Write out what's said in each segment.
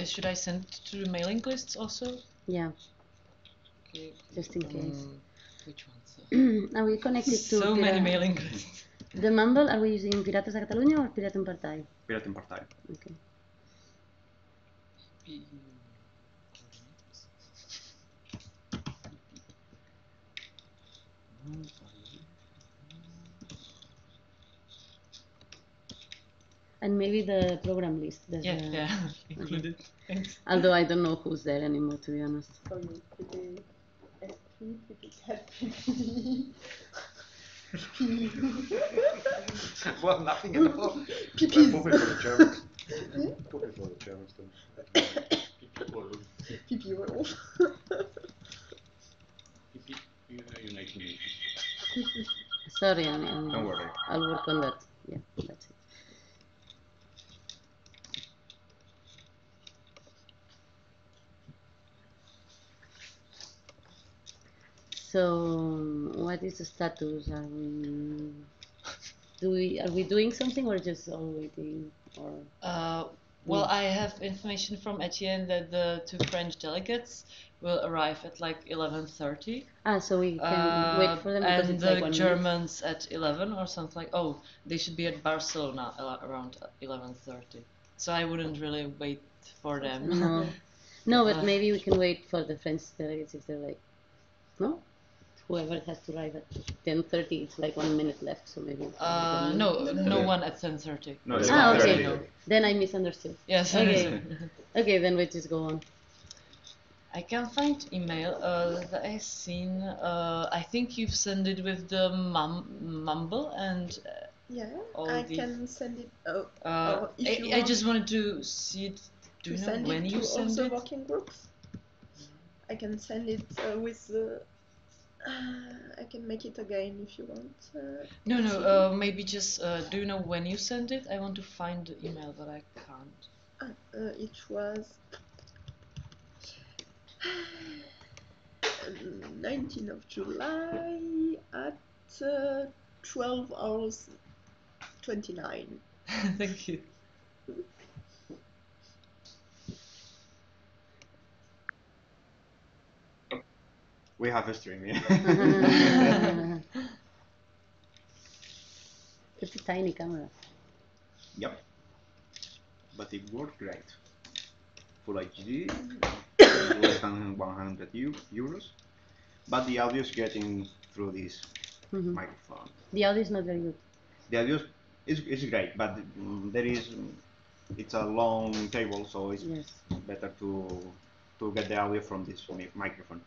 Should I send it to the mailing lists also? Yeah, Okay. just in case. Which ones? Are we connected to So many mailing lists. The Mumble, are we using Pirates de Catalunya or Piraten Partai? Piraten Partai. Okay. And maybe the program list. Yeah, included. Thanks. Although I don't know who's there anymore, to be honest. Well, nothing at all. Pupil for the Germans. Pupil for the Germans then. Pipi roll. United Nations. Sorry, Don't worry. I'll work on that. Yeah, that's it. So, what is the status? Are we doing something or just all waiting? Or Well, I have information from Etienne that the 2 French delegates will arrive at like 11:30. So we can wait for them because and it's the like 1 Germans at 11 or something like. Oh, they should be at Barcelona around 11:30. So I wouldn't really wait for them. minute. No, but maybe we can wait for the French delegates if they're like, no? Whoever has to arrive at 10:30, it's like 1 minute left, so maybe. No one at 10:30. No, it's okay. 11:30. Then I misunderstood. Yes. Okay. Okay, then we just go on. I can find email that I've seen. I think you've sent it with the mumble and. Yeah, All I the- can send it. If you I want just wanted to see it. Do you know send when it you to all send the it? working groups. I can send it with the. I can make it again if you want. No. Maybe just. Do you know when you send it? I want to find the email, but I can't. It was 19th of July at 12 hours 29. Thank you. We have a stream, yeah. It's a tiny camera. Yep. But it worked great. Full HD, less than 100 euros. But the audio is getting through this microphone. The audio is not very good. The audio is great, but it's a long table, so it's better to get the audio from this microphone.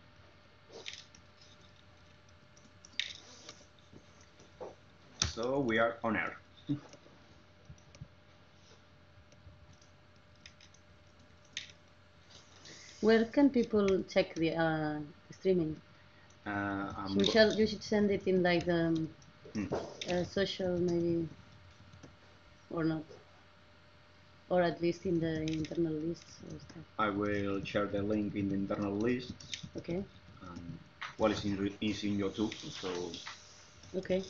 So we are on air. Where can people check the streaming? Michelle, you should send it in like social maybe, or not, or at least in the internal lists or stuff. I will share the link in the internal list. Okay. Well, it's in YouTube, so. Okay.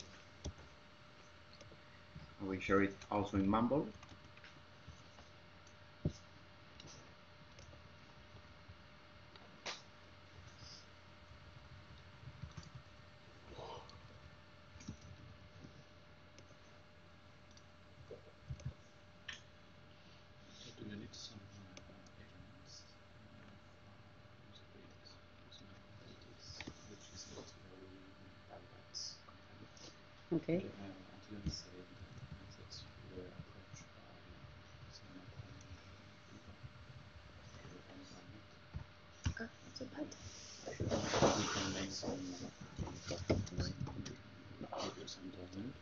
I will share it also in Mumble. Okay.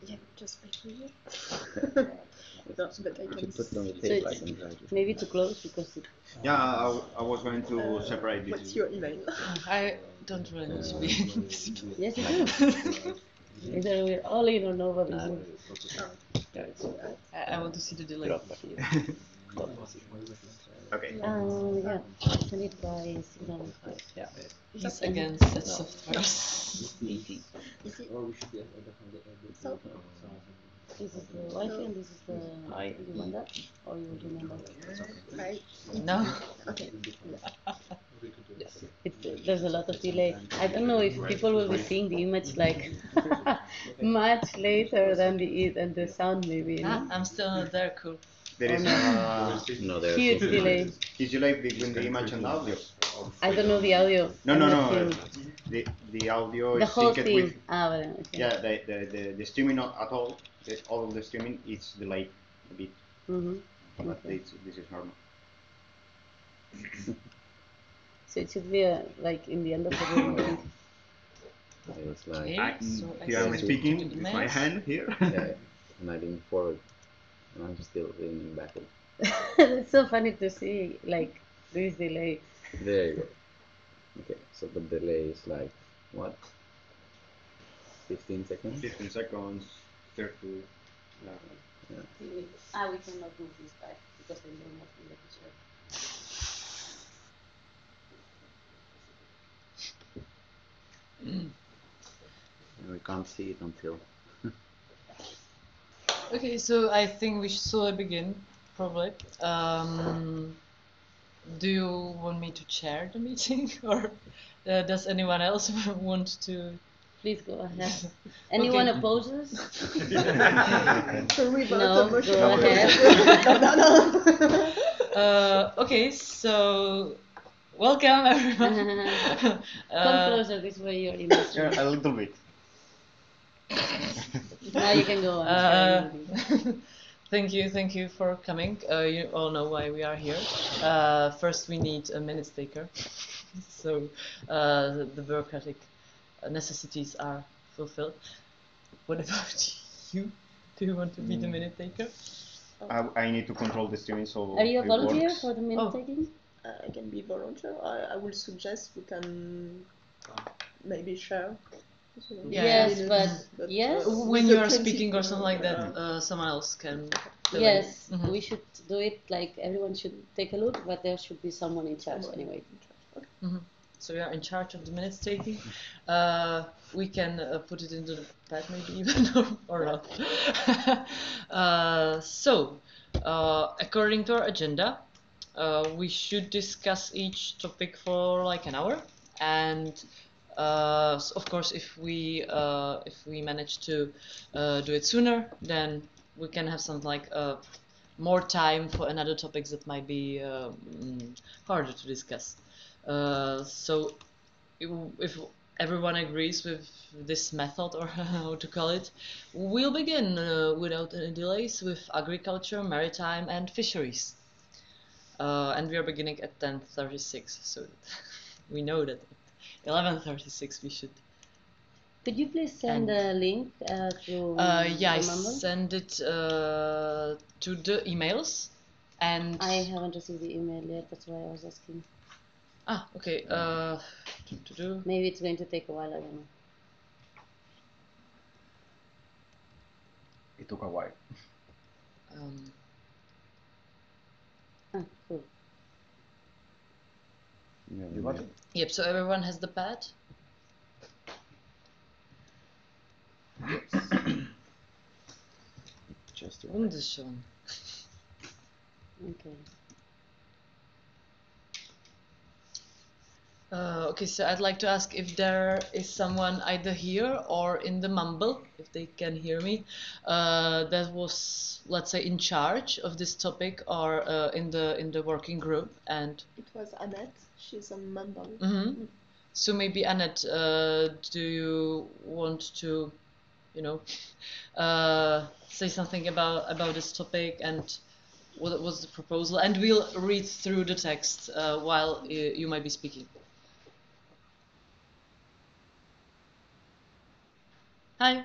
Yeah, just wait for you. But I can put it on the table, I can drag it. Maybe too close because. Yeah, I was going to separate this. What's your email? I don't really need to be visible. Yes, you do. Either we're all in or nobody's in. I want to see the delay. Okay. Yeah, send it by signal. Yeah. He's against such softwares. Is it? So, This is the Wi-Fi and this is the. You want that, or you will remember? Right. No. Okay. There's a lot of delay. I don't know if people will be seeing the image like much later than the sound maybe. Ah, I'm still not there. Cool. There is No, there's Huge delay. huge delay between the image and the audio. I don't know the audio. No, I'm no, not no. hearing. The audio The is whole synced thing. with. Well, okay. Yeah, the streaming not at all. All of the streaming is delayed a bit, but Okay. this is normal. So it should be like in the end of the room, I think. It's like Okay, so Here I'm send speaking the with my emails. hand here. yeah, and I lean forward, and I'm still leaning backward. It's so funny to see like this delay. There you go. Okay, so the delay is like what? 15 seconds. 15 seconds, 30. Yeah. We cannot move this back because they will not in the picture. And we can't see it until. Okay, so I think we should begin, probably. Do you want me to chair the meeting, or does anyone else want to? Please go ahead. Anyone Okay. opposes? So we vote No, the motion. go ahead. No. Okay, so welcome everyone. Come closer, this way you're in the stream. A little bit. Now you can go on. Thank you for coming. You all know why we are here. First, we need a minute taker, so the bureaucratic necessities are fulfilled. What about you? Do you want to be the minute taker? I need to control the streaming, so. Are you a it volunteer works. for the minute taking? I can be volunteer. I will suggest we can maybe share. Yeah, yes, but yes. When you are speaking or something like that, someone else can. Fill Yes, in. we should do it like everyone should take a look, but there should be someone in charge anyway. So you are in charge of the minutes taking. We can put it into the pad maybe even or not. According to our agenda, we should discuss each topic for like an hour, and so of course, if we manage to do it sooner, then we can have some like more time for another topics that might be harder to discuss. So if everyone agrees with this method, or how to call it, we'll begin without any delays with agriculture, maritime and fisheries. And we are beginning at 10:36, so we know that at 11:36 we should. Could you please send a link through yeah, I the number? send it to the emails, and I haven't received the email yet, that's why I was asking. Okay. Maybe it's going to take a while, I don't know. It took a while. Cool. You got it? Yep, so everyone has the pad? Just Wunderschön. Okay. Okay, so I'd like to ask if there is someone either here or in the Mumble, if they can hear me, that was, let's say, in charge of this topic, or in the working group. And it was Annette. She's a Mumble. So maybe Annette, do you want to, say something about this topic and what was the proposal? And we'll read through the text while you might be speaking. Hi.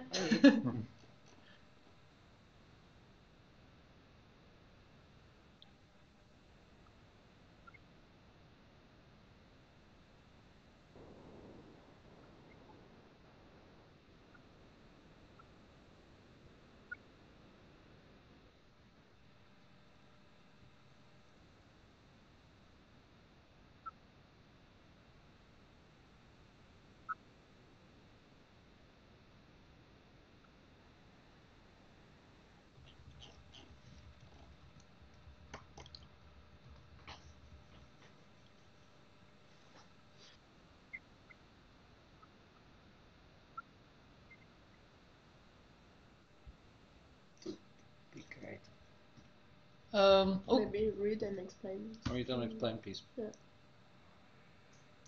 Oh. Maybe read and explain. Read and explain, please. Yeah.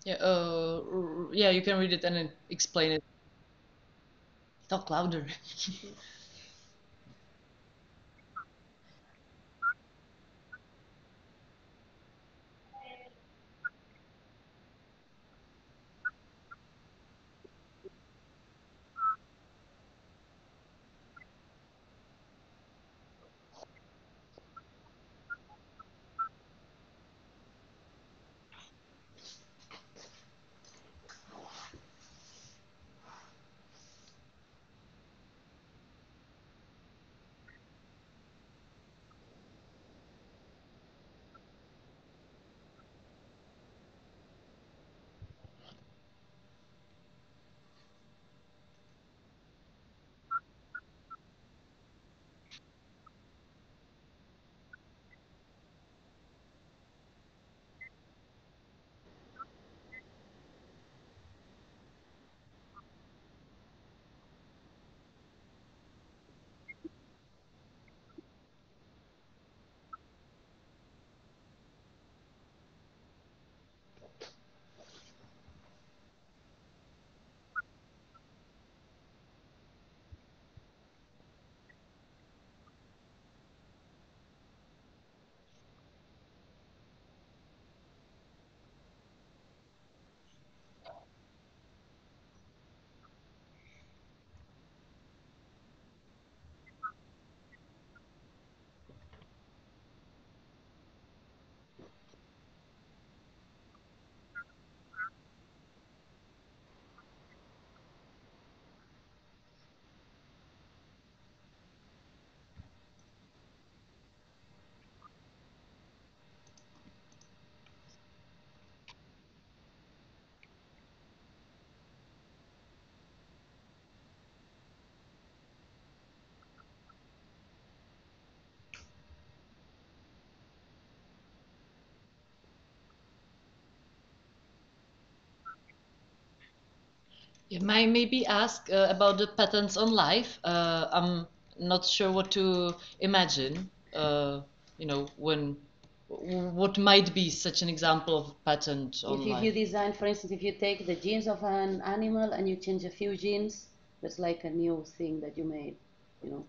Yeah. Yeah. You can read it and then explain it. Talk louder. You might maybe ask about the patterns on life. I'm not sure what to imagine. When what might be such an example of patent on If life. you design, for instance, if you take the genes of an animal and you change a few genes, that's like a new thing that you made, you know.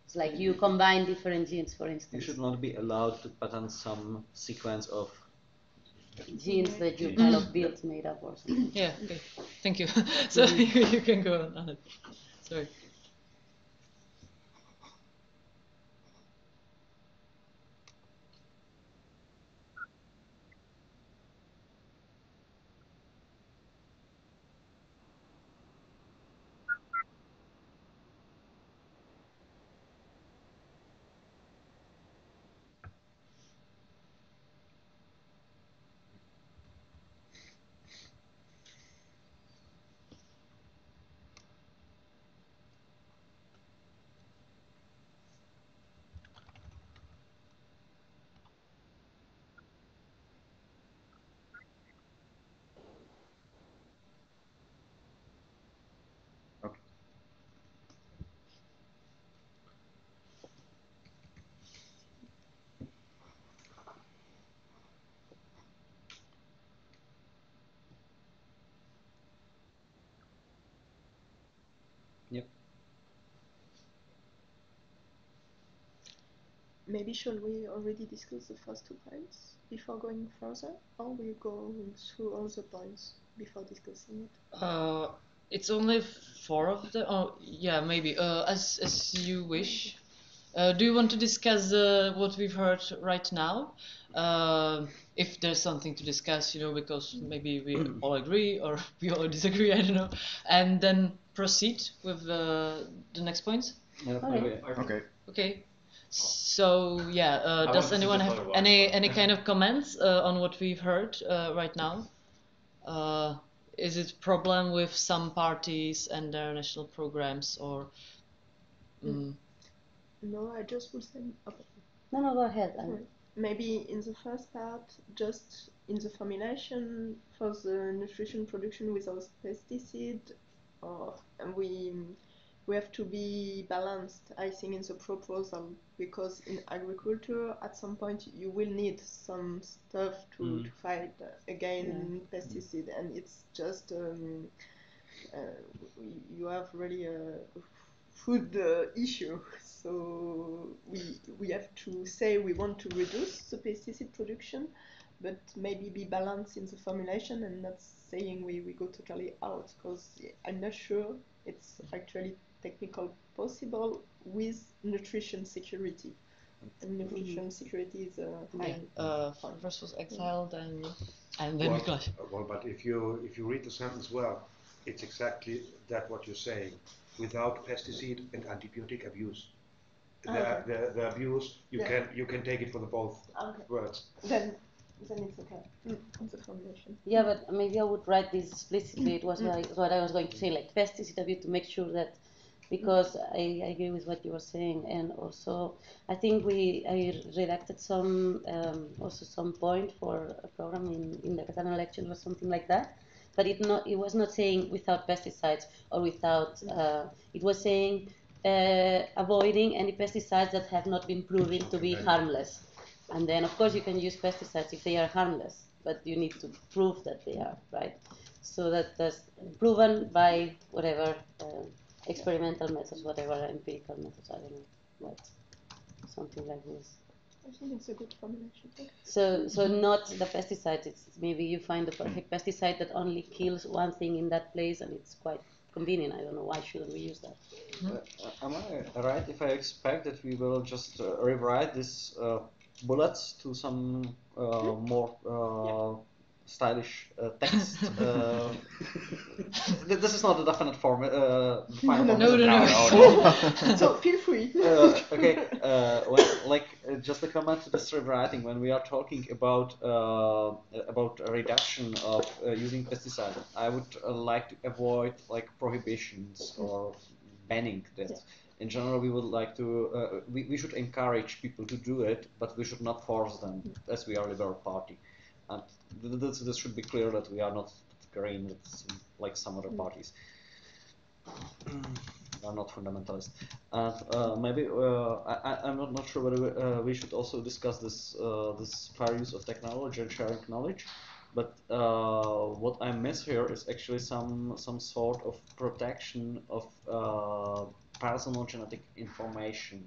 It's like you combine different genes, for instance. You should not be allowed to patent some sequence of genes that you kind of built, made up or something. Yeah, okay. Thank you. So you can go on it. Sorry. Okay. Yep. Maybe should we already discuss the first 2 points before going further, or we go through all the points before discussing it? It's only 4 of them. Oh, yeah, maybe. As you wish. Do you want to discuss what we've heard right now? If there's something to discuss, because maybe we all agree or we all disagree, I don't know. And then proceed with the next points? Yeah, Okay. Okay. Okay. So, yeah, does anyone have any kind of comments on what we've heard right now? Is it problem with some parties and their national programs or... No, I just would say, okay. No, go ahead. Maybe in the first part, just in the formulation for the nutrition production without pesticide, and we we have to be balanced, I think, in the proposal, because in agriculture, at some point, you will need some stuff to fight again pesticide, and it's just you have really a food issue. So we have to say we want to reduce the pesticide production, but maybe be balanced in the formulation and not saying we go totally out, because I'm not sure it's actually technical possible with nutrition security. And nutrition security is first was exiled and then Miklas. Well, but if you read the sentence well, it's exactly that what you're saying. Without pesticide and antibiotic abuse, the abuse you can take it for the both words. Then it's okay. On the formulation. Yeah, but maybe I would write this explicitly. It was what I was going to say, like pesticide abuse, to make sure that, because I agree with what you were saying, and also I think I redacted some also some point for a program in the Catalan elections or something like that, but it was not saying without pesticides or without. It was saying avoiding any pesticides that have not been proven to be harmless, and then of course you can use pesticides if they are harmless, but you need to prove that they are, right? So that's proven by whatever. Experimental methods, whatever, empirical methods, I don't know, but something like this. I think it's a good formulation. So not the pesticides, it's maybe you find the perfect pesticide that only kills one thing in that place, and it's quite convenient. I don't know, why shouldn't we use that? Am I right if I expect that we will just rewrite these bullets to some more stylish text? This is not a definite form. No. So feel free. Okay. Just a comment to this rewriting. When we are talking about a reduction of using pesticides, I would like to avoid like prohibitions or banning that. In general, we would like to. We should encourage people to do it, but we should not force them, as we are a liberal party. And this should be clear that we are not green like some other parties. We are not fundamentalist. And maybe I'm not sure whether we should also discuss this fair use of technology and sharing knowledge. But what I miss here is actually some sort of protection of personal genetic information.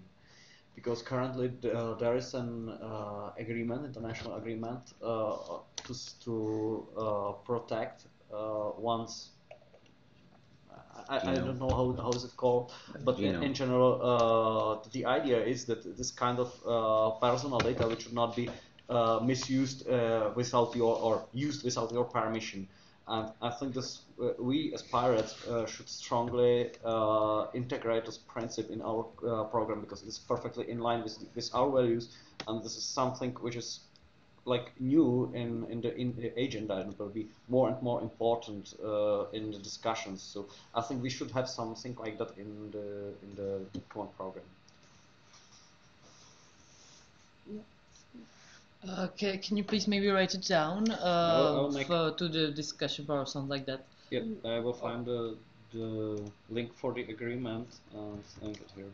Because currently there is an international agreement to protect one's. I don't know how is it called, but in general, the idea is that this kind of personal data which should not be misused without your or used without your permission. And I think this we as pirates should strongly integrate this principle in our program, because it is perfectly in line with our values, and this is something which is like new in the agenda, and will be more and more important in the discussions. So I think we should have something like that in the common program. Okay, can you please maybe write it down to the discussion bar or something like that? Yeah, I will find the link for the agreement and link it here.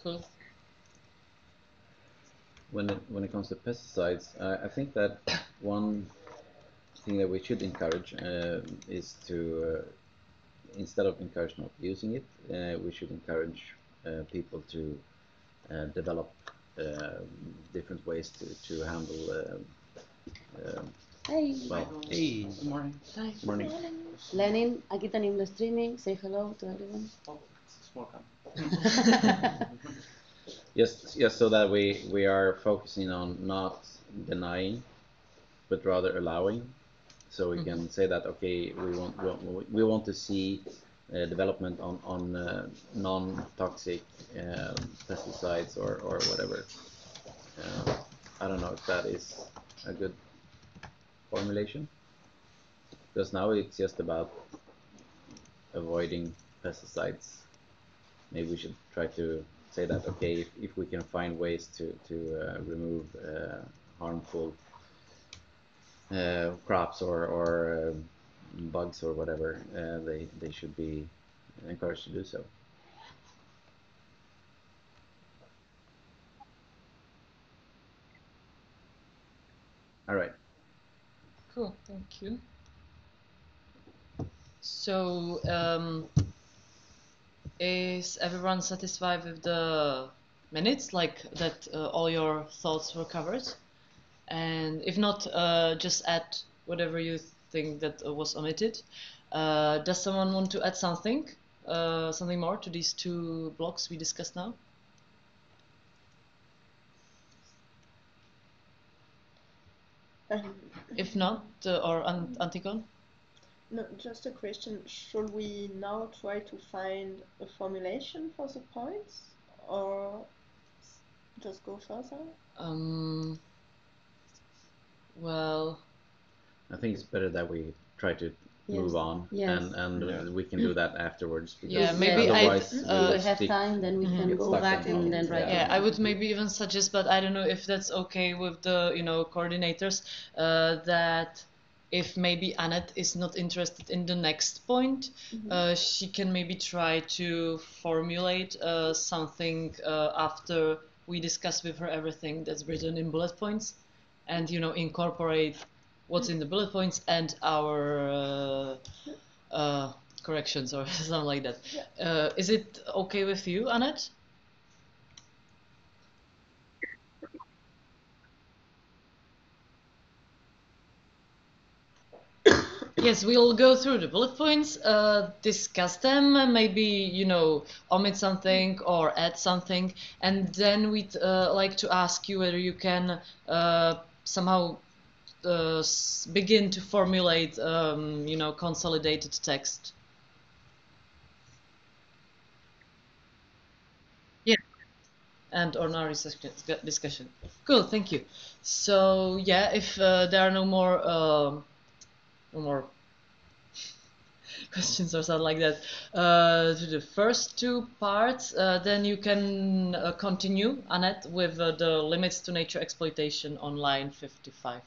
Cool. When it comes to pesticides, I think that one thing that we should encourage is to instead of encourage not using it, we should encourage people to develop different ways to handle. Hey. Well, hey. Good morning. Hi. Good morning. Lenin, aquí tenim the streaming. Say hello to everyone. Oh, it's small camp. Yes, so that we are focusing on not denying, but rather allowing. So we can say that okay, we want to see development on non-toxic pesticides or whatever. I don't know if that is a good formulation, because now it's just about avoiding pesticides. Maybe we should try to say that okay, if we can find ways to remove harmful crops or bugs or whatever, they should be encouraged to do so. All right. Cool, thank you. So, is everyone satisfied with the minutes, like that all your thoughts were covered? And if not, just add whatever you think that was omitted. Does someone want to add something, something more to these two blocks we discussed now? If not, or Antigone? No, just a question. Should we now try to find a formulation for the points, or just go further? Well, I think it's better that we try to move on, yes. and we can do that afterwards. Because yeah, maybe otherwise if we have time, then we can go back and then write. Yeah, I would maybe even suggest, but I don't know if that's okay with the coordinators, that if maybe Annette is not interested in the next point, she can maybe try to formulate something after we discuss with her everything that's written in bullet points, and incorporate what's in the bullet points and our corrections or something like that. Yeah. Is it okay with you, Annette? Yes, we'll go through the bullet points, discuss them, maybe, omit something or add something, and then we'd like to ask you whether you can somehow begin to formulate, consolidated text. Yeah, and on our discussion. Cool, thank you. So yeah, if there are no more questions or something like that to the first two parts, then you can continue, Annette, with the limits to nature exploitation on line 55.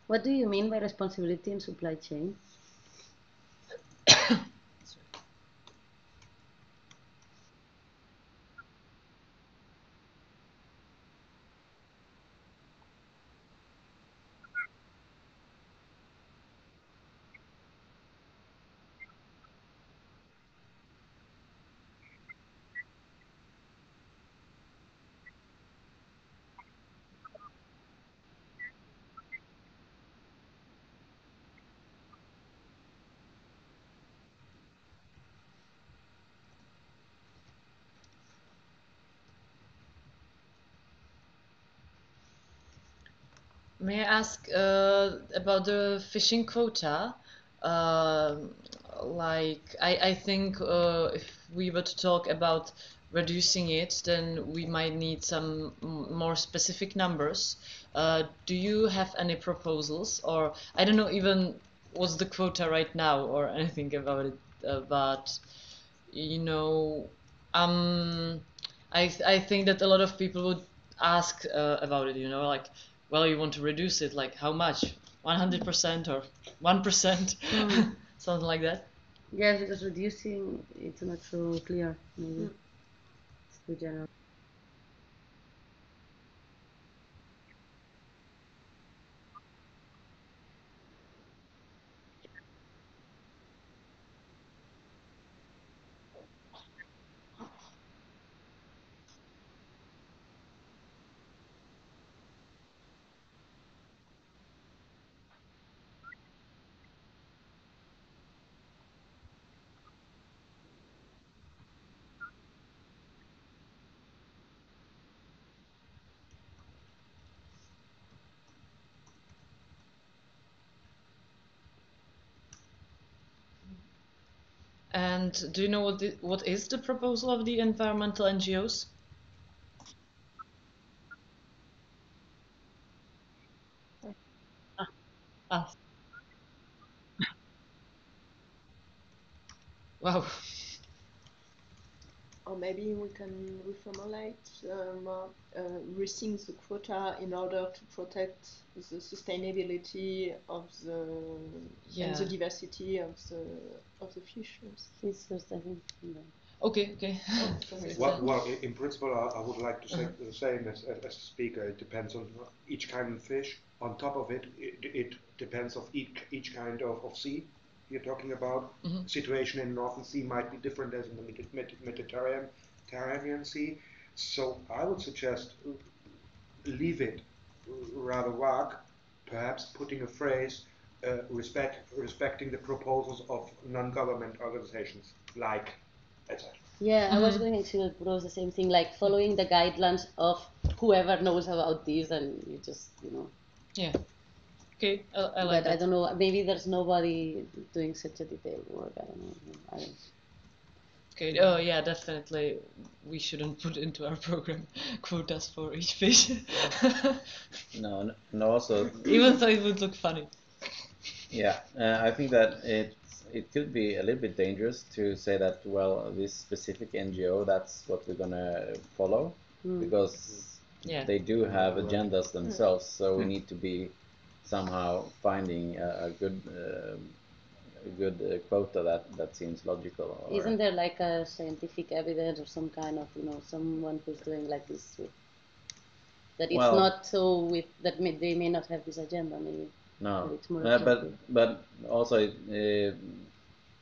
What do you mean by responsibility in supply chain? May I ask about the fishing quota? Like, I think if we were to talk about reducing it, then we might need some more specific numbers. Do you have any proposals, or I don't know even what's the quota right now or anything about it, but you know, I think that a lot of people would ask about it, you know, like, well, you want to reduce it, like how much? 100% or 1%, something like that. Yes, because reducing it's not so clear, maybe. It's too general. And do you know what is the proposal of the environmental NGOs? Ah, wow. Or maybe we can reformulate rethink the quota in order to protect the sustainability of the and the diversity of the fishes. It's just, I think. Okay, okay. Well, in principle, I would like to say the same as a speaker. It depends on each kind of fish. On top of it, it depends of each kind of sea you're talking about. Situation in Northern Sea might be different as in the Mediterranean Sea. So I would suggest leave it rather vague, perhaps putting a phrase respecting the proposals of non-government organizations like etc. Yeah, I was going to propose the same thing, like following the guidelines of whoever knows about this, and you just, Yeah. Okay, I like but that. I don't know, maybe there's nobody doing such a detailed work, I don't know. Okay, oh yeah, definitely we shouldn't put into our program quotas for each fish. No, also, Even though it would look funny. yeah, I think that it could be a little bit dangerous to say that, well, this specific NGO, that's what we're gonna follow, because they do have agendas themselves, so we need to be somehow finding a good quota that seems logical. Isn't there like a scientific evidence or some kind of, someone who's doing like this that it's not so with that they may not have this agenda, maybe. No, it's more but also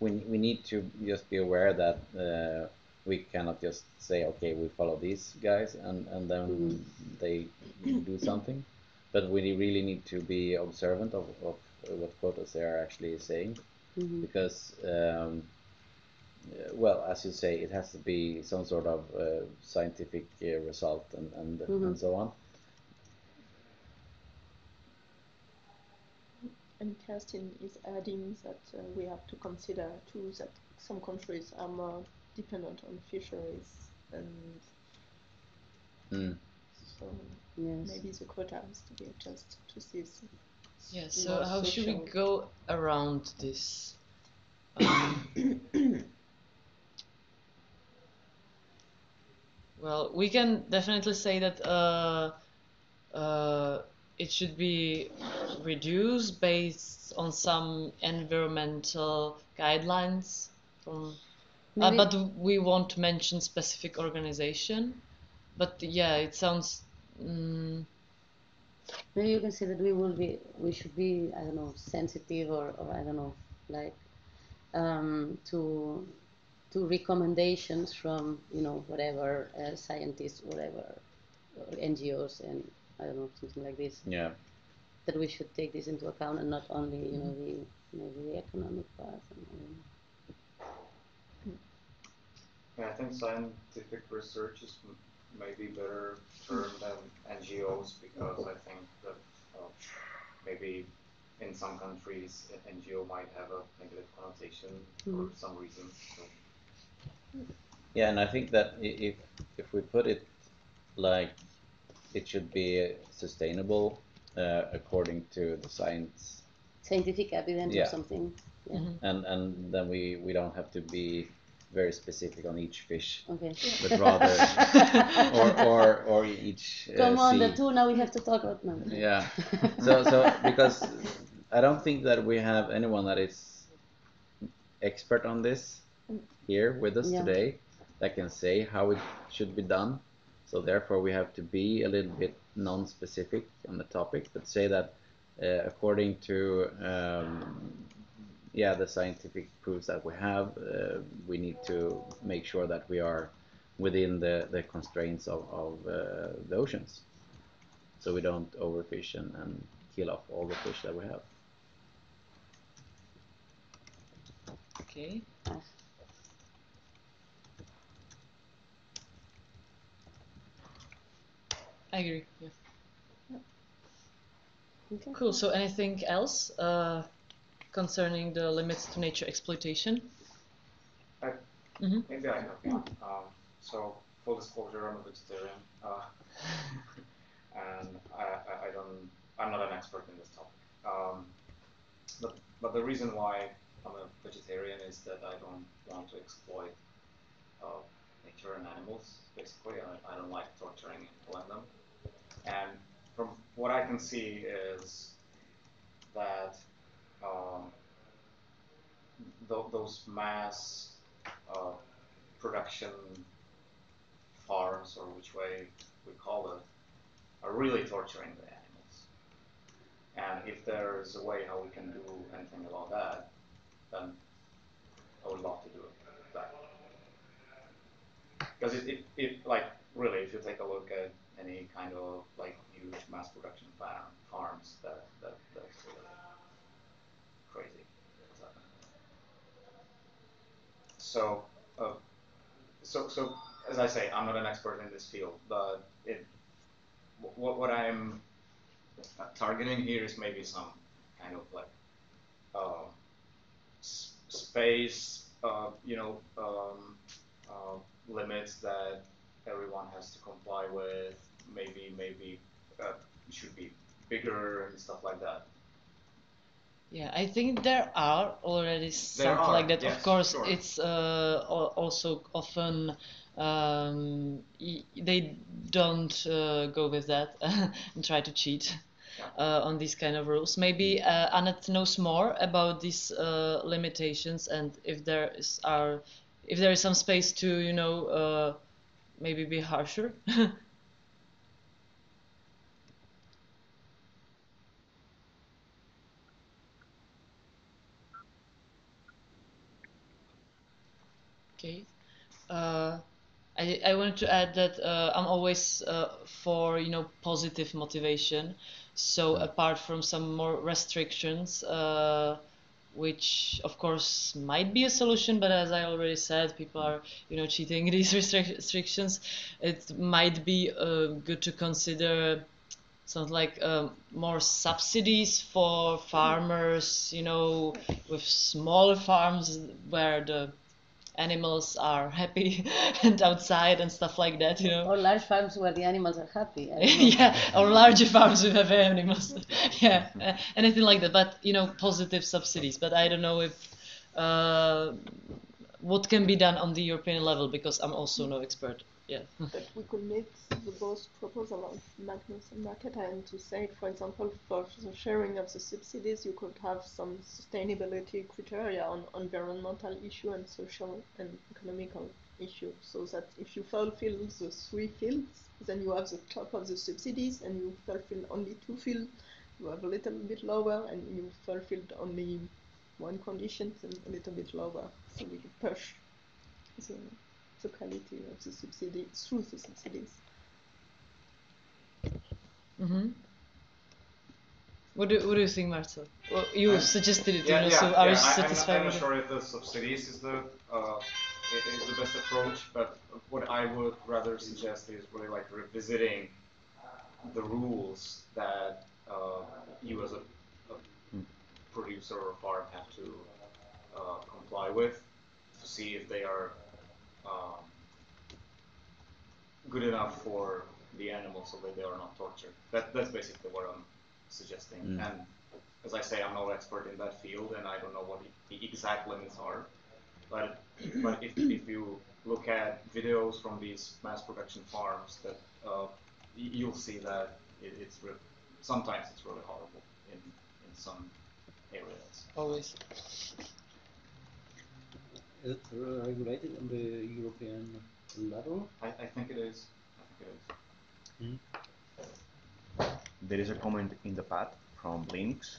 we need to just be aware that we cannot just say, okay, we follow these guys and then they do something, but we really need to be observant of what quotas they are actually saying, because well, as you say, it has to be some sort of scientific result and so on. And Kerstin is adding that we have to consider too that some countries are more dependent on fisheries, and so maybe the quota has to be adjusted to this. Yeah, so how should we go around this? Well, we can definitely say that it should be reduced based on some environmental guidelines from but we won't mention specific organization, but yeah, it sounds maybe you can say that we should be, I don't know, sensitive or I don't know, like to recommendations from whatever scientists, whatever NGOs, and I don't know, something like this. Yeah. That we should take this into account and not only maybe the economic part. I think scientific research is maybe better term than NGOs, because I think that maybe in some countries NGO might have a negative connotation for some reason. So. Yeah, and I think that if we put it like it should be sustainable according to the scientific evidence or something. Yeah. And then we don't have to be very specific on each fish, okay. but rather or each come on, sea. the tuna we have to talk about now. Yeah. So because I don't think that we have anyone that is expert on this here with us today that can say how it should be done. So therefore we have to be a little bit non-specific on the topic, but say that according to the scientific proofs that we have, we need to make sure that we are within the constraints of the oceans, so we don't overfish and kill off all the fish that we have. Okay. I agree. Yeah. Okay. Cool. So anything else concerning the limits to nature exploitation? Maybe I have one. So full disclosure, I'm a vegetarian, and I'm not an expert in this topic. But the reason why I'm a vegetarian is that I don't want to exploit nature and animals. Basically, I don't like torturing and killing them. And from what I can see is that those mass production farms, or which way we call it, are really torturing the animals. And if there is a way how we can do anything about that, then I would love to do that. Because it like really, if you take a look at any kind of like huge mass production farms, that's really crazy what's happening. So as I say, I'm not an expert in this field, but what I'm targeting here is maybe some kind of like space, limits that everyone has to comply with. Maybe it should be bigger and stuff like that. Yeah, I think there are already something like that. Yes, of course, sure. It's also often they don't go with that and try to cheat on these kind of rules. Maybe Annette knows more about these limitations, and if there is some space to maybe be harsher. Okay. I wanted to add that I'm always for positive motivation. So apart from some more restrictions, which of course might be a solution, but as I already said, people are cheating these restrictions. It might be good to consider something like more subsidies for farmers, with smaller farms where the animals are happy and outside and stuff like that, Or large farms where the animals are happy. Yeah, or larger farms with heavy animals. Yeah, anything like that. But positive subsidies. But I don't know if what can be done on the European level, because I'm also no expert. Yeah. But we could make the both proposal of Magnus and Marketa, and to say, for example, for the sharing of the subsidies, you could have some sustainability criteria on environmental issue and social and economical issue, so that if you fulfill the 3 fields, then you have the top of the subsidies, and you fulfill only 2 fields, you have a little bit lower, and you fulfilled only 1 condition, then a little bit lower, so we could push the quality of the subsidy through the subsidies. What do you think, Marcel? Well, you suggested it, so are you satisfied? I'm not sure if the subsidies is the best approach, but what I would rather suggest is really like revisiting the rules that you as a producer or farm have to comply with, to see if they are good enough for the animals so that they are not tortured. That's basically what I'm suggesting. And as I say, I'm no expert in that field, and I don't know what the exact limits are. But if you look at videos from these mass production farms, that you'll see that sometimes it's really horrible in some areas. Always. Is it regulated on the European level? I think it is. There is a comment in the pad from Blinks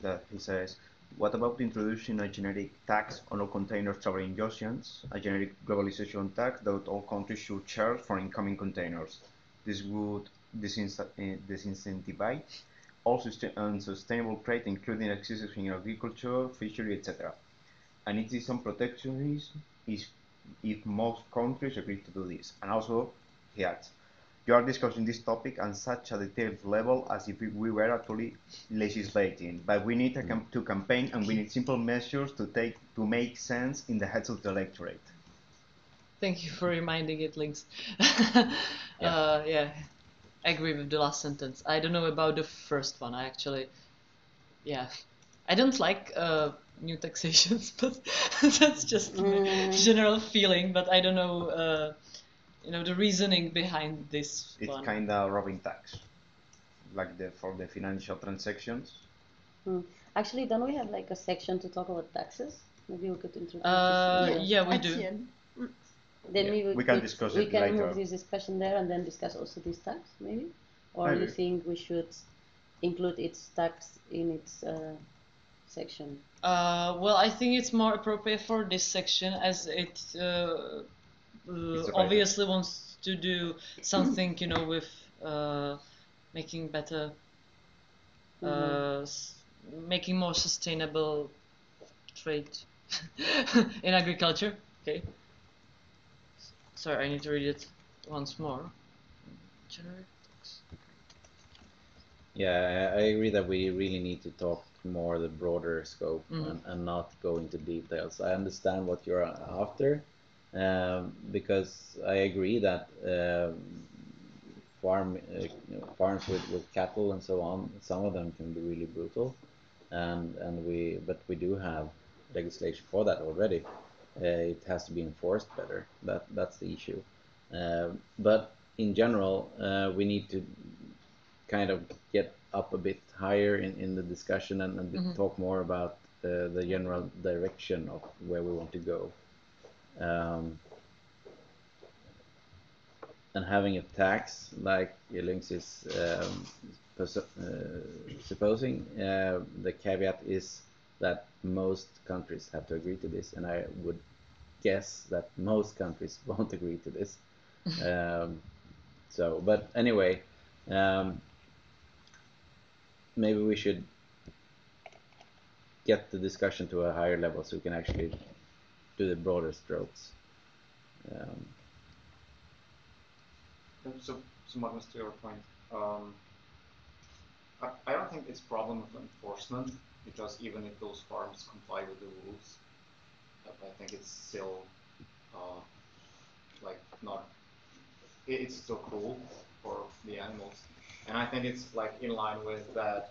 that he says, what about introducing a generic tax on all containers traveling oceans, a generic globalization tax that all countries should charge for incoming containers? This would disincentivize all unsustainable trade, including excesses in agriculture, fishery, etc. And it is some protectionism if most countries agree to do this. And also, he adds, you are discussing this topic on such a detailed level as if we were actually legislating, but we need to campaign, and we need simple measures to make sense in the heads of the electorate. Thank you for reminding it, Links. Yeah, I agree with the last sentence. I don't know about the first one. I don't like new taxations, but that's just my general feeling. But I don't know. The reasoning behind this it's one. Kind of Robin tax, like for the financial transactions. Actually, don't we have like a section to talk about taxes? Maybe we could introduce this. Yeah, we do. Then we can discuss it later. We can move this discussion there and then discuss also this tax, maybe? Or maybe. You think we should include its tax in its section? Well, I think it's more appropriate for this section as it obviously wants to do something, with making better, making more sustainable trade in agriculture. Okay. Sorry, I need to read it once more. Generic tax. Yeah, I agree that we really need to talk more the broader scope and not go into details. I understand what you're after. Because I agree that farms with cattle and so on, some of them can be really brutal, but we do have legislation for that already. It has to be enforced better. That's the issue. But in general, we need to kind of get up a bit higher in the discussion and talk more about the general direction of where we want to go. And having a tax like Lynx is supposing, the caveat is that most countries have to agree to this, and I would guess that most countries won't agree to this. But anyway, maybe we should get the discussion to a higher level so we can actually do the broader strokes. So Magnus, to your point, I don't think it's a problem of enforcement, because even if those farms comply with the rules, I think it's still it's still cruel for the animals, and I think it's like in line with that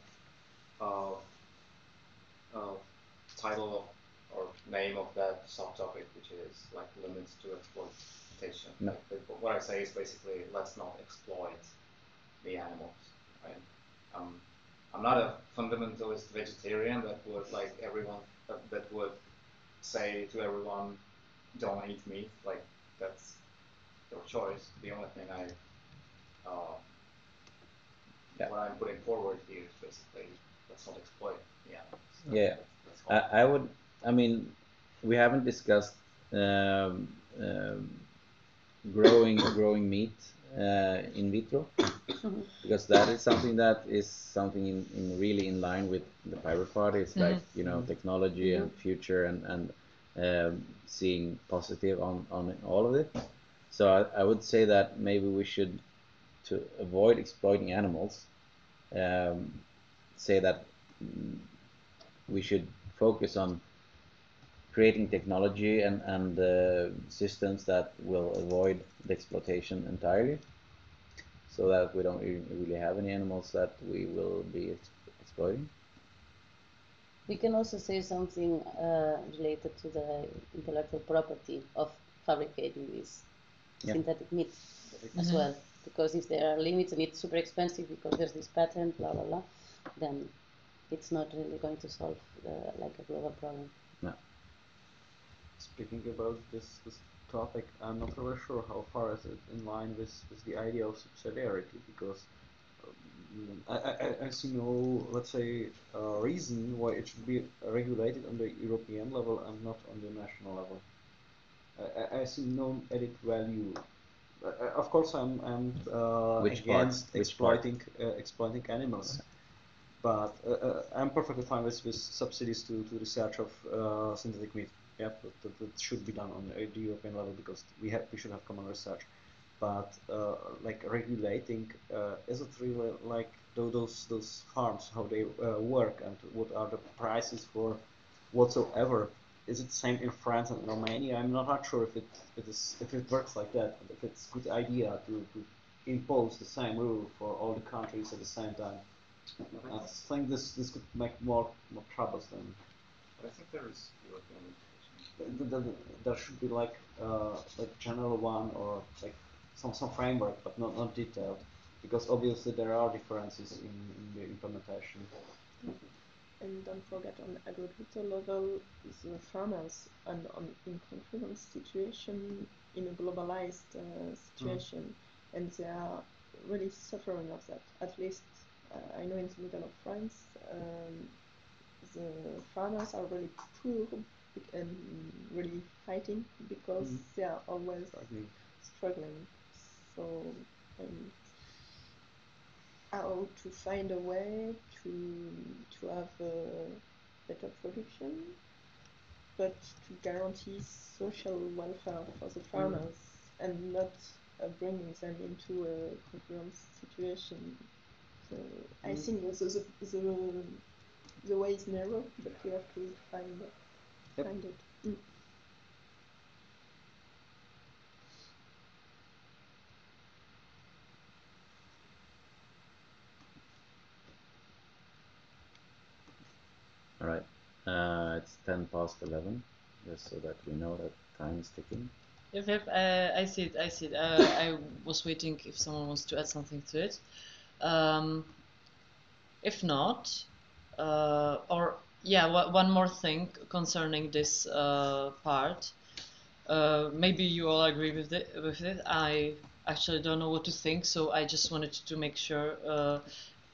title or name of that subtopic, which is like limits to exploitation. No. What I say is basically, let's not exploit the animals, right? I'm not a fundamentalist vegetarian that would that would say to everyone, don't eat meat. Like, that's your choice. The only thing what I'm putting forward here is basically, let's not exploit the animals. Yeah, I mean, we haven't discussed growing meat in vitro, because that is something in really in line with the Pirate Party. It's like technology and future and seeing positive on all of it. So I would say that maybe we should, to avoid exploiting animals, say that we should focus on creating technology and systems that will avoid the exploitation entirely, so that we don't really have any animals that we will be exploiting. We can also say something related to the intellectual property of fabricating this synthetic meat as well. Because if there are limits and it's super expensive because there's this patent, blah blah blah, then it's not really going to solve like a global problem. No. Speaking about this topic, I'm not really sure how far is it in line with the idea of subsidiarity, because I see no, let's say, reason why it should be regulated on the European level and not on the national level. I see no added value. Of course, I'm against exploiting animals, but I'm perfectly fine with subsidies to research of synthetic meat. Yeah, that should be done on the European level, because we should have common research. But like regulating, is it really like those farms, how they work, and what are the prices for whatsoever? Is it the same in France and Romania? I'm not sure if it works like that, and if it's a good idea to impose the same rule for all the countries at the same time. I think this could make more troubles than. But I think there is European. There should be like general one, or like some framework, but not detailed, because obviously there are differences in the implementation. And don't forget, on agricultural level, the farmers and in confident situation, in a globalized situation, and they are really suffering of that. At least I know in the middle of France, the farmers are really poor and really fighting because they are always struggling. So how to find a way to have better production, but to guarantee social welfare for the farmers and not bringing them into a concurrence situation. So I think the way is narrow, but we have to find it. All right, it's 11, just so that we know that time is ticking. Yep, I see it. I was waiting if someone wants to add something to it. If not, one more thing concerning this part. Maybe you all agree with it. I actually don't know what to think, so I just wanted to make sure.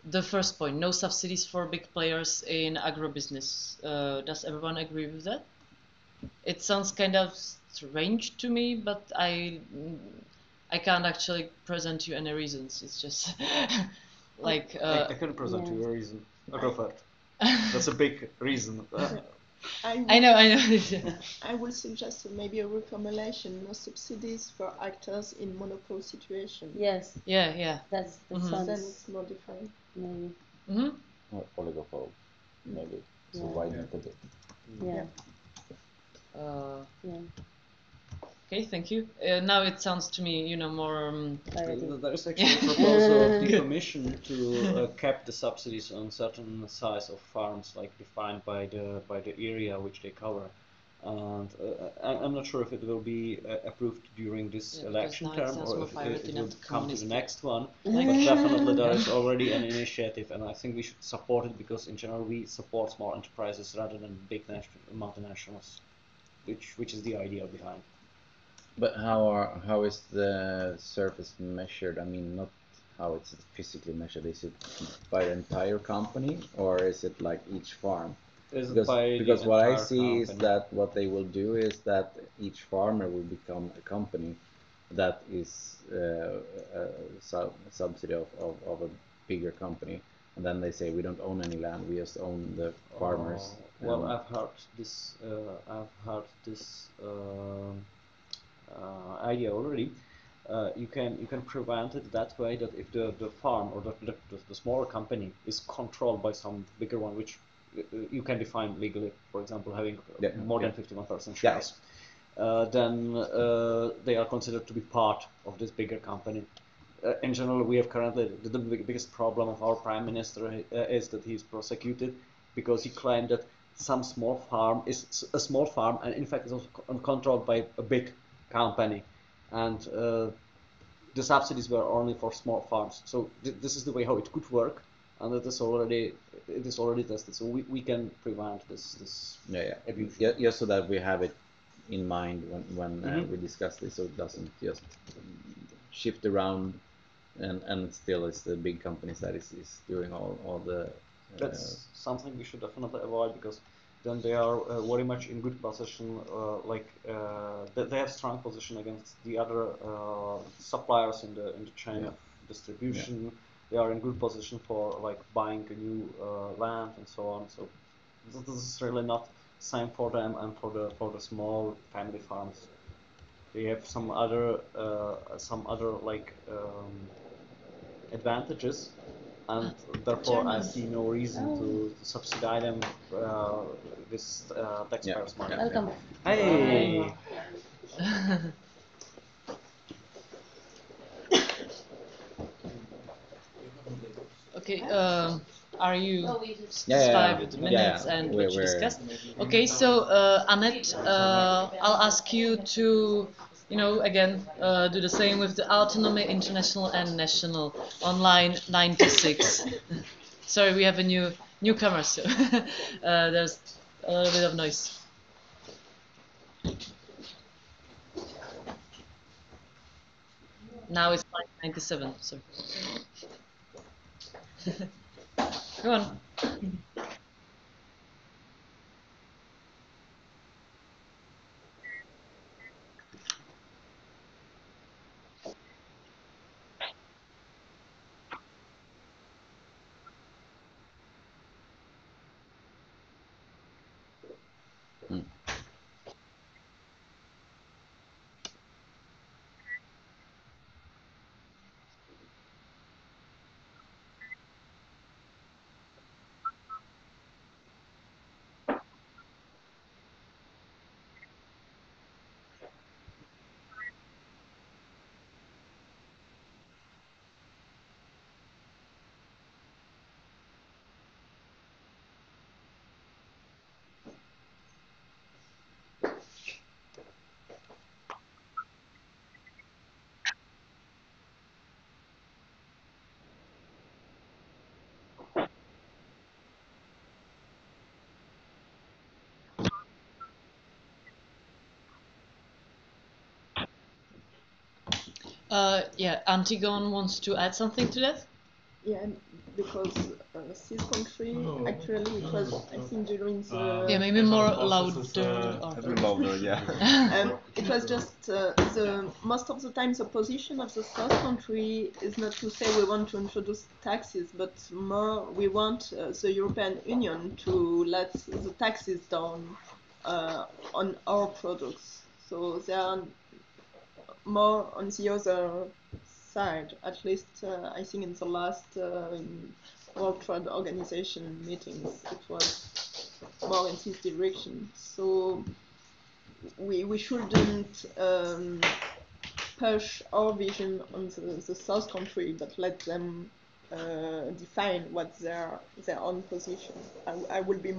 The first point, no subsidies for big players in agribusiness. Does everyone agree with that? It sounds kind of strange to me, but I can't actually present you any reasons. It's just like I can present you a reason. Go for it. That's a big reason. I know. I will suggest maybe a reformulation: no subsidies for actors in monopoly situation. Yes. Yeah. That's then it's more defined. Maybe. Or oligopoly, maybe. So widen it a bit. Yeah. Okay, thank you. Now it sounds to me, more. There is actually a proposal of the Commission to cap the subsidies on certain size of farms, like defined by the area which they cover. And I'm not sure if it will be approved during this election term, or if it will come to the next one. But definitely there is already an initiative, and I think we should support it, because in general we support small enterprises rather than big multinationals, which is the idea behind. But how is the surface measured? I mean, not how it's physically measured. Is it by the entire company, or is it like each farm? Because what I see is that what they will do is that each farmer will become a company that is a subsidy of a bigger company, and then they say we don't own any land, we just own the farmers. Well, I've heard this idea already. You can prevent it that way, that if the farm or the smaller company is controlled by some bigger one, which you can define legally, for example, having more than 51% shares. Then they are considered to be part of this bigger company. In general, we have currently the biggest problem of our prime minister is that he is prosecuted because he claimed that some small farm is a small farm and in fact is also controlled by a big company, and the subsidies were only for small farms. So this is the way how it could work, and it is already tested. So we can prevent this abuse. Yeah, so that we have it in mind when we discuss this, so it doesn't just shift around and still it's the big companies that is doing all the. That's something we should definitely avoid, because then they are very much in good position, they have strong position against the other suppliers in the chain of distribution. Yeah. They are in good position for like buying a new land and so on. So this is really not same for them and for the small family farms. They have some other like advantages, and therefore I see no reason to subsidize them with taxpayers' money. Welcome. Hey. Okay. Are you satisfied with the minutes and what you discussed? Okay. So Annette, I'll ask you to, again, do the same with the Autonomy International and National on line 96. Sorry, we have a newcomer, so there's a little bit of noise. Now it's line 97. So go on. Yeah, Antigone wants to add something to that? Yeah, because this country, actually, it was, I think, during the... Yeah, maybe more louder. Louder, yeah. It was just most of the time the position of the South country is not to say we want to introduce taxes, but more we want the European Union to let the taxes down on our products. So they are more on the other side, at least I think in the last World Trade Organization meetings, it was more in this direction. So we shouldn't push our vision on the South country, but let them define what their own position. I will be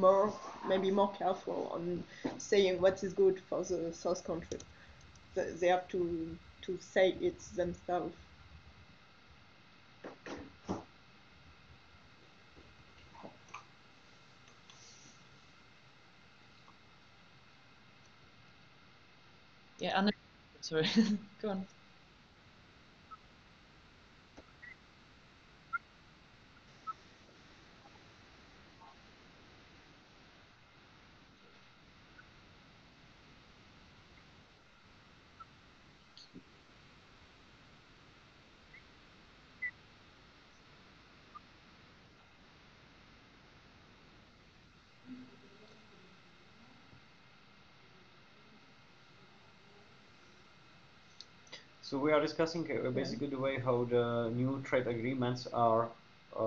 maybe more careful on saying what is good for the South country. They have to say it themselves. Yeah, Anna, sorry, go on. So we are discussing basically the way how the new trade agreements are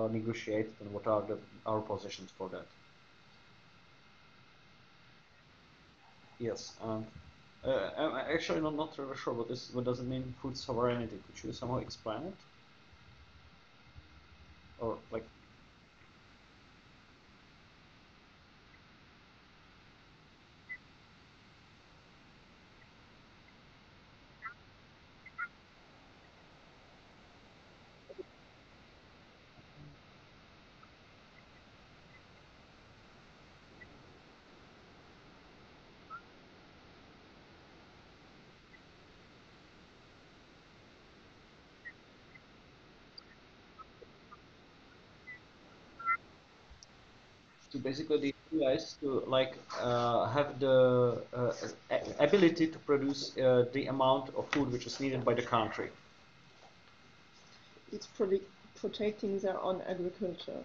negotiated and what are our positions for that. Yes, I'm actually not really sure what does it mean, food sovereignty. Could you somehow explain it? Or like to basically the idea is to like have the ability to produce the amount of food which is needed by the country. It's protecting their own agriculture.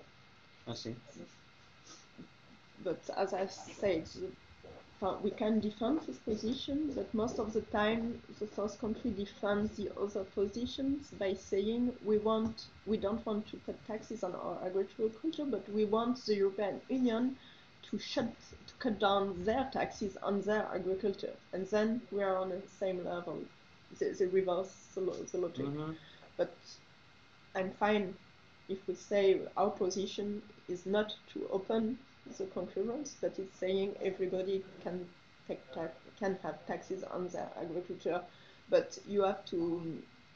I see. But as I said, we can defend this position, but most of the time the South country defends the other positions by saying we don't want to put taxes on our agriculture, but we want the European Union to cut down their taxes on their agriculture, and then we are on the same level. They reverse the logic. Mm-hmm. But I'm fine if we say our position is not to open the concurrence, but it's saying everybody can have taxes on their agriculture. But you have to,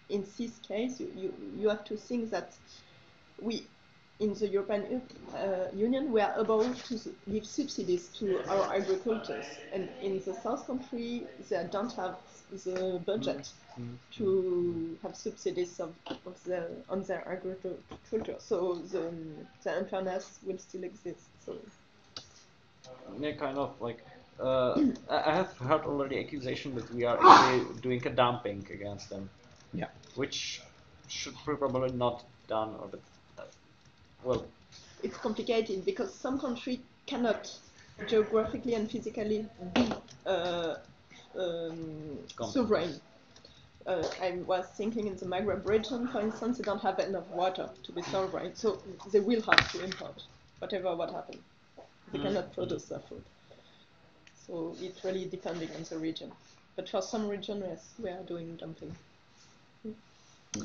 in this case, you have to think that we, in the European Union, we are able to give subsidies to our agricultures, and in the South country, they don't have the budget to have subsidies on their agriculture. So the unfairness will still exist. So. Yeah, kind of like I have heard already accusation that we are actually doing a dumping against them. Yeah. Which should probably not done, or well. It's complicated because some countries cannot geographically and physically be sovereign. I was thinking in the Maghreb region, for instance, they don't have enough water to be sovereign, so they will have to import what happens. They cannot produce their food. So it's really depending on the region. But for some regions, yes, we are doing dumping.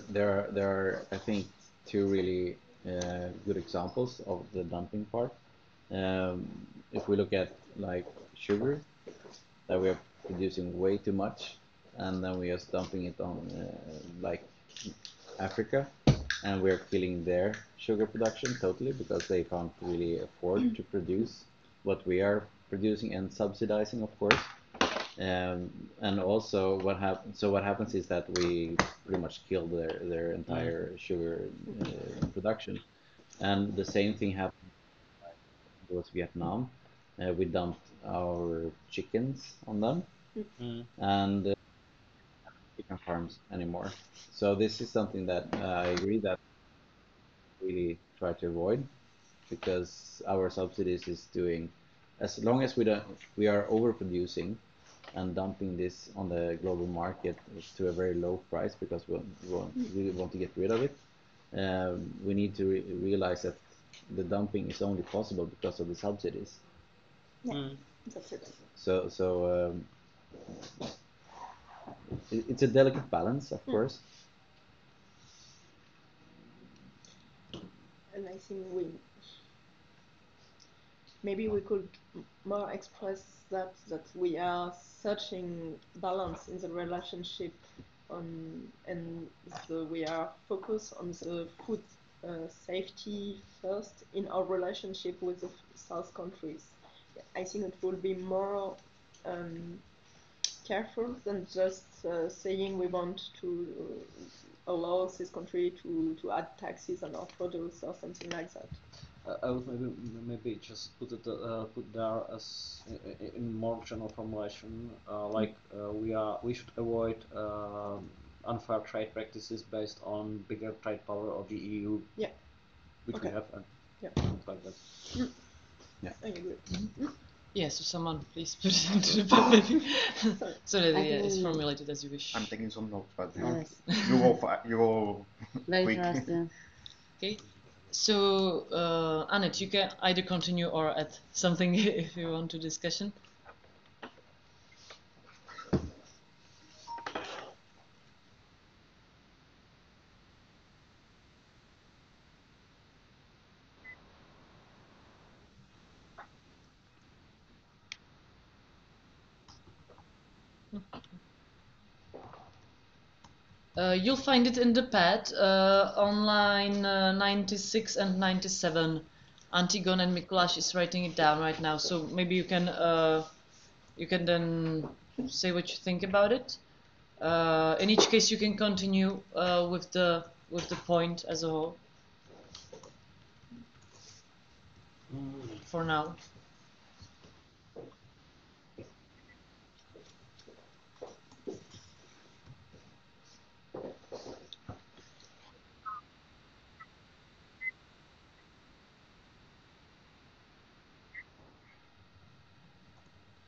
There are, I think, two really good examples of the dumping part. If we look at like sugar, that we are producing way too much, and then we are dumping it on like Africa, and we're killing their sugar production totally because they can't really afford to produce what we are producing and subsidizing, of course. And also what happens is that we pretty much kill their entire sugar production, and the same thing happened with Vietnam. We dumped our chickens on them, and chicken farms anymore. So this is something that I agree that we really try to avoid, because our subsidies is doing, as long as we are overproducing and dumping this on the global market to a very low price because we really want to get rid of it. We need to realize that the dumping is only possible because of the subsidies. Yeah, that's it. So it's a delicate balance, of course. And I think maybe we could more express that we are searching balance in the relationship and we are focused on the food safety first in our relationship with the South countries. I think it will be more careful than just saying we want to allow this country to add taxes on our produce or something like that. I would maybe just put there as in more general formulation, we should avoid unfair trade practices based on bigger trade power of the EU. Yeah. Which we have, and like that. Yeah. I agree. Yeah, so someone please put it into the paper so that it's formulated as you wish. I'm taking some notes, but yes. you go Very quick. fast, yeah. Okay. So, Annette, you can either continue or add something if you want to discussion. You'll find it in the pad on line 96 and 97. Antigon and Mikulash is writing it down right now, so maybe you can then say what you think about it. In each case, you can continue with the point as a whole. For now.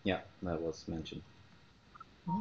Yeah, that was mentioned. Mm-hmm.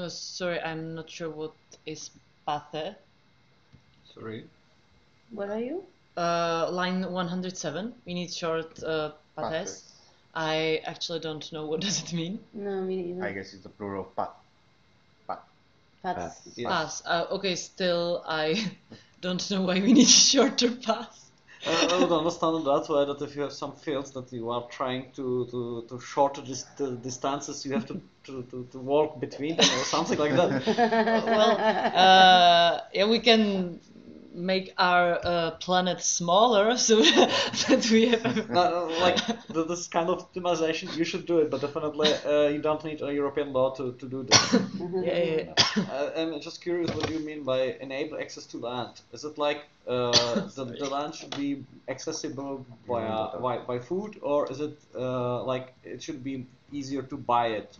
Sorry, I'm not sure what is pathe. Sorry. Where are you? Line 107. We need short pathes. I actually don't know what does it mean. No, me neither. I guess it's the plural of pat. Paths. Yes. Pass. Okay, still I don't know why we need shorter pass. I would understand that way that if you have some fields that you are trying to shorten the distances, you have to walk between them or something like that. Yeah, we can make our planet smaller so that we have. Like this kind of optimization, you should do it, but definitely you don't need a European law to do this. Yeah. I'm just curious, what do you mean by enable access to land? Is it like the land should be accessible by food, or is it like it should be easier to buy it?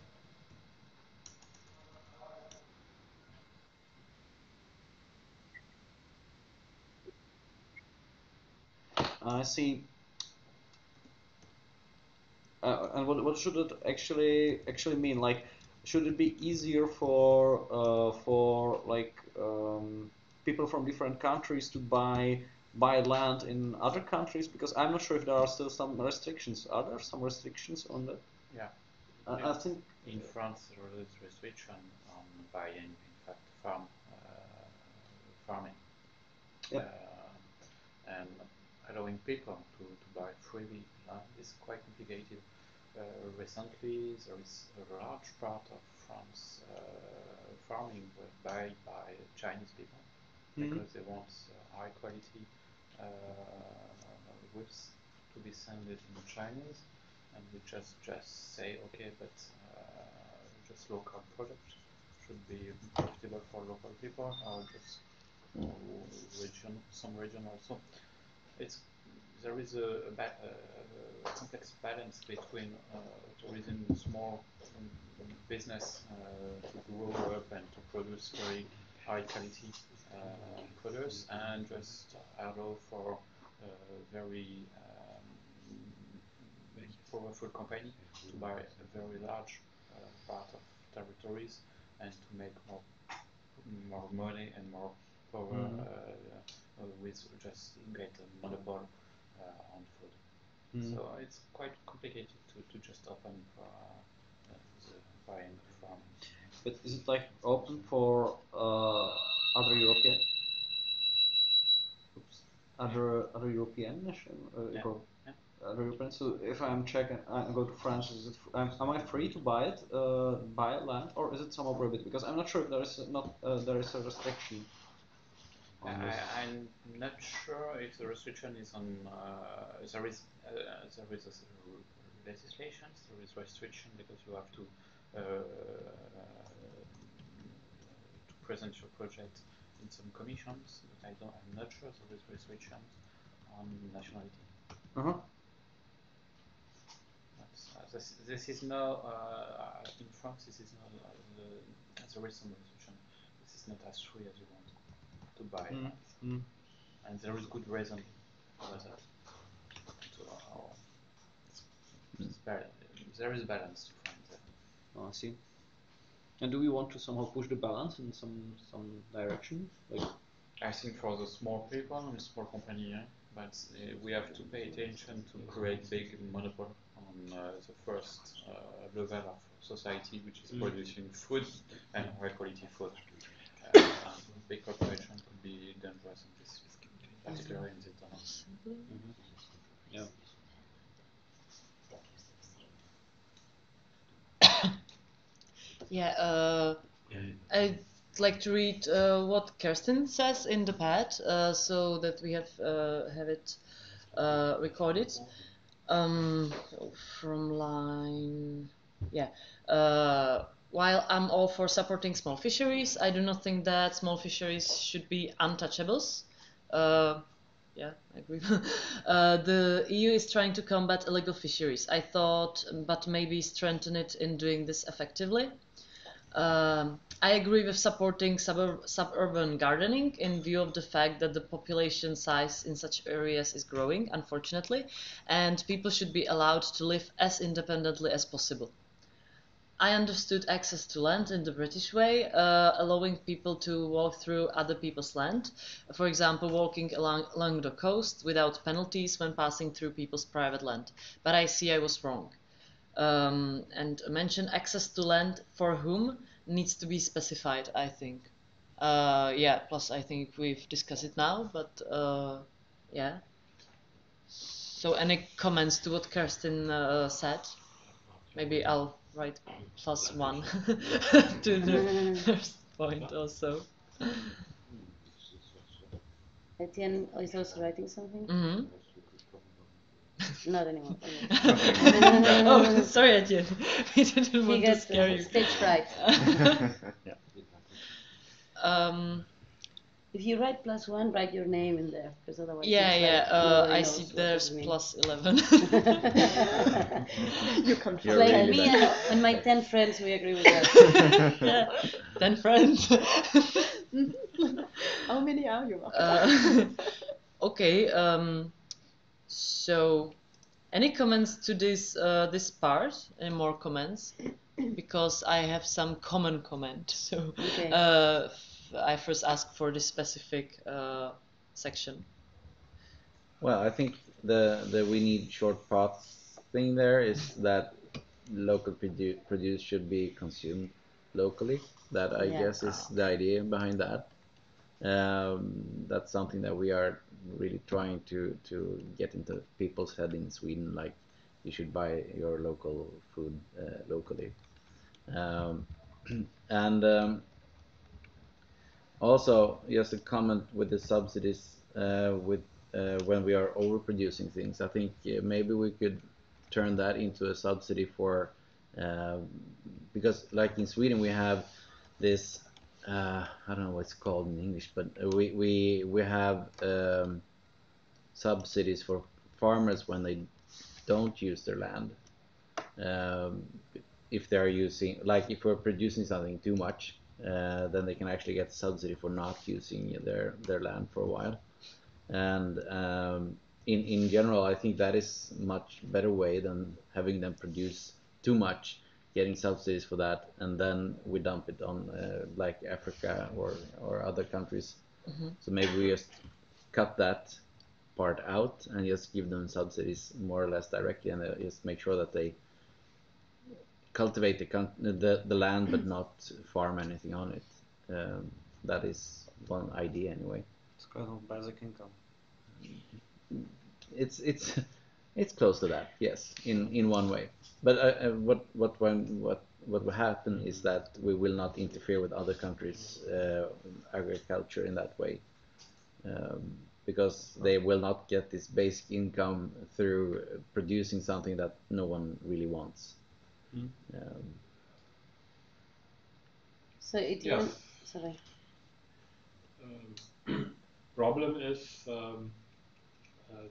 I see. And what should it actually mean? Like, should it be easier for like people from different countries to buy land in other countries? Because I'm not sure if there are still some restrictions. Are there some restrictions on that? Yeah. I think in France there is restriction on buying, in fact, farming. Yep. And allowing people to buy freely land is quite complicated. Recently, there is a large part of France farming by Chinese people. because they want high quality whips to be sent in Chinese, and we just say okay, but just local products should be profitable for local people, or just some region also. There is a complex balance between tourism small business to grow up and to produce very high quality products, and just allow for very powerful company to buy a very large part of territories and to make more money and more power with just get a monopoly on food. So it's quite complicated to just open for the buying from. But is it like open for other European? Other European nation? Other European. So if I'm checking, I go to France. Am I free to buy it, buy land, or is it somehow prohibited? Because I'm not sure if there is there is a restriction. I'm not sure if the restriction is on. There is legislation. There is restriction because you have to present your project in some commissions. But I'm not sure there is restrictions on nationality. This is no in France. This is not there is some restriction. This is not as free as you want to buy, and there is good reason for that. There is balance to find there. Oh, I see. And do we want to somehow push the balance in some direction? Like, I think for the small people and small company, but we have to pay attention to create big monopoly on the first level of society, which is producing food and high quality food. Big corporation could be dangerous in this, particularly in the tunnels. Yeah. Yeah, I'd like to read what Kirsten says in the pad, so that we have it recorded. From line, while I'm all for supporting small fisheries, I do not think that small fisheries should be untouchables. Yeah, I agree. The EU is trying to combat illegal fisheries. I thought, but maybe strengthen it in doing this effectively. I agree with supporting suburban gardening in view of the fact that the population size in such areas is growing, unfortunately, and people should be allowed to live as independently as possible. I understood access to land in the British way, allowing people to walk through other people's land, for example, walking along the coast without penalties when passing through people's private land. But I see I was wrong. And mention access to land for whom needs to be specified, I think. Plus I think we've discussed it now, but yeah. So any comments to what Kirsten said? Maybe I'll write +1 to the first point also. Etienne is also writing something? Mm-hmm. Not anymore. Oh, sorry, Etienne. We didn't want to scare you. Stage fright. If you write +1, write your name in there, because otherwise. I see there's +11. You can. Like me and my 10 friends, we agree with that. Yeah, 10 friends. How many are you? Okay. So, any comments to this part? Any more comments? Because I have some common comment. So, okay. I first ask for this specific section. Well, I think the we need short paths thing there is that local produce should be consumed locally. That I guess is the idea behind that. That's something that we are really trying to get into people's head in Sweden. Like, you should buy your local food locally, Also, just a comment with the subsidies when we are overproducing things. I think maybe we could turn that into a subsidy for because like in Sweden we have this I don't know what it's called in English, but we have subsidies for farmers when they don't use their land. If they're using, like if we're producing something too much, then they can actually get subsidy for not using their land for a while. And in general, I think that is much better way than having them produce too much, getting subsidies for that, and then we dump it on like Africa or other countries. So maybe we just cut that part out and just give them subsidies more or less directly, and just make sure that they cultivate the land but not farm anything on it. That is one idea anyway. It's kind of basic income. It's close to that, yes, in one way. But what will happen is that we will not interfere with other countries' agriculture in that way, because they will not get this basic income through producing something that no one really wants. So it sorry. Problem is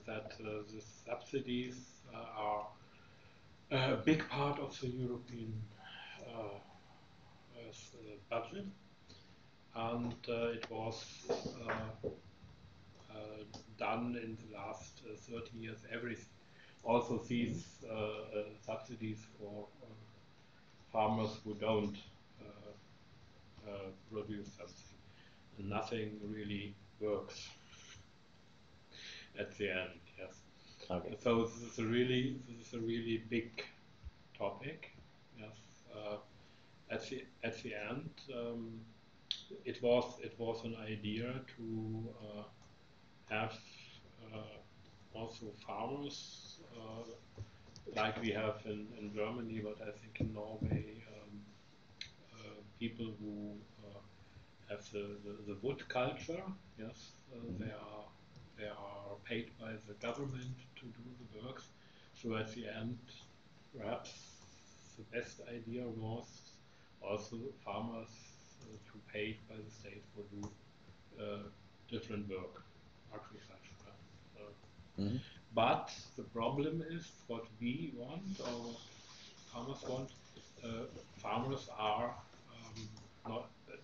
that the subsidies are a big part of the European budget, and it was done in the last 30 years. Everything. Also these subsidies for farmers who don't produce something. Nothing really works at the end. Yes. Okay. So this is a really big topic. Yes. At the end, it was an idea to have also farmers like we have in Germany, but I think in Norway, people who have the wood culture. Yes, they are paid by the government to do the works. So at the end, perhaps the best idea was also farmers to pay by the state for do different work, agriculture. But the problem is what we want, or farmers want. Farmers are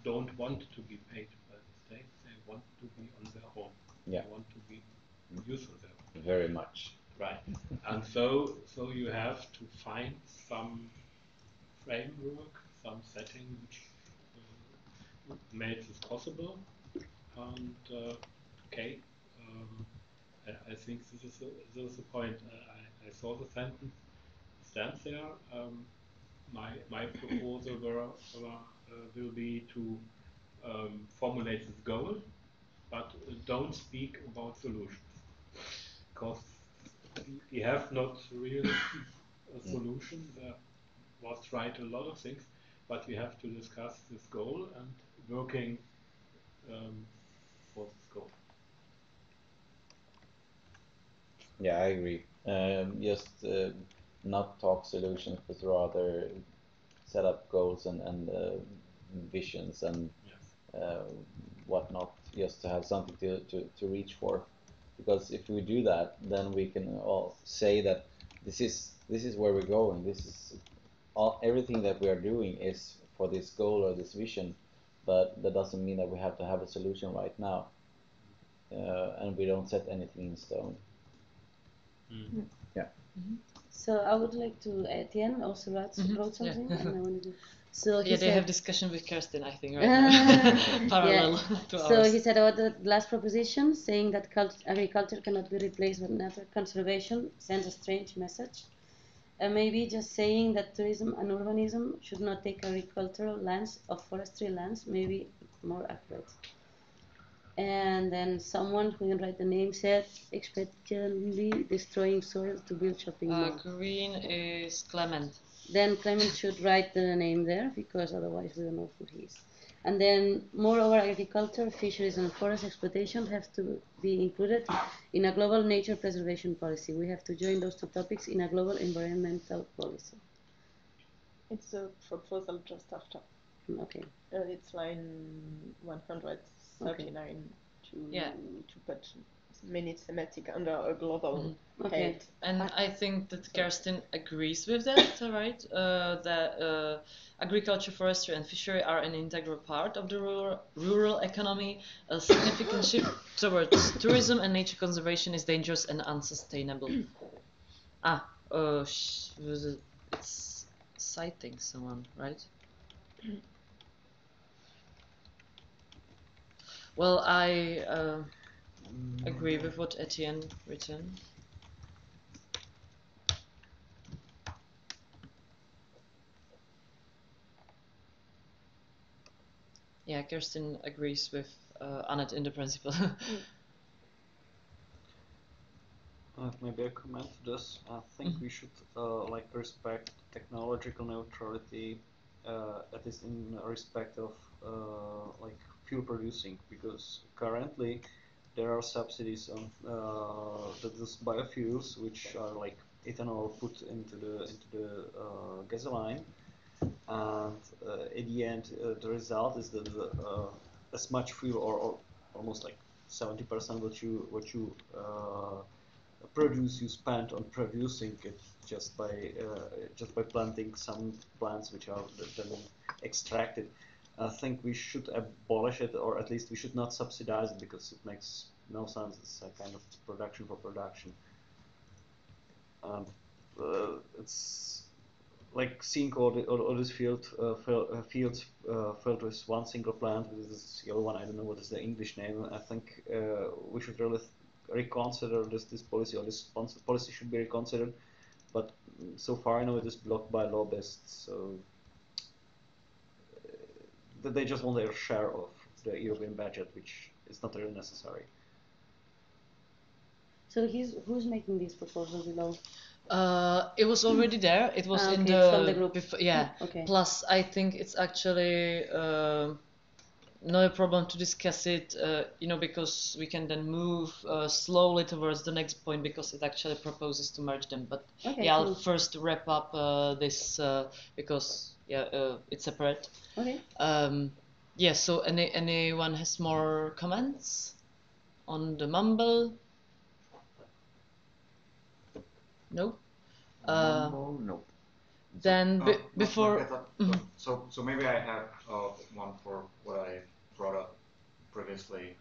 don't want to be paid by the state. They want to be on their own. Yeah. They want to be useful their own. Very much. Right. And so you have to find some framework, some setting which makes this possible. And I think this is the point. I saw the sentence stands there. My proposal will be to formulate this goal, but don't speak about solutions, because we have not really a solution. There was tried a lot of things, but we have to discuss this goal and working for this goal. Yeah, I agree. Just not talk solutions, but rather set up goals and visions and whatnot, just to have something to reach for. Because if we do that, then we can all say that this is where we're going. This is everything that we are doing is for this goal or this vision, but that doesn't mean that we have to have a solution right now, and we don't set anything in stone. Yeah. So I would like to Etienne also wrote something, and I want to do. So they have discussion with Kirsten, I think, right now. Parallel to ours. So he said about the last proposition, saying that agriculture cannot be replaced with nature conservation sends a strange message. Maybe just saying that tourism and urbanism should not take agricultural lands or forestry lands, maybe more accurate. And then someone who didn't write the name said, expectantly destroying soil to build shopping malls. Green is Clement. Then Clement should write the name there, because otherwise we don't know who he is. And then, moreover, agriculture, fisheries, and forest exploitation have to be included in a global nature preservation policy. We have to join those two topics in a global environmental policy. It's a proposal just after. Okay. It's line 139 to put many thematic under a global head. And I think that Kerstin agrees with that, right? That agriculture, forestry, and fishery are an integral part of the rural economy. A significant shift towards tourism and nature conservation is dangerous and unsustainable. It's citing someone, right? Well, I agree with what Etienne written. Yeah, Kerstin agrees with Annette in the principle. Maybe a comment to this. I think we should respect technological neutrality, at least in respect of fuel producing, because currently there are subsidies on those biofuels, which are like ethanol put into the gasoline, and at the end the result is that as much fuel or almost like 70% what you produce you spend on producing it just by planting some plants which are then extracted. I think we should abolish it, or at least we should not subsidize it, because it makes no sense. It's a kind of production for production. It's like seeing all these fields filled with one single plant. With this yellow one, I don't know what is the English name. I think we should really reconsider this policy, or this policy should be reconsidered. But so far, I know it is blocked by lobbyists. So they just want their share of the European budget, which is not really necessary. So who's making this proposal below? It was already there. It was in from the group. Okay. Plus, I think it's actually not a problem to discuss it, because we can then move slowly towards the next point, because it actually proposes to merge them. But I'll first wrap up this because it's separate. Okay. So anyone has more comments on the mumble? No. No. Then before. So maybe I have one for what I brought up previously.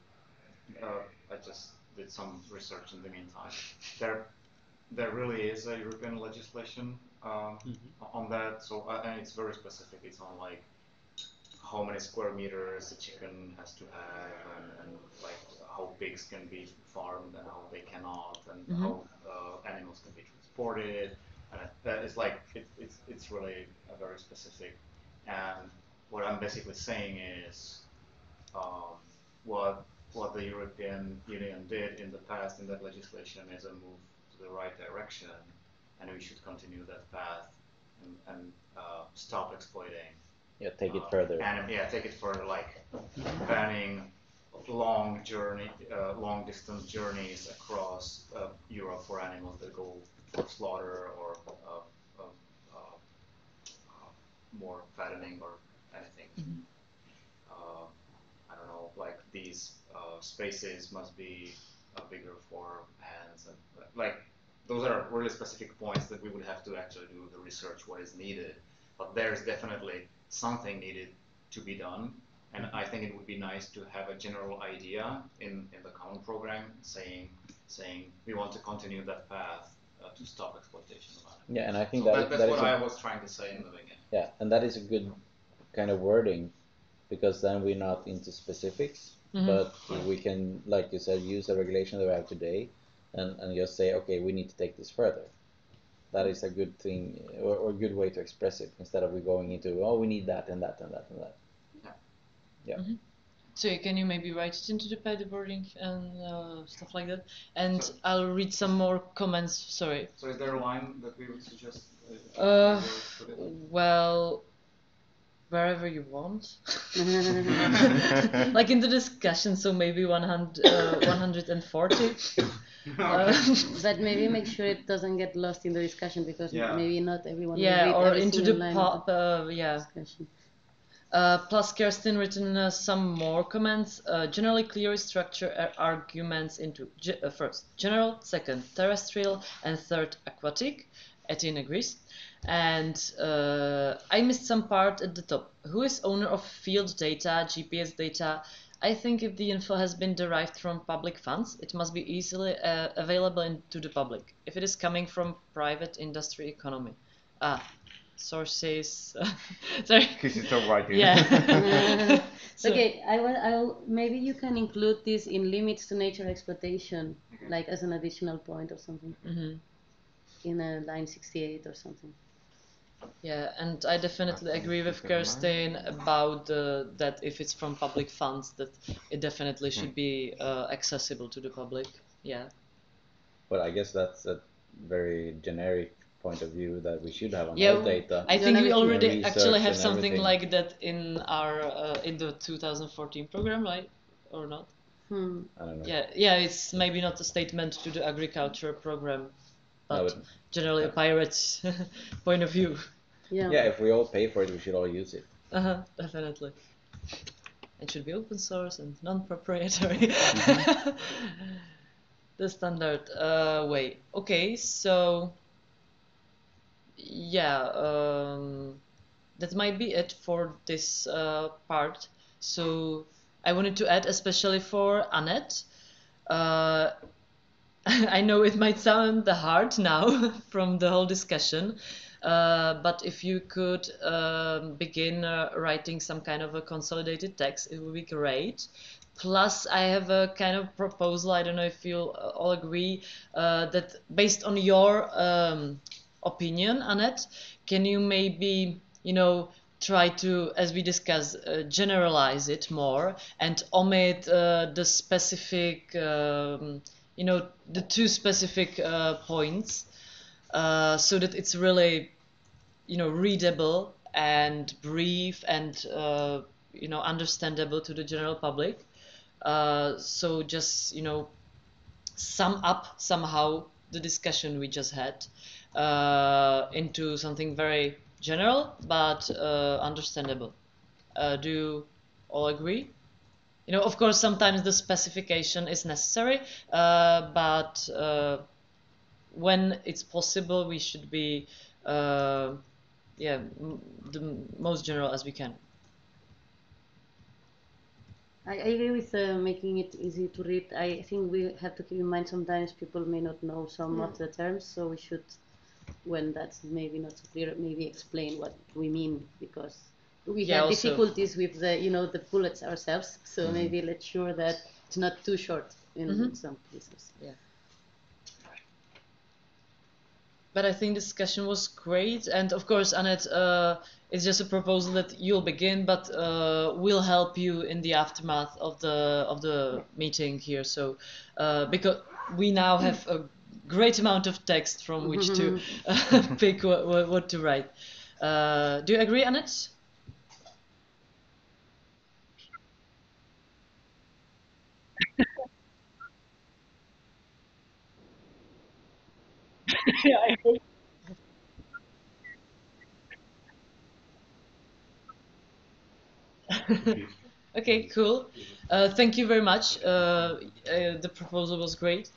I just did some research in the meantime. There really is a European legislation on that. So and it's very specific. It's on like how many square meters a chicken has to have, and like how pigs can be farmed and how they cannot, and how animals can be transported. And it's like it's really very specific. And what I'm basically saying is what the European Union did in the past in that legislation is a move to the right direction, and we should continue that path and stop exploiting. Yeah, take it further. Take it further, like banning long distance journeys across Europe for animals that go for slaughter or more fattening or anything. I don't know, like these spaces must be bigger for hands, and like those are really specific points that we would have to actually do the research what is needed. But there's definitely something needed to be done, and I think it would be nice to have a general idea in the common program saying we want to continue that path to stop exploitation of animals. Yeah, and I think that's what I was trying to say in the beginning. Yeah, and that is a good kind of wording, because then we're not into specifics, but we can, like you said, use the regulation that we have today and just say, okay, we need to take this further. That is a good thing, or a good way to express it, instead of we going into, oh, we need that and that and that and that. Yeah. So can you maybe write it into the padded wording and stuff like that? And I'll read some more comments. Sorry. So is there a line that we would suggest? Well, wherever you want. Like in the discussion, so maybe 140. But maybe make sure it doesn't get lost in the discussion, because maybe not everyone will read or every into single the line of the yeah. discussion. Plus Kerstin written some more comments. Generally clear structure arguments into first general, second terrestrial, and third aquatic. Etienne agrees. And I missed some part at the top. Who is owner of field data, GPS data? I think if the info has been derived from public funds, it must be easily available to the public. If it is coming from private industry economy. Sources. Sorry. This is so writing. Yeah. So, okay, I'll maybe you can include this in limits to nature exploitation, like as an additional point or something. In line 68 or something. Yeah, and I definitely agree with Kerstin about that if it's from public funds, that it definitely should be accessible to the public. Yeah. But I guess that's a very generic point of view that we should have on all data. I think we already actually have something like that in our in the 2014 program, right? Or not? I don't know. Yeah, it's maybe not a statement to the agriculture program, but generally a pirate's point of view. Yeah, if we all pay for it, we should all use it. Definitely. It should be open source and non-proprietary. The standard way. Okay, so yeah, that might be it for this part. So I wanted to add, especially for Annette, I know it might sound hard now from the whole discussion, but if you could begin writing some kind of a consolidated text, it would be great. Plus, I have a kind of proposal, I don't know if you'll all agree, that based on your opinion, Annette, can you maybe, try to, as we discussed, generalize it more and omit the specific, the two specific points, so that it's really, readable and brief and, understandable to the general public. So just, sum up somehow the discussion we just had into something very general but understandable. Do you all agree? Of course, sometimes the specification is necessary, but when it's possible, we should be, the most general as we can. I agree with making it easy to read. I think we have to keep in mind sometimes people may not know some of the terms, so we should, when that's maybe not so clear, maybe explain what we mean, because we have difficulties with the the bullets ourselves. So maybe let's sure that it's not too short in some places. Yeah. But I think the discussion was great, and of course, Annette, it's just a proposal that you'll begin, but we'll help you in the aftermath of the meeting here. So because we now have a great amount of text from which to pick what to write. Do you agree, Annette? Yeah, I hope. Okay, cool. Thank you very much. The proposal was great.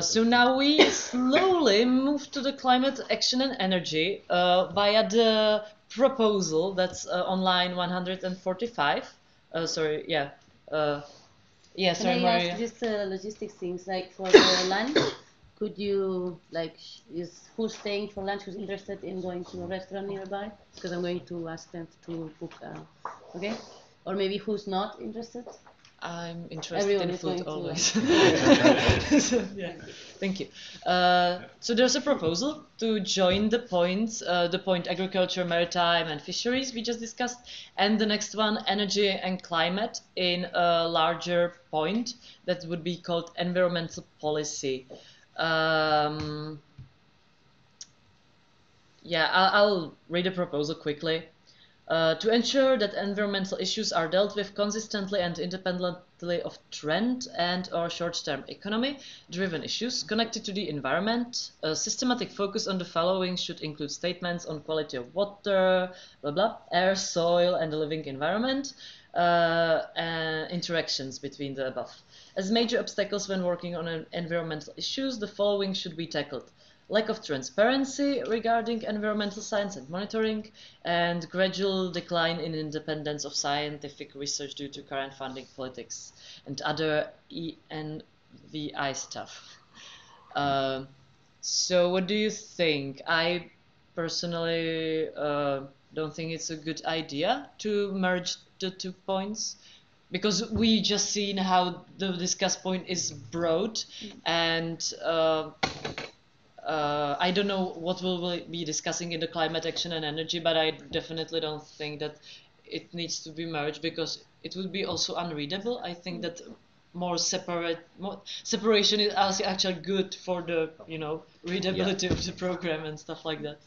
So now we slowly move to the climate action and energy via the proposal that's on line 145. Sorry, yeah. Yeah, sorry, Can I Maria. ask just logistics things, like for the lunch? Could you, is who's staying for lunch, who's interested in going to a restaurant nearby? Because I'm going to ask them to book, okay? Or maybe who's not interested? I'm interested Everyone in is food going to, always. So, yeah, thank you. So there's a proposal to join the points, the point agriculture, maritime and fisheries we just discussed, and the next one, energy and climate, in a larger point that would be called environmental policy. Yeah, I'll read the proposal quickly. To ensure that environmental issues are dealt with consistently and independently of trend and or short-term economy-driven issues connected to the environment, a systematic focus on the following should include statements on quality of water, blah blah, air, soil, and the living environment, and interactions between the above. As major obstacles when working on environmental issues, the following should be tackled: lack of transparency regarding environmental science and monitoring, and gradual decline in independence of scientific research due to current funding politics and other ENVI stuff. So what do you think? I personally don't think it's a good idea to merge the 2 points, because we just seen how the discuss point is broad, and I don't know what we'll be discussing in the climate action and energy, but I definitely don't think that it needs to be merged, because it would be also unreadable. I think that more separation is actually good for the readability of the program and stuff like that.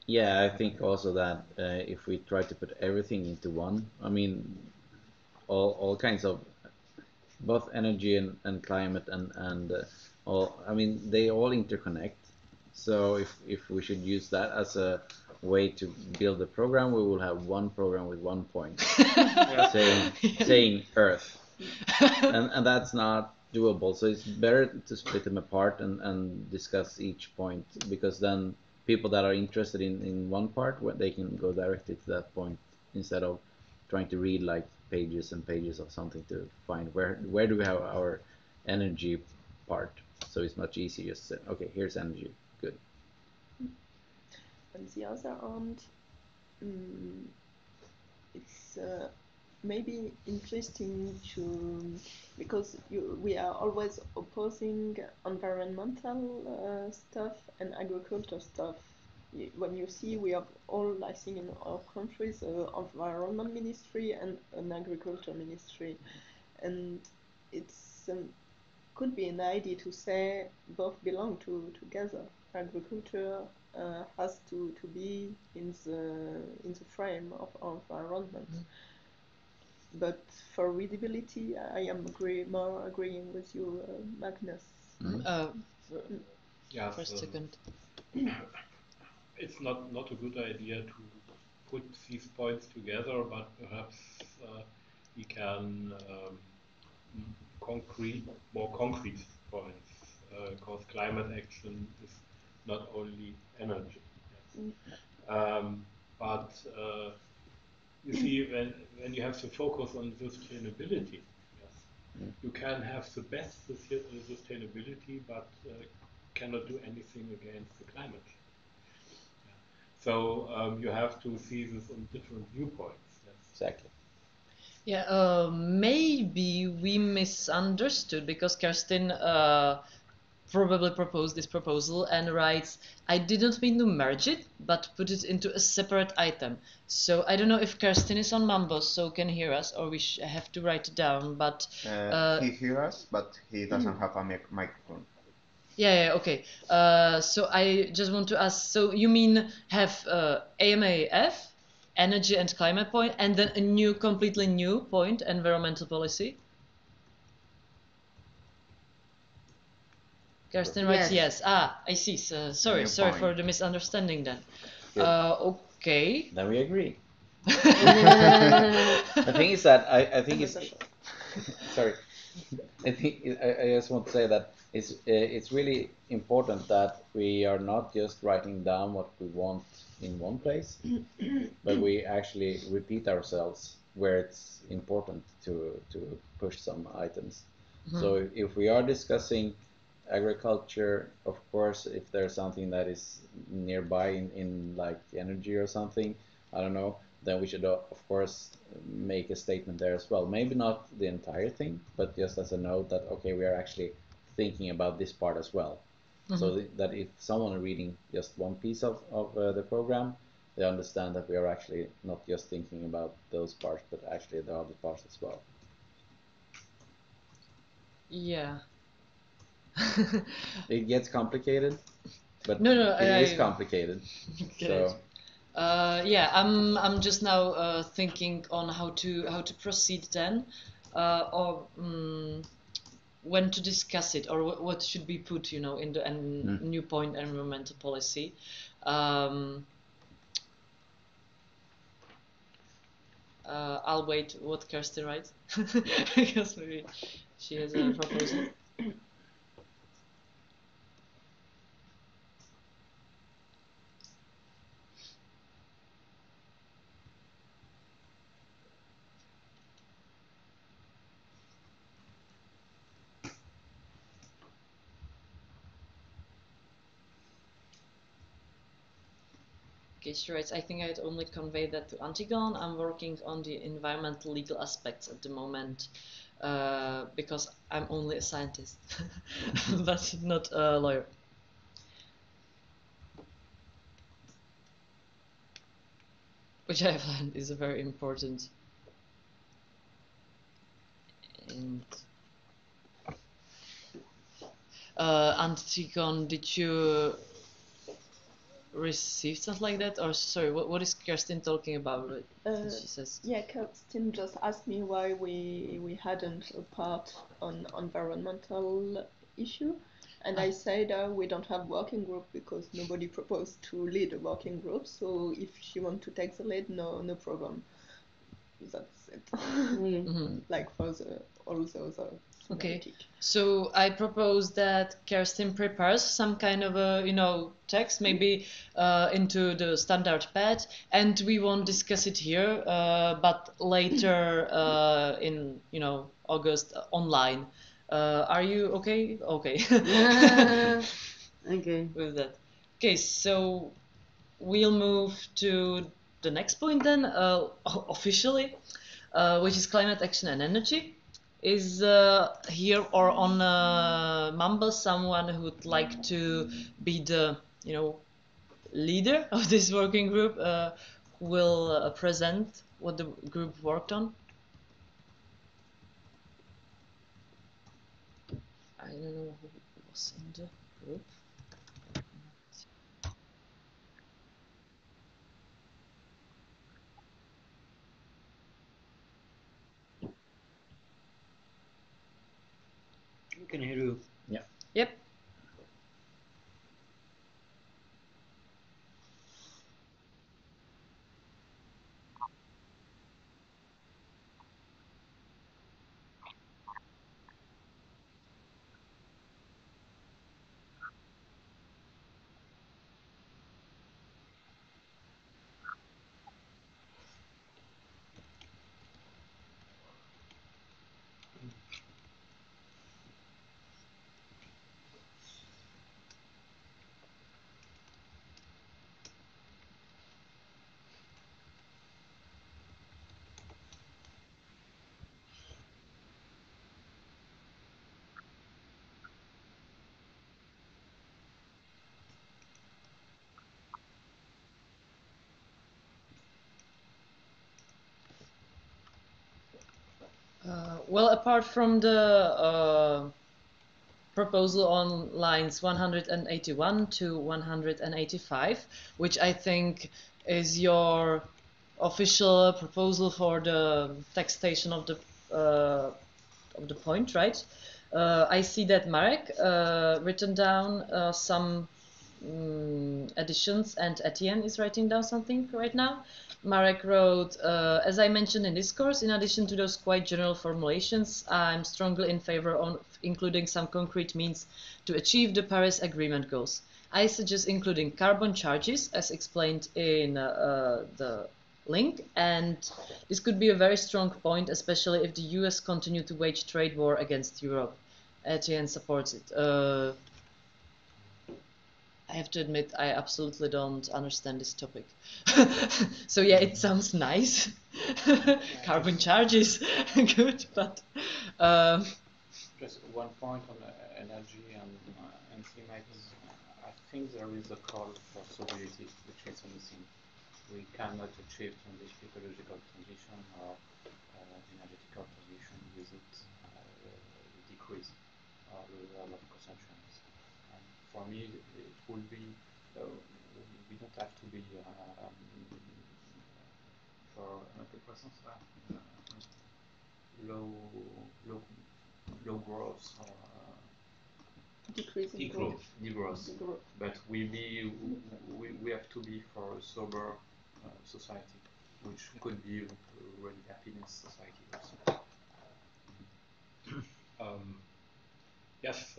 Yeah, I think also that if we try to put everything into one, I mean, all kinds of both energy and climate and all, I mean, they all interconnect. So if we should use that as a way to build a program, we will have one program with 1 point saying Earth, and that's not doable. So it's better to split them apart and discuss each point, because then people that are interested in one part, they can go directly to that point instead of trying to read like pages and pages of something to find where do we have our energy part. So it's much easier just to say, okay, here's energy. Good. On the other hand, it's maybe interesting because we are always opposing environmental stuff and agriculture stuff. When you see, we have all, I think, in our countries, environment ministry and an agriculture ministry, and it's could be an idea to say both belong together. Agriculture has to be in the frame of environment. But for readability, I am more agreeing with you, Magnus. Yeah, for a second. It's not a good idea to put these points together, but perhaps we can more concrete points, because climate action is not only energy. Yes. But you see, when you have to focus on sustainability, yes, you can have the best sustainability, but cannot do anything against the climate change. So you have to see this on different viewpoints. Yes. Exactly. Yeah, maybe we misunderstood, because Kerstin probably proposed this proposal and writes, I didn't mean to merge it, but put it into a separate item. So I don't know if Kerstin is on Mambo, so can hear us, or we have to write it down. But he hears us, but he doesn't have a microphone. Yeah, okay. So I just want to ask, so you mean have AMAF, energy and climate point, and then a completely new point, environmental policy? Kerstin writes yes. I see. So, sorry for the misunderstanding then. Okay. Then we agree. The thing is that I think it's sorry. I just want to say that it's really important that we are not just writing down what we want in one place, but we actually repeat ourselves where it's important to push some items. So if we are discussing agriculture, of course, if there's something that is nearby in like energy or something, I don't know, then we should of course make a statement there as well. Maybe not the entire thing, but just as a note that okay, we are actually thinking about this part as well. So that if someone is reading just one piece of the program, they understand that we are actually not just thinking about those parts, but actually the other parts as well. Yeah. It gets complicated, but no, it is complicated. So Yeah, I'm just now thinking on how to proceed then, or when to discuss it, or what should be put, in the new point environmental policy. I'll wait what Kirsten writes because maybe she has a proposal. Okay, she writes, I think I'd only convey that to Antigone. I'm working on the environmental legal aspects at the moment because I'm only a scientist, but not a lawyer. Which I have learned is a very important. And Antigone, did you receive something like that? Or sorry, what is Kirsten talking about? She says. Yeah, Kirsten just asked me why we hadn't a part on environmental issue, and I said we don't have working group because nobody proposed to lead a working group. So if she wants to take the lead, no problem. That's it. Like for all the other. Okay, so I propose that Kirsten prepares some kind of a text, maybe into the standard pad, and we won't discuss it here, but later in August online. Are you okay? Okay. Okay. With that. Okay, so we'll move to the next point then, officially, which is climate action and energy. Is here or on Mumble someone who would like to be the leader of this working group, who will present what the group worked on? I don't know who was in the group. We can hear you. Yeah. Yep. Well, apart from the proposal on lines 181 to 185, which I think is your official proposal for the taxation of the point, right? I see that Marek written down some additions, and Etienne is writing down something right now. Marek wrote, as I mentioned in discourse, in addition to those quite general formulations, I'm strongly in favor of including some concrete means to achieve the Paris Agreement goals. I suggest including carbon charges, as explained in the link, and this could be a very strong point, especially if the US continue to wage trade war against Europe. Etienne supports it. I have to admit, I absolutely don't understand this topic. So yeah, it sounds nice. Carbon charges, good, but just one point on energy and climate. I think there is a call for sobriety, which is missing. We cannot achieve this ecological transition or energetical transition without decrease or level of consumption. And for me, it will be we don't have to be for antidepressants low low low growth or decreasing degrowth. But we have to be for a sober society, which could be really happiness society also. Yes,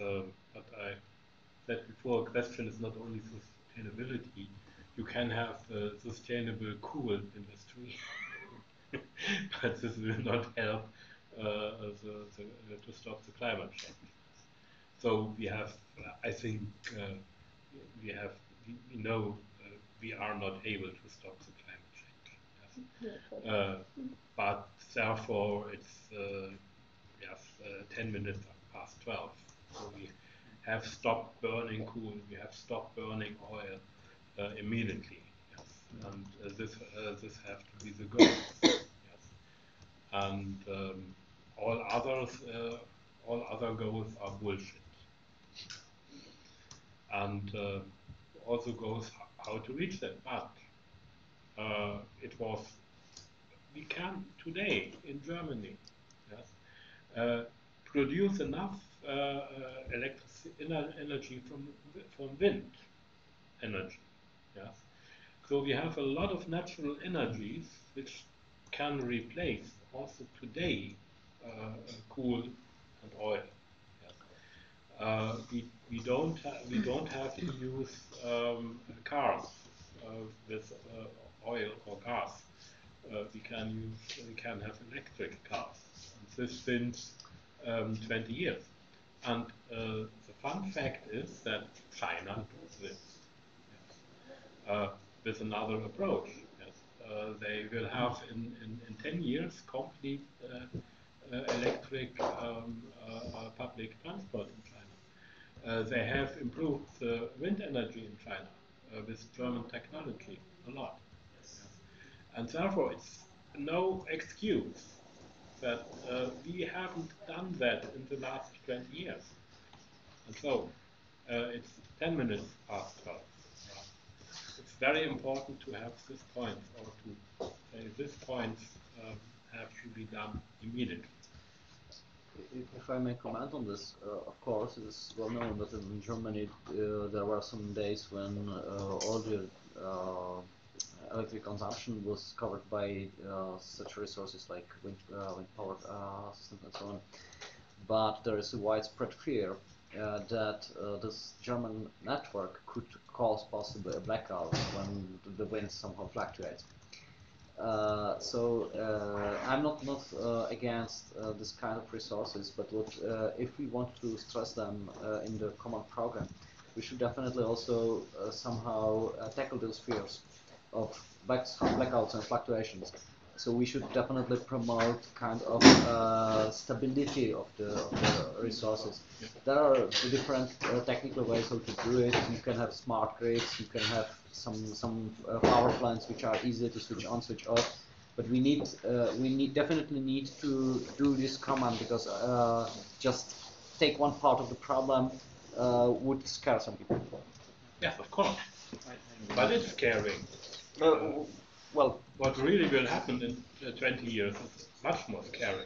but I said before, a question is not only sustainability. You can have a sustainable cool industry, but this will not help to stop the climate change. So we have, I think, we know we are not able to stop the climate change. Yes. But therefore, it's 10 minutes past 12. So we have stopped burning coal. We have stopped burning oil immediately. Yes. And this have to be the goal. Yes. And all other goals are bullshit. And also goes how to reach them. But we can today in Germany, yes, produce enough energy from wind energy. Yes. So we have a lot of natural energies which can replace also today coal and oil. We don't have to use cars with oil or gas. We can have electric cars. And this since 20 years. And the fun fact is that China does this with another approach. Yes. They will have in 10 years complete electric public transport in China. They have improved wind energy in China with German technology a lot. Yes. And therefore, it's no excuse that we haven't done that in the last 20 years. And so, it's 10 minutes past 12. It's very important to have this point, or to say this point have to be done immediately. If I may comment on this, of course, it is well known that in Germany there were some days when all the electric consumption was covered by such resources like wind power systems and so on. But there is a widespread fear that this German network could cause possibly a blackout when the wind somehow fluctuates. So I'm not against this kind of resources, but if we want to stress them in the common program, we should definitely also somehow tackle those fears of blackouts and fluctuations. So we should definitely promote kind of stability of the resources. There are different technical ways how to do it. You can have smart grids. You can have some power plants which are easy to switch on, switch off. But we definitely need to do this common, because just take one part of the problem would scare some people. Yes, of course. But it's scary. Well, what really will happen in 20 years is much more scary.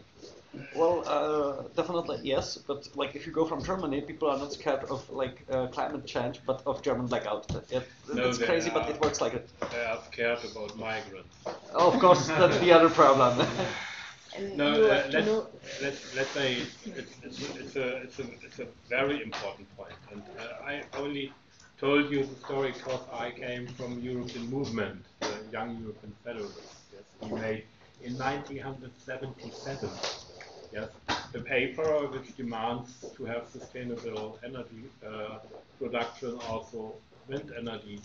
Well, definitely yes, but like if you go from Germany, people are not scared of like climate change, but of German blackout. That's crazy, but it works like it. They are scared about migrants. Oh, of course, that's the other problem. No, let's say it's a very important point, and I only told you the story because I came from European movement, the Young European Federalists. Yes, we made in 1977. Yes, the paper which demands to have sustainable energy production, also wind energy,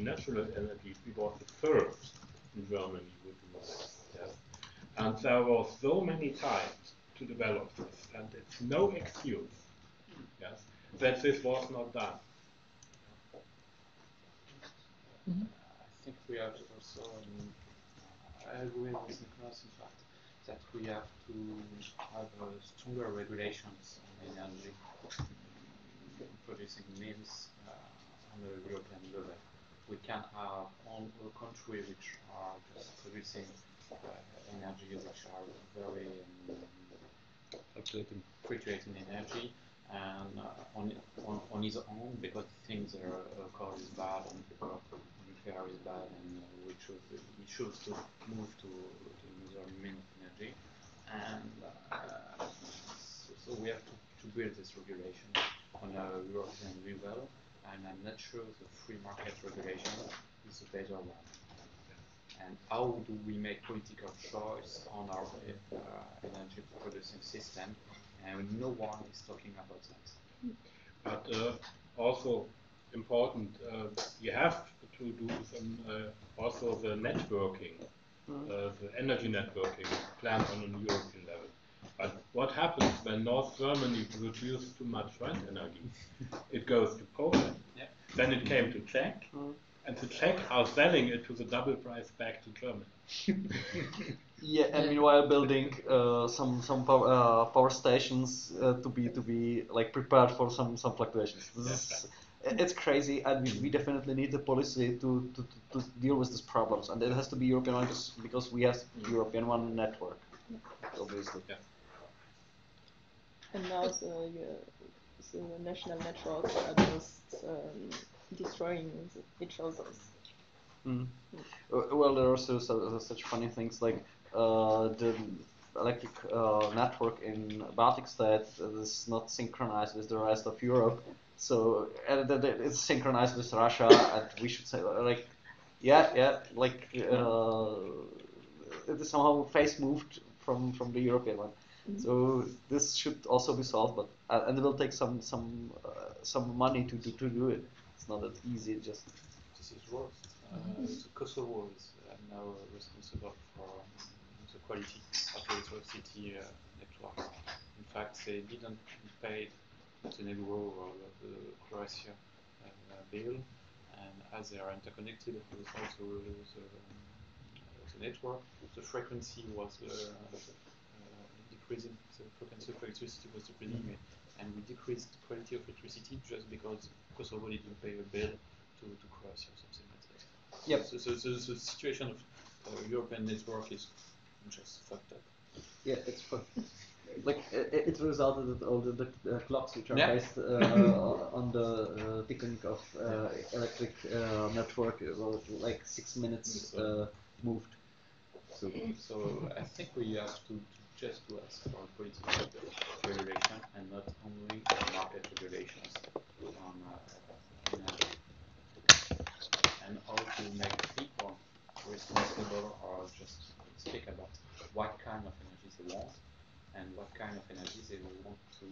natural energy. We were the first in Germany with this. Yes, and there was so many times to develop this, and it's no excuse. Yes, that this was not done. I think we have also, I agree with Nicholas, in fact, that we have to have stronger regulations on energy, producing mills, on the European level. We can have all countries which are just producing energy which are very fluctuating energy, and on his own, because things are coal is bad and nuclear is bad, and we choose to move to another mean of energy, and so we have to build this regulation on a European level, and I'm not sure the free market regulation is a better one. And how do we make political choice on our energy producing system? And no one is talking about that. But also important, you have to do some also the networking, the energy networking planned on a European level. But what happens when North Germany produces too much wind energy? It goes to Poland. Yeah. Then it came to Czech. And the Czech are selling it to the double price back to Germany. Yeah, and meanwhile building some power stations to be like prepared for some fluctuations. It's crazy, and we definitely need a policy to deal with these problems, and it has to be European one because we have European one network, obviously. Yeah. And now the national networks are just destroying each other. Well, there are also such funny things like the electric network in Baltic states is not synchronized with the rest of Europe. So it's synchronized with Russia, and we should say like, like it is somehow phase moved from the European one. So this should also be solved, but and it will take some money to do it. It's not that easy. Just this is worse. Kosovo is now responsible for the quality of electricity networks. In fact, they didn't pay Montenegro or the Croatia bill, and as they are interconnected with also the network, the frequency was decreasing. The frequency of electricity was decreasing, and we decreased the quality of electricity just because Kosovo didn't pay a bill to Croatia or something like that. Yep. So the situation of European network is just fucked up. Yeah, it's fucked. Like it resulted that all the clocks which are based on the ticking of electric network were like 6 minutes moved. So I think we have to just to ask for political regulation and not only market regulations on energy. And how to make people responsible or just speak about what kind of energy they want and what kind of energy they want to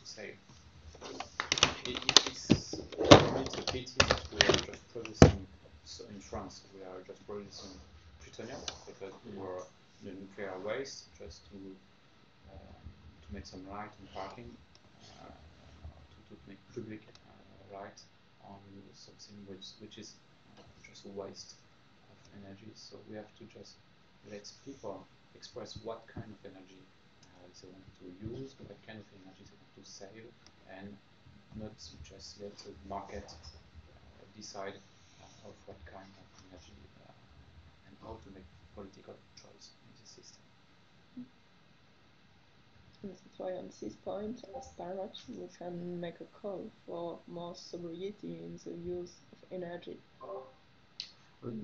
save. It's a pity that we are just producing, so in France we are just producing plutonium because we're the nuclear waste just to make some light in parking, to make public light on something which is just a waste of energy. So we have to just let people express what kind of energy they want to use, what kind of energy they want to save, and not just let the market decide of what kind of energy and how to make political choice in the system. That's why on this point, as parents, we can make a call for more sobriety in the use of energy.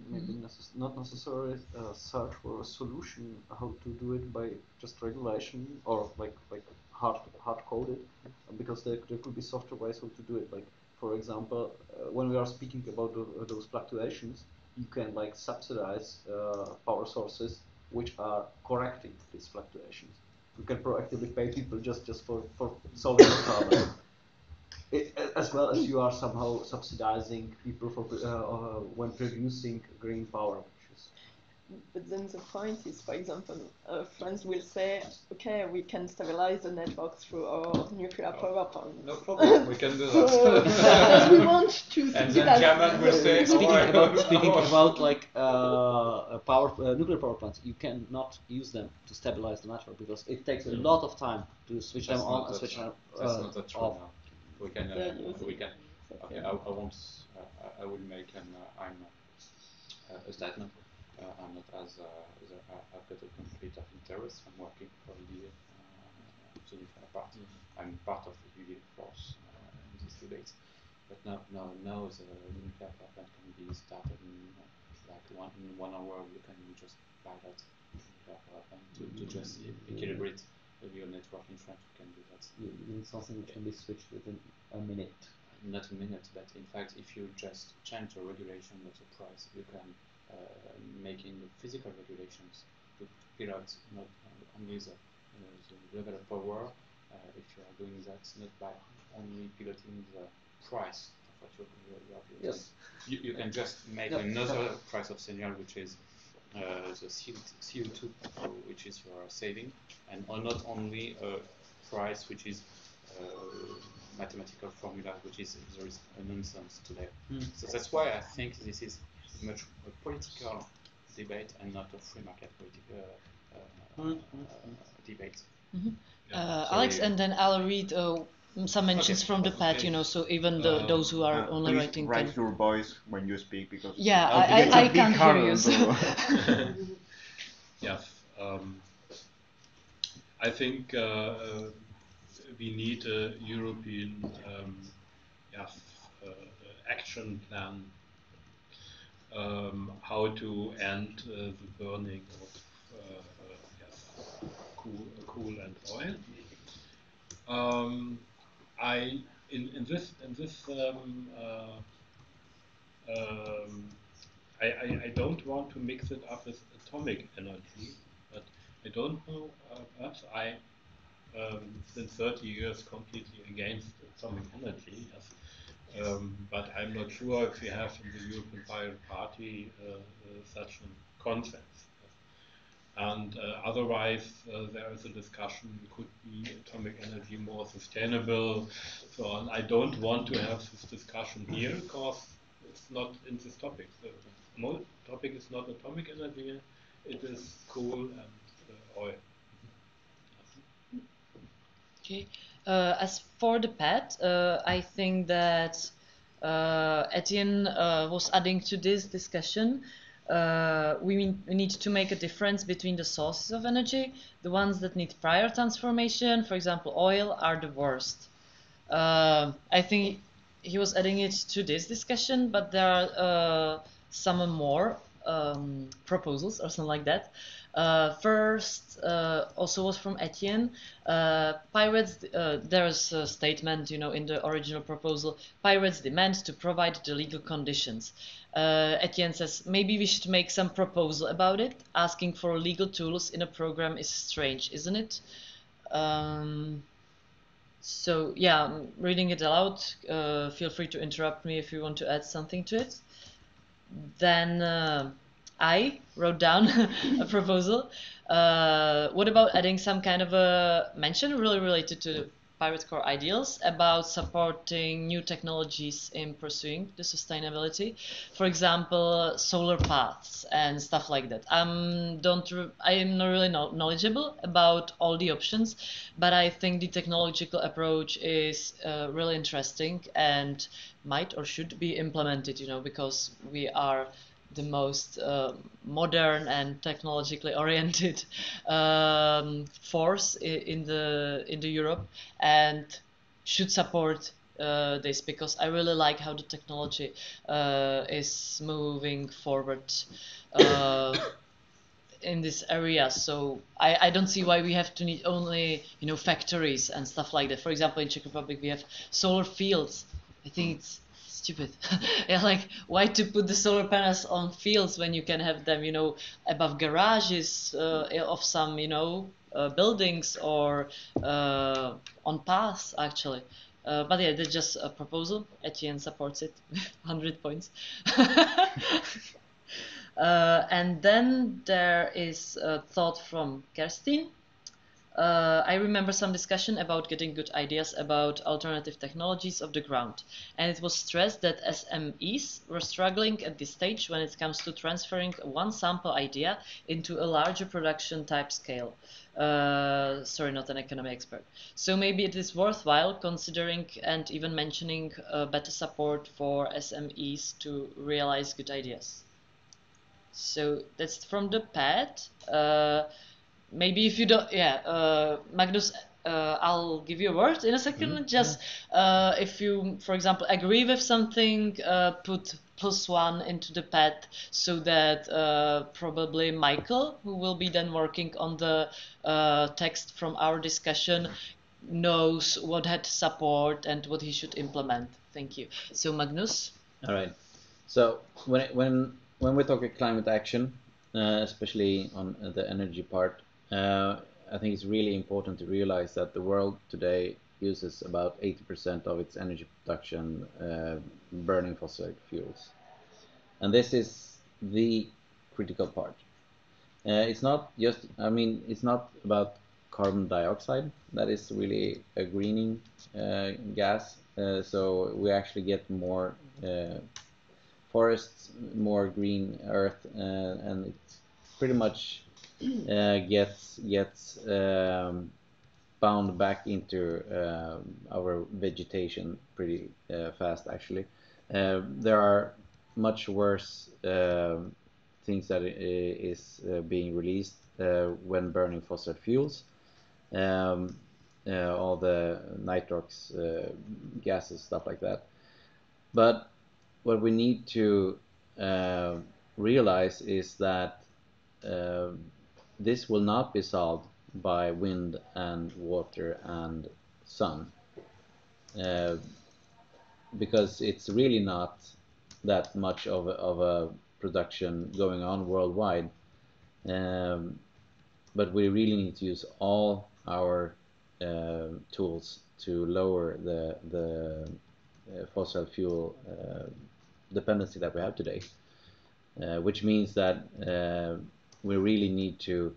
Maybe not necessarily search for a solution how to do it by just regulation or like hard coded, because there could be softer ways how to do it. Like for example, when we are speaking about those fluctuations, you can like subsidize power sources which are correcting these fluctuations. You can proactively pay people just for solving the problem. As well as you are somehow subsidizing people for when producing green power. But then the point is, for example, France will say, okay, we can stabilize the network through our nuclear power plant. No problem, we can do that. Because we want to and then German will say, speaking about like nuclear power plants, you cannot use them to stabilize the network because it takes a lot of time to switch them on and switch them That's not true off. now. We can Okay, I won't. I will make a statement. I'm not as I've got a conflict of interest. I'm working for EDA, to the party. I'm part of the EDA force in this debate. But now the nuclear power plant can be started in in 1 hour. You can just pilot nuclear power plant to just equilibrate your network in France. You can do that. You need something that can be switched within a minute. Not a minute, but in fact, if you just change the regulation of the price, you can making the physical regulations to pilot not only the level of power. If you are doing that, not by only piloting the price of what you are piloting. Yes. You can just make another price of signal, which is the CO2, which is your saving, and not only a price which is mathematical formula, which is there is a nonsense today. So that's why I think this is much a political debate and not a free market debate. Alex, and then I'll read some mentions from the pad, you know, so even those who are only please writing raise can... your voice when you speak, because I can't hear you. So. Yes, I think we need a European action plan how to end the burning of coal and oil. I don't want to mix it up with atomic energy, but I don't know. Perhaps I, since 30 years, completely against atomic energy. Yes. But I'm not sure if we have in the European Party such a consensus. And otherwise, there is a discussion, could be atomic energy more sustainable? So on. I don't want to have this discussion here because it's not in this topic. The topic is not atomic energy, it is coal and oil. Okay. As for the pad, I think that Etienne was adding to this discussion. We need to make a difference between the sources of energy. The ones that need prior transformation, for example, oil, are the worst. I think he was adding it to this discussion, but there are some more proposals or something like that. First, also was from Etienne. Pirates. There's a statement, you know, in the original proposal. Pirates demand to provide the legal conditions. Etienne says maybe we should make some proposal about it. Asking for legal tools in a program is strange, isn't it? So yeah, I'm reading it aloud. Feel free to interrupt me if you want to add something to it. Then I wrote down a proposal. What about adding some kind of a mention really related to Pirate Core ideals about supporting new technologies in pursuing the sustainability? For example, solar paths and stuff like that. I am not really knowledgeable about all the options, but I think the technological approach is really interesting and might or should be implemented, you know, because we are the most modern and technologically oriented force in the Europe, and should support this, because I really like how the technology is moving forward in this area. So I don't see why we have to need only, you know, factories and stuff like that. For example, in Czech Republic we have solar fields. I think it's stupid. Yeah, like, why to put the solar panels on fields when you can have them, you know, above garages of some, you know, buildings, or on paths actually. But yeah, that's just a proposal. Etienne supports it. 100 points. And then there is a thought from Kerstin. I remember some discussion about getting good ideas about alternative technologies of the ground, and it was stressed that SMEs were struggling at this stage when it comes to transferring one sample idea into a larger production type scale. Sorry, not an economy expert. So maybe it is worthwhile considering and even mentioning better support for SMEs to realize good ideas. So that's from the pad. Maybe if you don't, yeah, Magnus, I'll give you a word in a second. Just if you, for example, agree with something, put +1 into the pad so that probably Michael, who will be then working on the text from our discussion, knows what had support and what he should implement. Thank you. So Magnus. All right. So when we talk about climate action, especially on the energy part, I think it's really important to realize that the world today uses about 80% of its energy production burning fossil fuels. And this is the critical part. It's not just, I mean, it's not about carbon dioxide. That is really a greening gas. So we actually get more forests, more green earth, and it's pretty much gets bound back into our vegetation pretty fast actually. There are much worse things that is being released when burning fossil fuels, all the nitrox gases, stuff like that. But what we need to realize is that this will not be solved by wind and water and sun, because it's really not that much of a production going on worldwide, but we really need to use all our tools to lower the fossil fuel dependency that we have today, which means that we really need to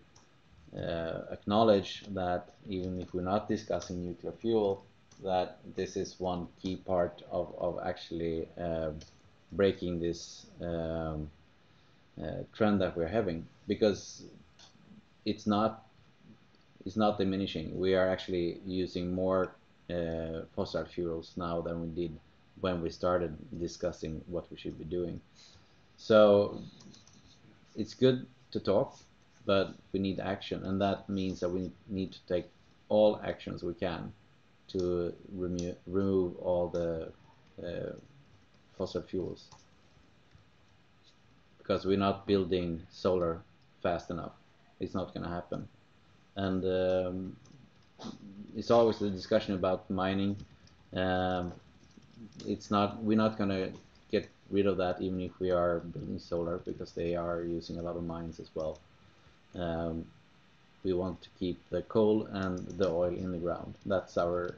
acknowledge that even if we're not discussing nuclear fuel, that this is one key part of actually breaking this trend that we're having, because it's not diminishing. We are actually using more fossil fuels now than we did when we started discussing what we should be doing. So it's good to talk, but we need action, and that means that we need to take all actions we can to remove all the fossil fuels, because we're not building solar fast enough. It's not going to happen. And it's always the discussion about mining. We're not going to get rid of that even if we are building solar, because they are using a lot of mines as well. We want to keep the coal and the oil in the ground. That's our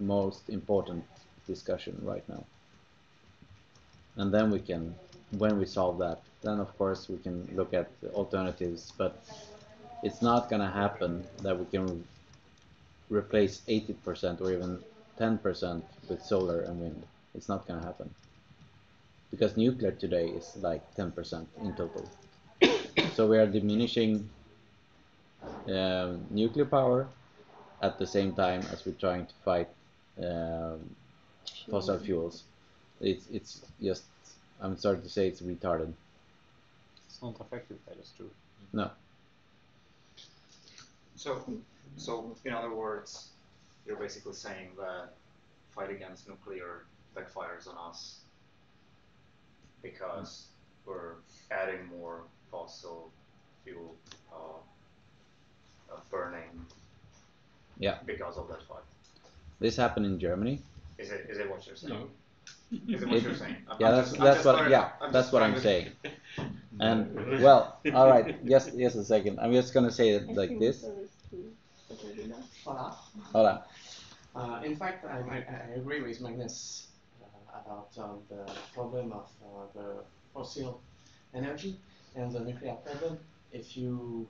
most important discussion right now. And then we can, when we solve that, then of course we can look at alternatives, but it's not going to happen that we can replace 80% or even 10% with solar and wind. It's not going to happen, because nuclear today is like 10% in total. So we are diminishing nuclear power at the same time as we're trying to fight fossil fuels. It's just, I'm sorry to say, it's retarded. It's not effective, that is true. No. So in other words, you're basically saying that fight against nuclear backfires on us because we're adding more fossil fuel burning. Yeah. Because of that fight. This happened in Germany. Is it what you're saying? No. Is it what you're saying? That's what I'm saying. And well, all right, just a second. I'm just gonna say it like this. Hola. In fact, I agree with Magnus about the problem of the fossil energy and the nuclear problem. If you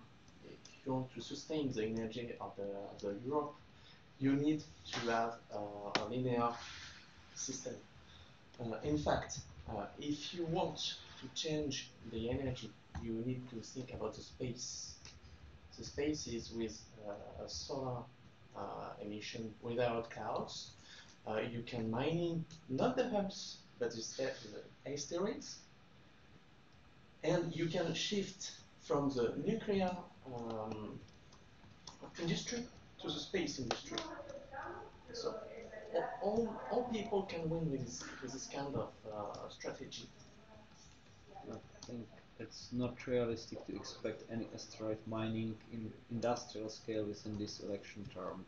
you want to sustain the energy of the Europe, you need to have a linear system. In fact, if you want to change the energy, you need to think about the space. The space is with a solar emission without clouds. You can mining not the hubs, but the asteroids. And you can shift from the nuclear industry to the space industry. So all people can win with this kind of strategy. I think it's not realistic to expect any asteroid mining in industrial scale within this election term.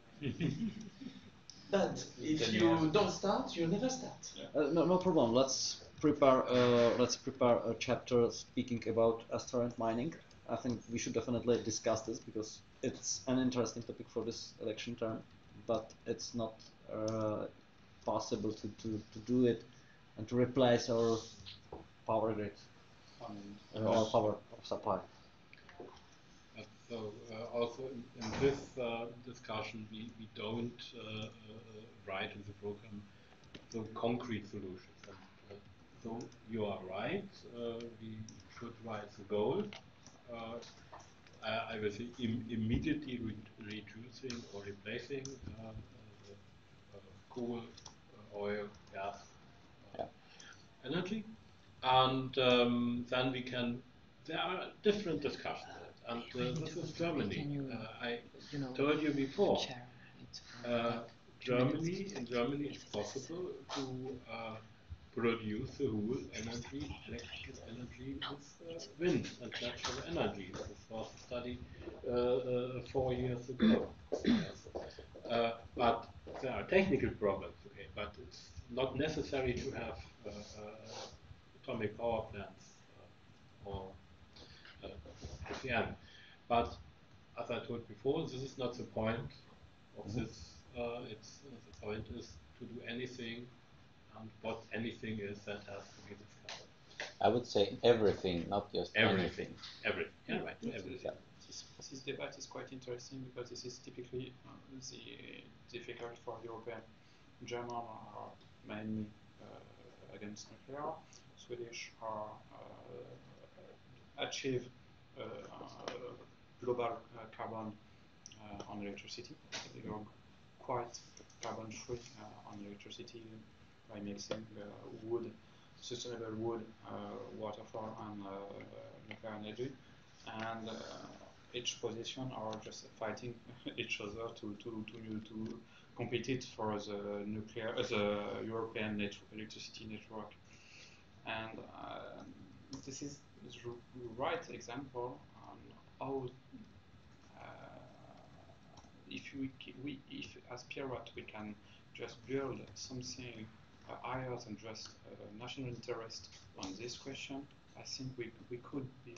But if you don't start, you never start. No problem. Let's prepare a chapter speaking about asteroid mining. I think we should definitely discuss this because it's an interesting topic for this election term, but it's not possible to do it and to replace our power grid or power supply. So also in this discussion, we don't write in the program the concrete solutions. And, so you are right. We should write the goal. I will say immediately reducing or replacing coal, oil, gas, energy, and then we can. There are different discussions, and this is Germany. I told you before. Germany, in Germany, it's possible to produce the whole energy, electrical energy, with wind and natural energy. This was a study 4 years ago. But there are technical problems, okay, but it's not necessary to have atomic power plants or at the end. But as I told before, this is not the point of this. The point is to do anything, and what anything is that has to be discovered. I would say everything, not just everything. anything. Everything. Yeah, right. Everything. Yeah. This debate is quite interesting because this is typically difficult for European. German are mainly against nuclear. Swedish are achieve global carbon on electricity. You're quite carbon free on electricity by mixing wood, sustainable wood, waterfall, and nuclear energy. And each position are just fighting each other to compete it for the European electricity network. And this is the right example on how if as Pierrot we can just build something higher than just national interest on this question, I think we could be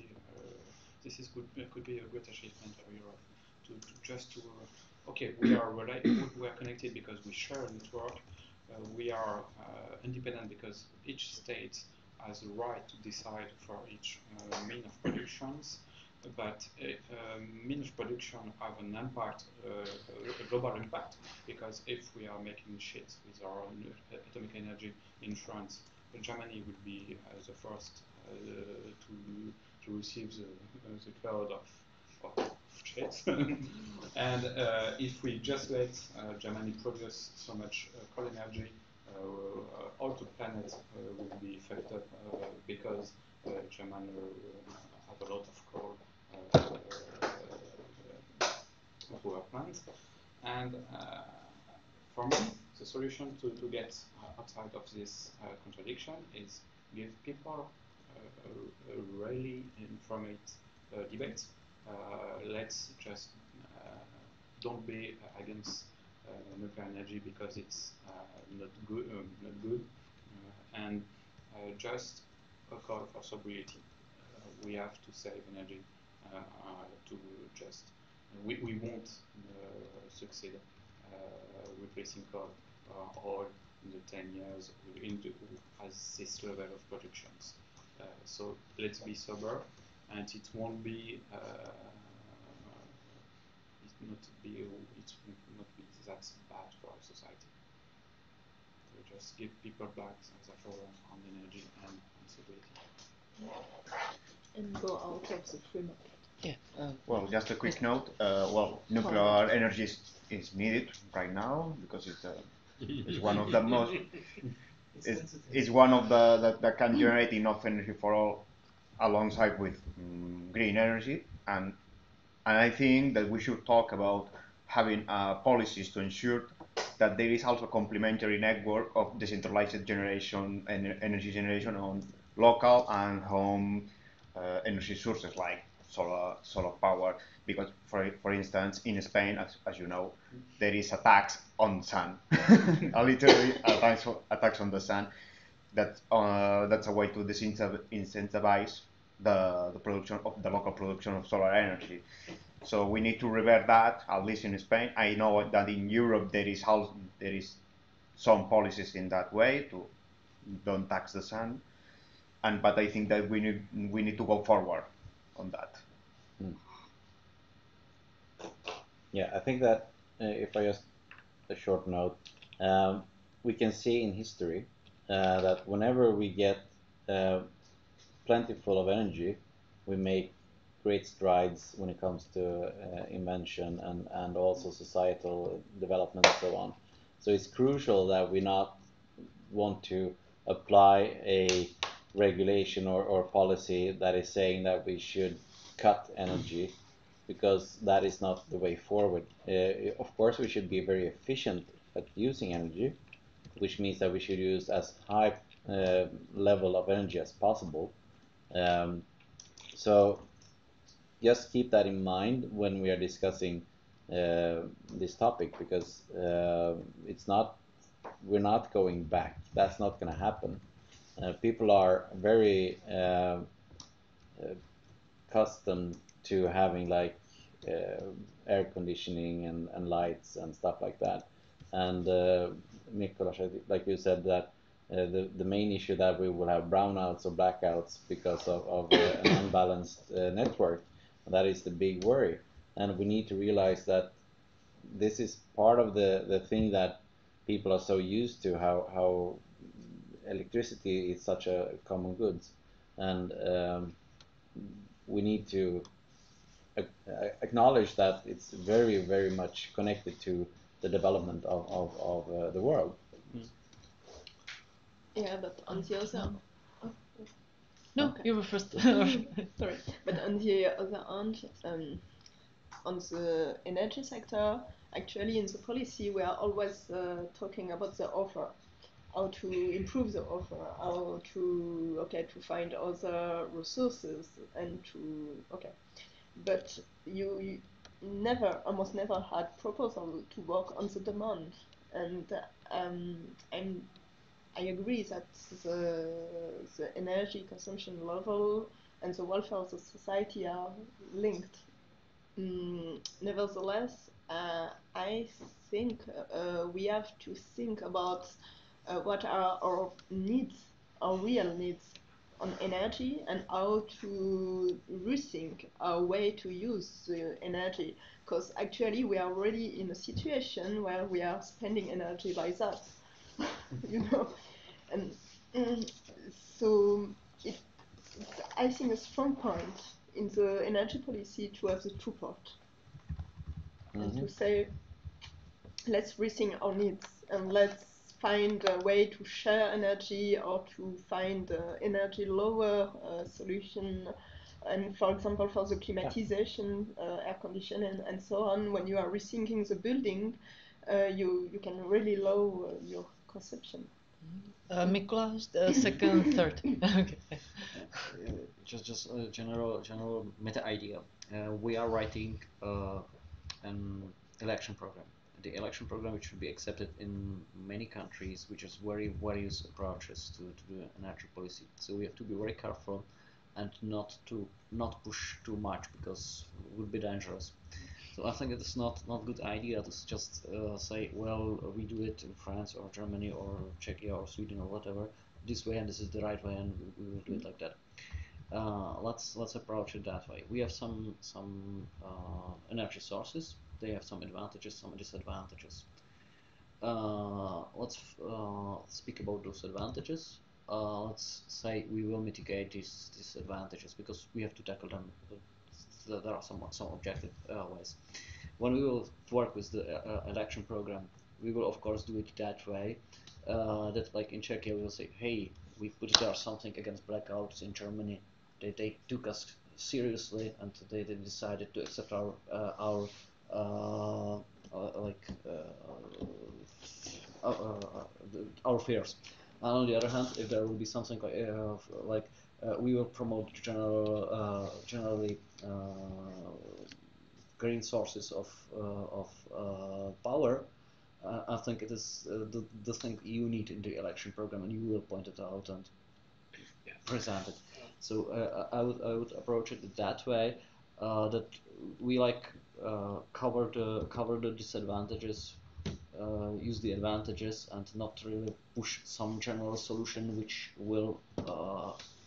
could be a great achievement for Europe to okay, we are connected because we share a network. We are independent because each state has the right to decide for each mean of productions. But mean of production have an impact, a global impact, because if we are making shit with our atomic energy in France, Germany would be the first to receive the cloud of shit. And if we just let Germany produce so much coal energy, all the planet will be affected because Germany have a lot of coal power plants. And for me, the solution to get outside of this contradiction is give people a really informed debate. Let's just don't be against nuclear energy because it's not good, and just a call for sobriety. We have to save energy to just we won't succeed replacing coal or oil in the 10 years as this level of productions. So let's be sober, and it won't be not be that bad for our society. To just give people back the power on energy and stability. And go out of the free market. Yeah. Well, just a quick note. Well, nuclear energy is needed right now because it's one of the most. It's one of the that can generate enough energy for all, alongside with green energy, and I think that we should talk about having policies to ensure that there is also a complementary network of decentralized generation and energy generation on local and home energy sources like solar power. Because, for instance, in Spain, as you know, there is a tax on sun, literally a tax on the sun. That's a way to incentivize the production of the local production of solar energy. So we need to revert that, at least in Spain. I know that in Europe there is some policies in that way to don't tax the sun, but I think that we need to go forward on that. Yeah, I think that if I just a short note, we can see in history that whenever we get plentiful of energy, we make great strides when it comes to invention and also societal development and so on. So it's crucial that we not want to apply a regulation or policy that is saying that we should cut energy, because that is not the way forward. Of course, we should be very efficient at using energy, which means that we should use as high level of energy as possible. So just keep that in mind when we are discussing this topic, because we're not going back. That's not going to happen. People are very accustomed to having like air conditioning and lights and stuff like that. And Nicholas, like you said, that the main issue that we will have brownouts or blackouts because of an unbalanced network. That is the big worry, and we need to realize that this is part of the thing that people are so used to, how electricity is such a common goods, and we need to acknowledge that it's very, very much connected to the development of the world. Yeah, but on the other... No, okay. You were first. Sorry. But on the other hand, on the energy sector, actually in the policy we are always talking about the offer, how to improve the offer, how to find other resources and but you almost never had proposal to work on the demand, and I agree that the energy consumption level and the welfare of the society are linked. Nevertheless, I think we have to think about what are our needs, our real needs on energy, and how to rethink our way to use the energy. Because actually we are already in a situation where we are spending energy like that. And so it's I think a strong point in the energy policy to have the two parts, and to say let's rethink our needs and let's find a way to share energy or to find energy lower solution. And for example, for the climatization, air conditioning and so on, when you are rethinking the building, you can really lower your consumption. Miklas, second, third. Okay. Just a general meta idea. We are writing an election program. The election program, which should be accepted in many countries, which is various approaches to do energy policy. So we have to be very careful and not push too much, because it would be dangerous. So I think it is not good idea to just say, well, we do it in France or Germany or Czechia or Sweden or whatever this way, and this is the right way, and we will do it like that. Let's approach it that way. We have some energy sources. they have some advantages, some disadvantages. Let's speak about those advantages. Let's say we will mitigate these disadvantages because we have to tackle them. There are some objective ways. When we will work with the election program, we will of course do it that way. That like in Czechia we will say, hey, we put there something against blackouts in Germany. They took us seriously and they decided to accept our fears. And on the other hand, if there will be something like we will promote generally green sources of power, I think it is the thing you need in the election program, and you will point it out and present it. So I would approach it that way, that we cover the disadvantages, use the advantages, and not really push some general solution which will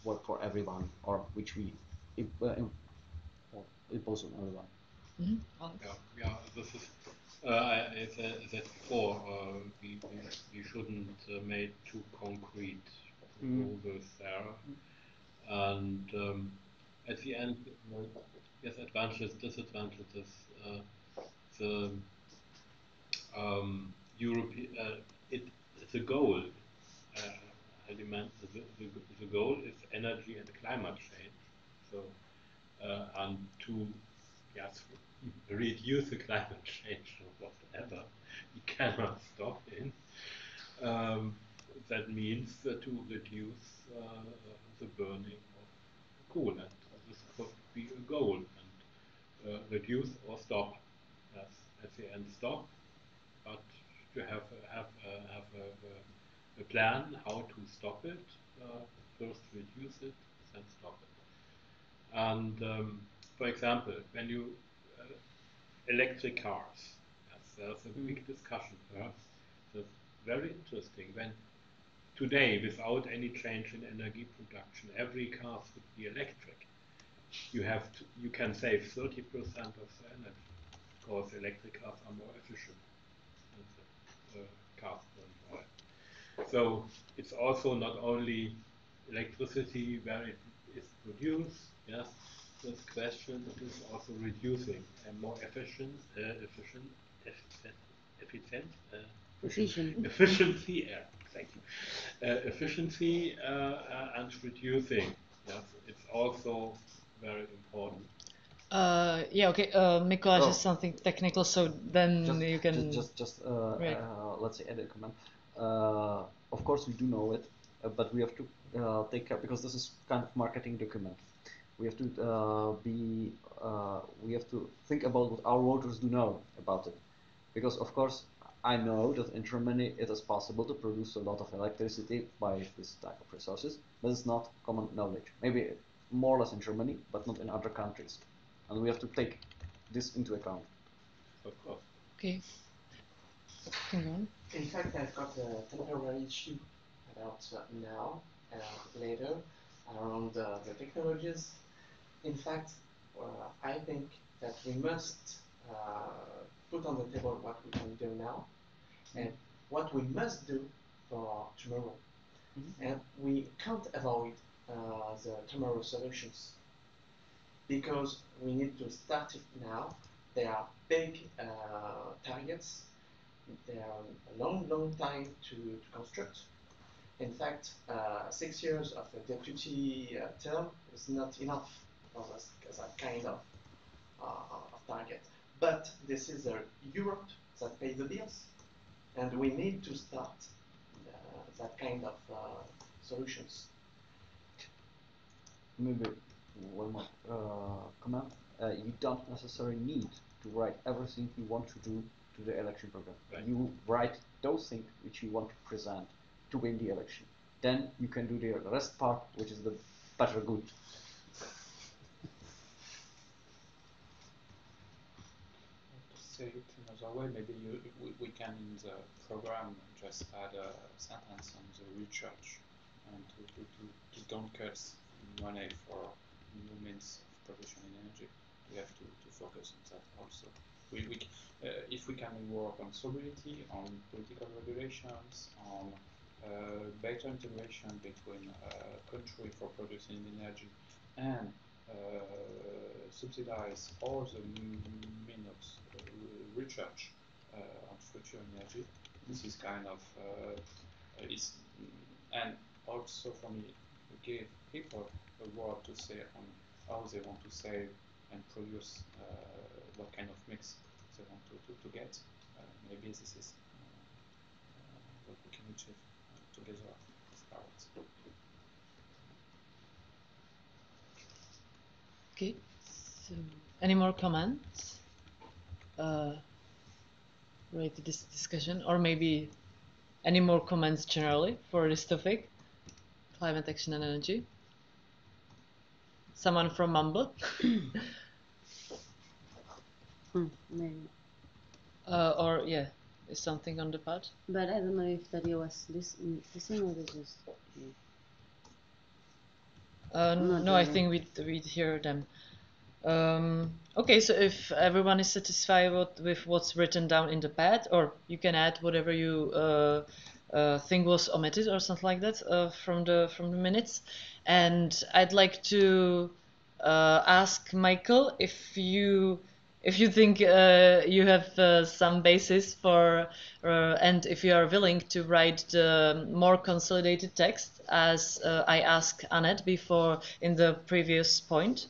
work for everyone, or which we impose on everyone. Yeah, this is. I said before, we shouldn't make too concrete proposals there, and at the end, yes, advantages, disadvantages. The European, the goal. Element. The goal is energy and climate change. So, and to reduce the climate change or whatever we cannot stop in. That means to reduce the burning of coal, and this could be a goal, and reduce or stop. Yes, at the end stop, but to have a plan how to stop it. First reduce it, then stop it. And for example, when you electric cars, yes, there's a big discussion. That's very interesting. When today, without any change in energy production, every car would be electric. You can save 30% of the energy because electric cars are more efficient than the cars burn oil. So it's also not only electricity where it is produced. Yes, this question, it is also reducing and more efficient, efficiency. Thank you. Efficiency and reducing. Yes, it's also very important. Yeah, okay. Mikko has something technical, so then you can let's say add a comment. Of course, we do know it, but we have to take care because this is kind of marketing document. We have to we have to think about what our voters do know about it, because of course I know that in Germany it is possible to produce a lot of electricity by this type of resources, but it's not common knowledge. Maybe more or less in Germany, but not in other countries, and we have to take this into account. Of course. Okay. In fact, I've got a temporary issue about now and later around the technologies. In fact, I think that we must put on the table what we can do now and what we must do for tomorrow. And we can't avoid the tomorrow solutions because we need to start it now. There are big targets. They are a long time to construct. In fact, 6 years of a deputy term is not enough for that kind of target. But this is Europe that pays the bills, and we need to start that kind of solutions. Maybe one more comment. You don't necessarily need to write everything you want to do to the election program. Right. You write those things which you want to present to win the election. Then you can do the rest part, which is the better good. To say it another way, maybe we can in the program just add a sentence on the research and to don't cut money for new means of production in energy. We have to focus on that also. if we can work on sovereignty, on political regulations, on better integration between countries for producing energy and subsidize all the means of research on future energy. This is kind of and also for me give people a word to say on how they want to save and produce what kind of mix they want to get. Maybe this is what we can achieve together as parents. Okay, so any more comments related to this discussion, or maybe any more comments generally for this topic, climate action and energy? Someone from Mumble? Maybe. Or yeah, is something on the pad? But I don't know if Dario was listening or they just. No, I think we'd hear them. Okay, so if everyone is satisfied with what's written down in the pad, or you can add whatever you think was omitted or something like that from the minutes, and I'd like to ask Michael if you think you have some basis for, and if you are willing to write the more consolidated text, as I asked Annette before in the previous point.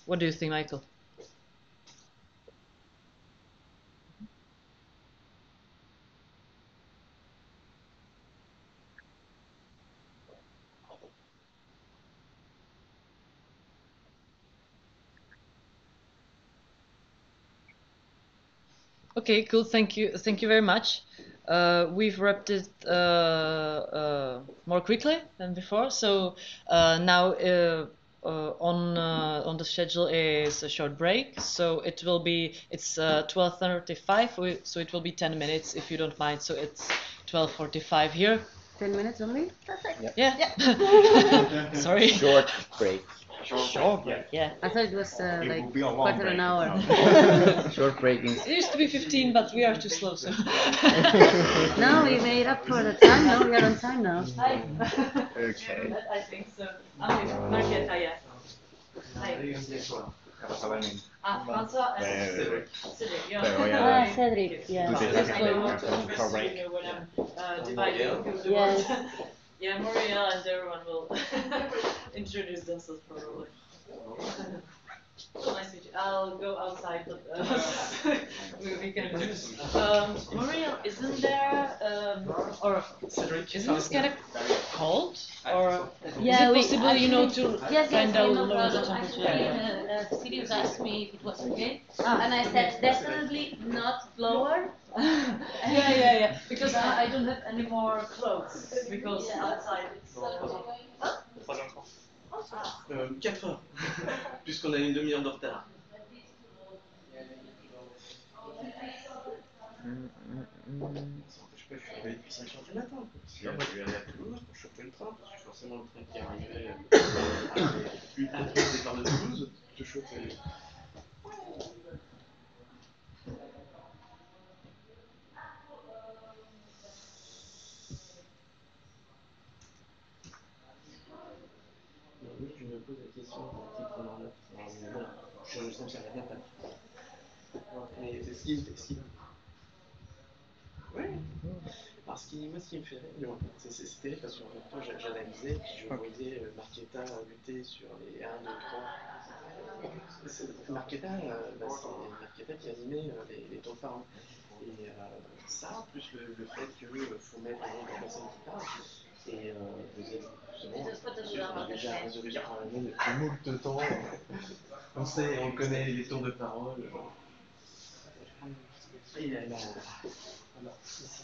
What do you think, Michael? Okay, cool. Thank you very much. We've wrapped it more quickly than before. So now on the schedule is a short break. So it's 12:35. So it will be 10 minutes if you don't mind. So it's 12:45 here. 10 minutes only? Perfect. Yeah. Sorry. Short break. Short break. Yeah. I thought it was like quarter an hour. Short breaking. It used to be 15, but we are too slow. So. No, we made up for the time. No, we are on time now. Okay. I think so. Marqueta, yeah. Hi. François and Cedric. Yeah. Cedric, yeah. When I'm dividing the words. Yeah, Muriel and everyone will introduce themselves probably. So nice to meet you. I'll go outside, but we can. Muriel, isn't there or isn't this kind of cold? Or yeah, is it possible, to yes, kind of no lower the problem. temperature? Actually, Sirius asked me if it was okay, and I said definitely not lower. Yeah. Because I don't have any more clothes because outside it's. 4 heures, puisqu'on a une demi-heure de retard. Ça n'empêche pas, je suis arrivé depuis 5 heures du matin. Si je vais aller à Toulouse pour choper le train, parce que forcément le train qui arrivait une autre départ de Toulouse, je chopais. Oui, je me pose la question pour qui prendre en note. Je ne sais rien pas. Mais c'est ce qui. Oui. Alors, ce qui me fait rire, c'est terrible parce qu'en même temps, j'analysais, puis je voyais Marquetta lutter sur les 1, 2, 3. Marquetta, c'est Marquetta qui animait les temps de parole. Et ça, plus le fait qu'il faut mettre au nombre de personnes qui parlent. Et justement, on a déjà résolu le problème depuis moult temps. On connaît les tours de parole. Et alors, ici.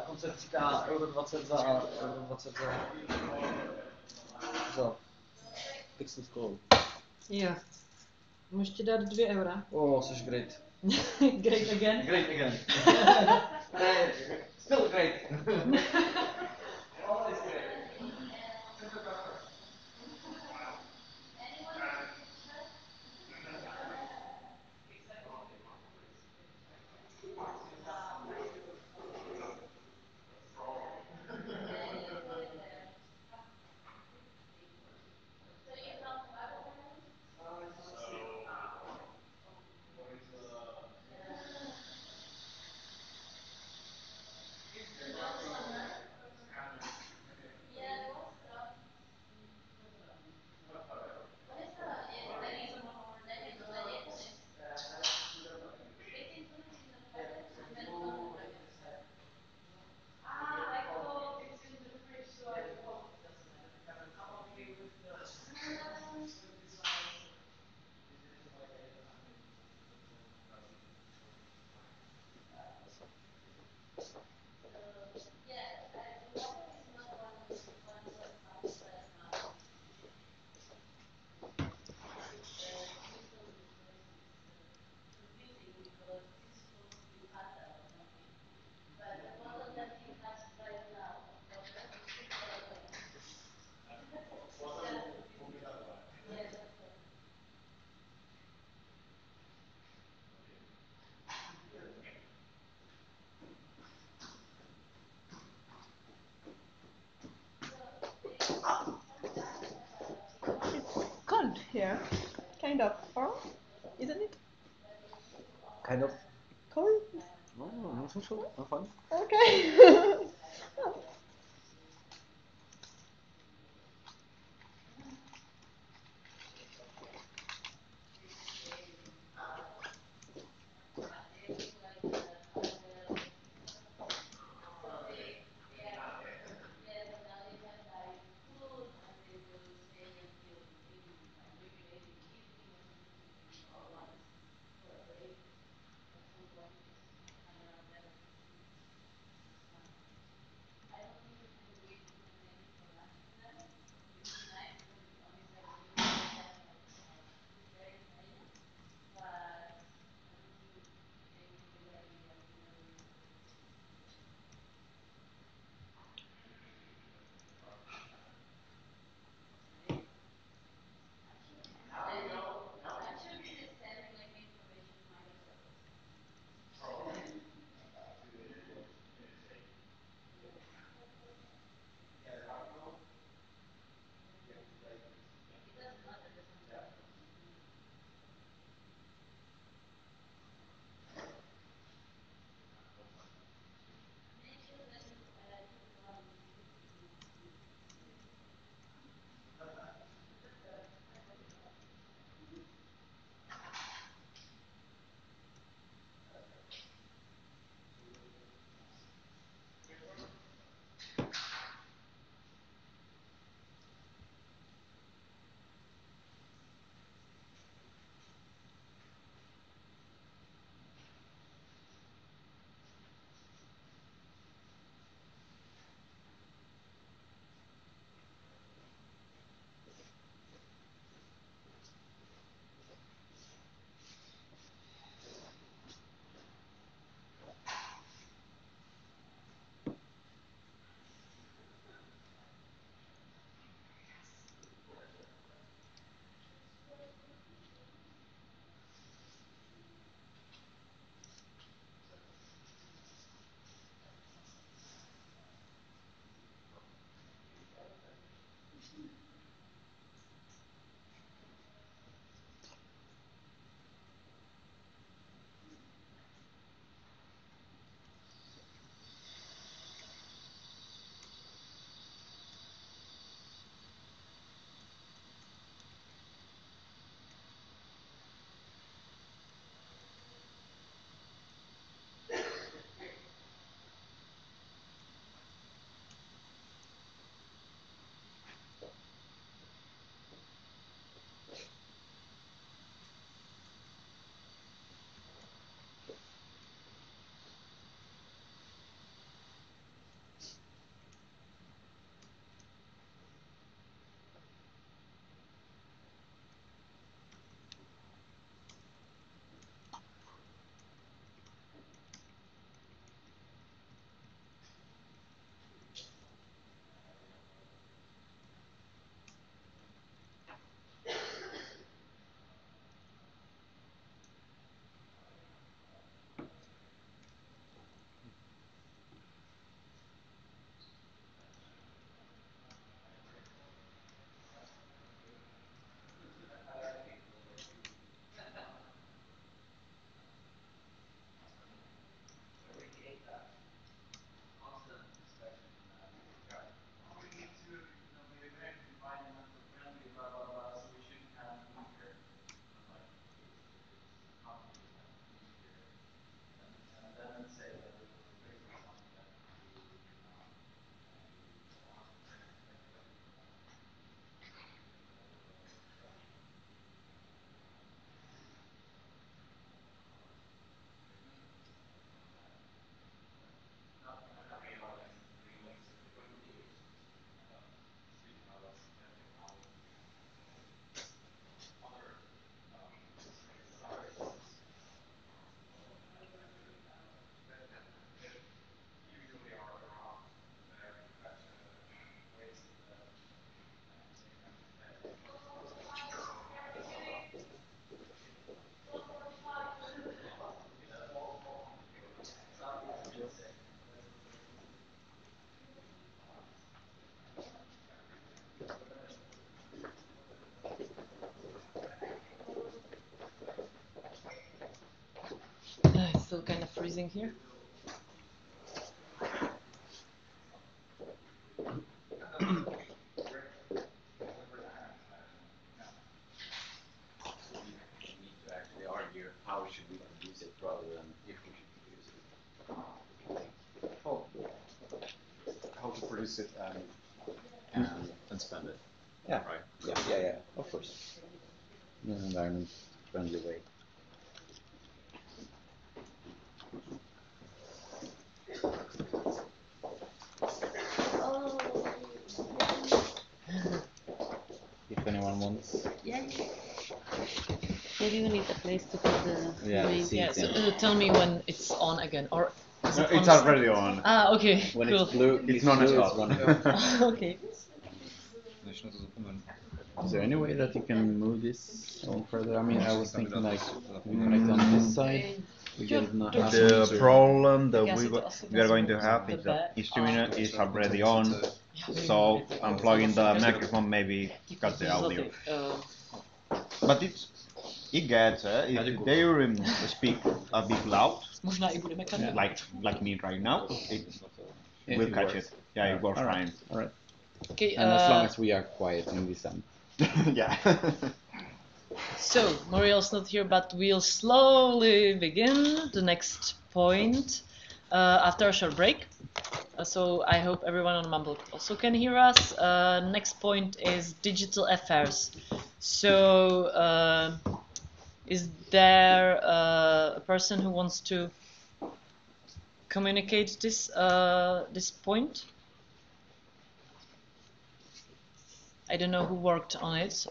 koncepcika Euro 20 za Pixel School. Jo. Můžu ti dát 2 eura? Jsi great. Great again? Great again. Still great. Always great. Cold here, kind of, or isn't it? Kind of. Cold? No, I'm so I'm fine. Okay. using here? How should we produce it rather than if we should produce it? Oh, how to produce it and spend it. Yeah, right. Yeah, of course. In an environment-friendly way. If anyone wants. Yeah. Maybe we need a place to put the So tell me when it's on again, or is it it's already on. Ah, okay. When cool. it's blue, it's non-stop. Okay. Is there any way that you can move this on further? I mean, I was thinking like we connect on this side. We get it not The problem that we are going to have is that instrument is already on, so unplugging the microphone maybe cut the audio. But it gets if they speak a bit loud, like me right now, it will catch it. Yeah, it works fine. All right. Okay. And as long as we are quiet in this end. Yeah. So, Muriel's not here, but we'll slowly begin the next point after a short break. So I hope everyone on Mumble also can hear us. Next point is digital affairs. So, is there a person who wants to communicate this this point? I don't know who worked on it.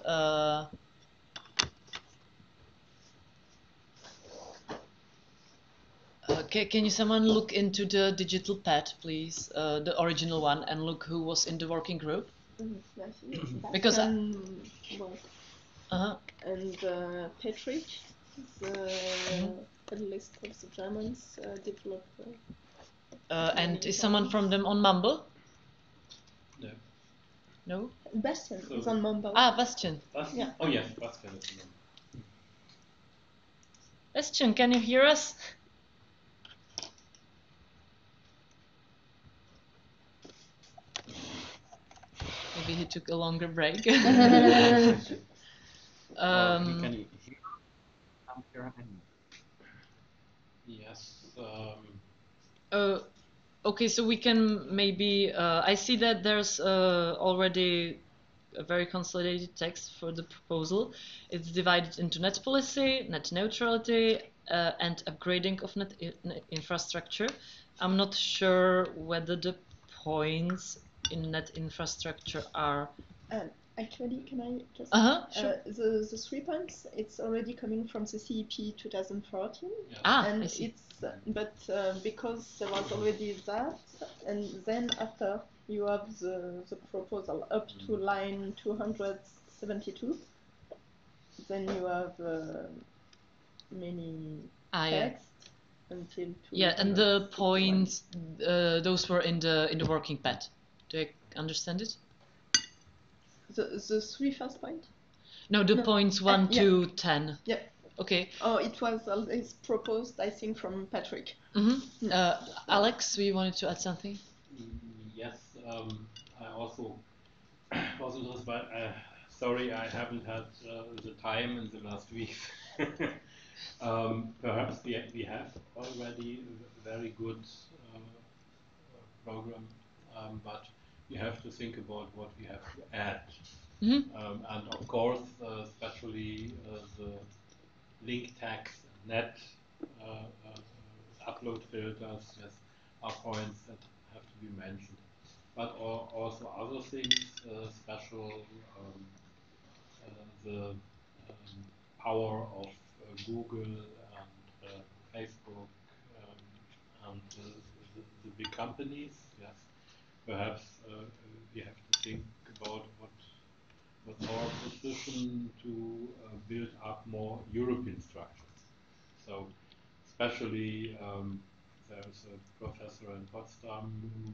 Can you someone look into the digital pad, please, the original one, and look who was in the working group? Because and Patrick, the list of the Germans developer. And is someone from them on Mumble? No. No? Bastian is on Mumble. Ah, Bastian. Yeah. Oh yes, Bastian is on Mumble. Bastian, can you hear us? Maybe he took a longer break. Can you hear him? Yes. Okay, so we can maybe. I see that there's already a very consolidated text for the proposal. It's divided into net policy, net neutrality, and upgrading of net infrastructure. I'm not sure whether the points in net infrastructure are. Actually, can I just? Sure. The 3 points, it's already coming from the CEP 2014. Yeah. And it's because there was already that, and then after you have the proposal up to line 272. Then you have many text until. Yeah, and the points, those were in the working pad. Do I understand it? The 3 first point? No, the points 1 to 10. Yeah. Okay. Oh, it was always proposed, I think, from Patrick. Alex, we wanted to add something? Yes, I also was interested, but sorry, I haven't had the time in the last week. Perhaps we have already a very good program, but you have to think about what we have to add. And of course, especially the link tags, net upload filters, yes, are points that have to be mentioned. But also other things, special the power of Google and Facebook and the big companies. Yes, perhaps we have to think about what's our position to build up more European structures. So, especially there's a professor in Potsdam who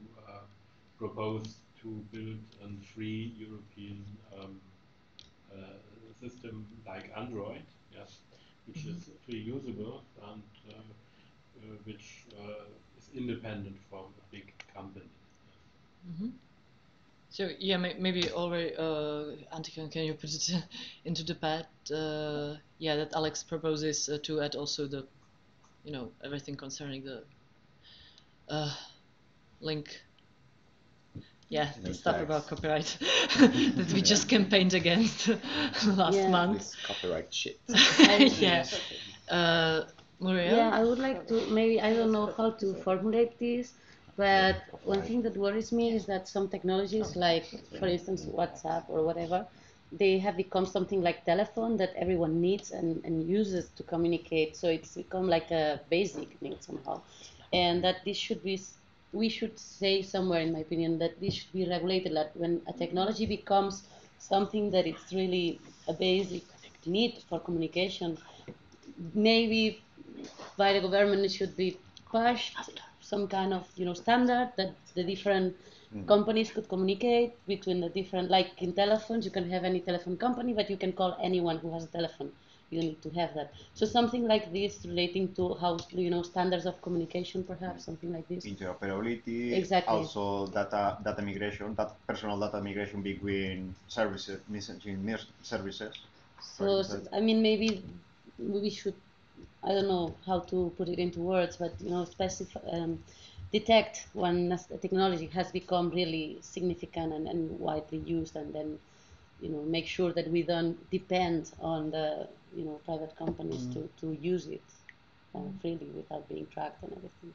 proposed to build a free European system like Android, yes, which is free usable, and which is independent from a big company. Mm-hmm. So yeah, maybe already, Antti, can you put it into the pad? Yeah, that Alex proposes to add also the, everything concerning the link. Yeah, the stuff about copyright that we just campaigned against last month. This copyright shit. Yeah. Muriel? Yeah, I would like to, maybe, I don't know how to formulate this, but one thing that worries me is that some technologies, like, for instance, WhatsApp or whatever, they have become something like telephone that everyone needs and uses to communicate. So it's become like a basic need somehow. And that this should be, we should say somewhere, in my opinion, that this should be regulated. Like when a technology becomes something that it's really a basic need for communication, maybe by the government it should be pushed some kind of standard that the different companies could communicate between the different, like in telephones you can have any telephone company, but you can call anyone who has a telephone. You need to have that. So something like this relating to how standards of communication, perhaps something like this. Interoperability. Exactly. Also data migration, that personal data migration between services, messaging services. So I mean, maybe we should, I don't know how to put it into words, but detect when a technology has become really significant and widely used, and then make sure that we don't depend on the private companies to use it freely without being tracked and everything.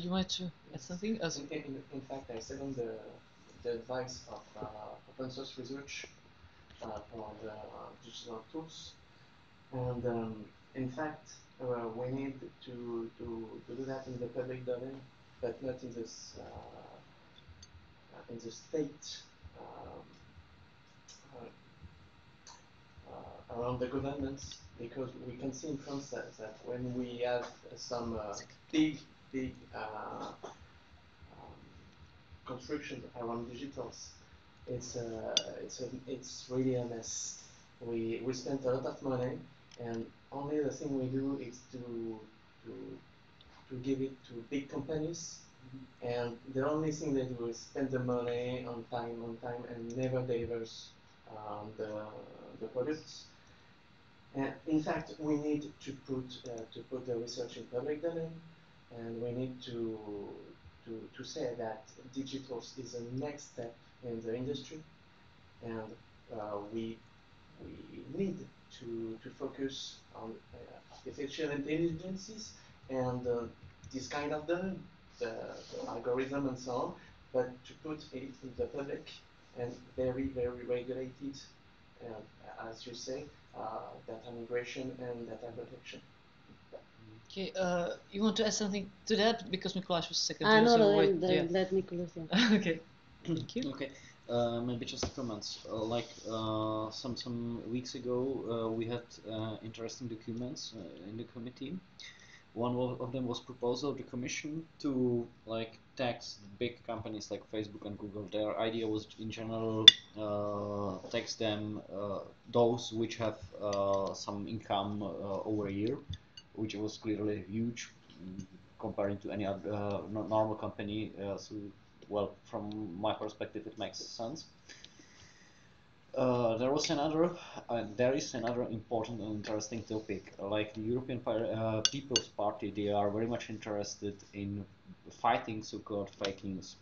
You want to add something? In fact, I second the advice of open source research for the digital tools. And in fact, we need to do that in the public domain, but not in this in the state around the governments, because we can see in France that when we have some big construction around digitals, it's really a mess. We spend a lot of money, and only the thing we do is to give it to big companies, and the only thing they do is spend the money on time, and never delivers the products. And in fact, we need to put the research in public domain, and we need to say that digital is the next step in the industry, and we need to focus on artificial intelligences and this kind of the algorithm and so on, but to put it in the public and very regulated, as you say, data migration and data protection. Okay, you want to add something to that, because Mikuláš was second. No, let Mikuláš. Yeah. Okay, thank you. Okay, maybe just comments. Some weeks ago, we had interesting documents in the committee. One of them was proposal of the Commission to tax big companies like Facebook and Google. Their idea was in general tax them, those which have some income over a year, which was clearly huge comparing to any other normal company. So, well, from my perspective, it makes sense. There is another important and interesting topic. Like the European People's Party, they are very much interested in fighting so-called fake news.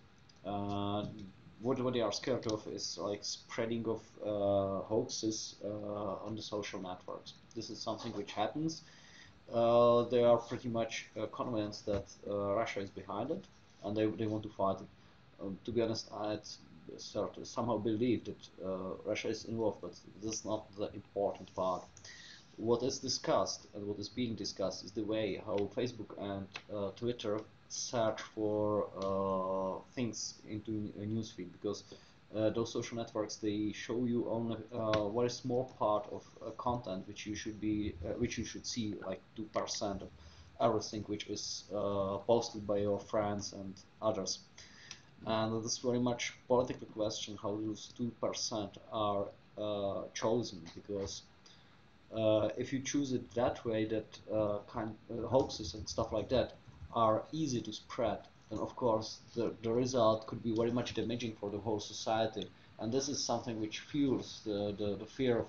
What they are scared of is spreading of hoaxes on the social networks. This is something which happens. They are pretty much convinced that Russia is behind it, and they want to fight it. To be honest, I somehow believe that Russia is involved, but this is not the important part. What is discussed and what is being discussed is the way how Facebook and Twitter search for things into a newsfeed, because those social networks, they show you only a very small part of content which you should see, like 2% of everything which is posted by your friends and others. And this is very much political question how those 2% are chosen, because if you choose it that way, that hoaxes and stuff like that are easy to spread, then of course the result could be very much damaging for the whole society. And this is something which fuels the fear of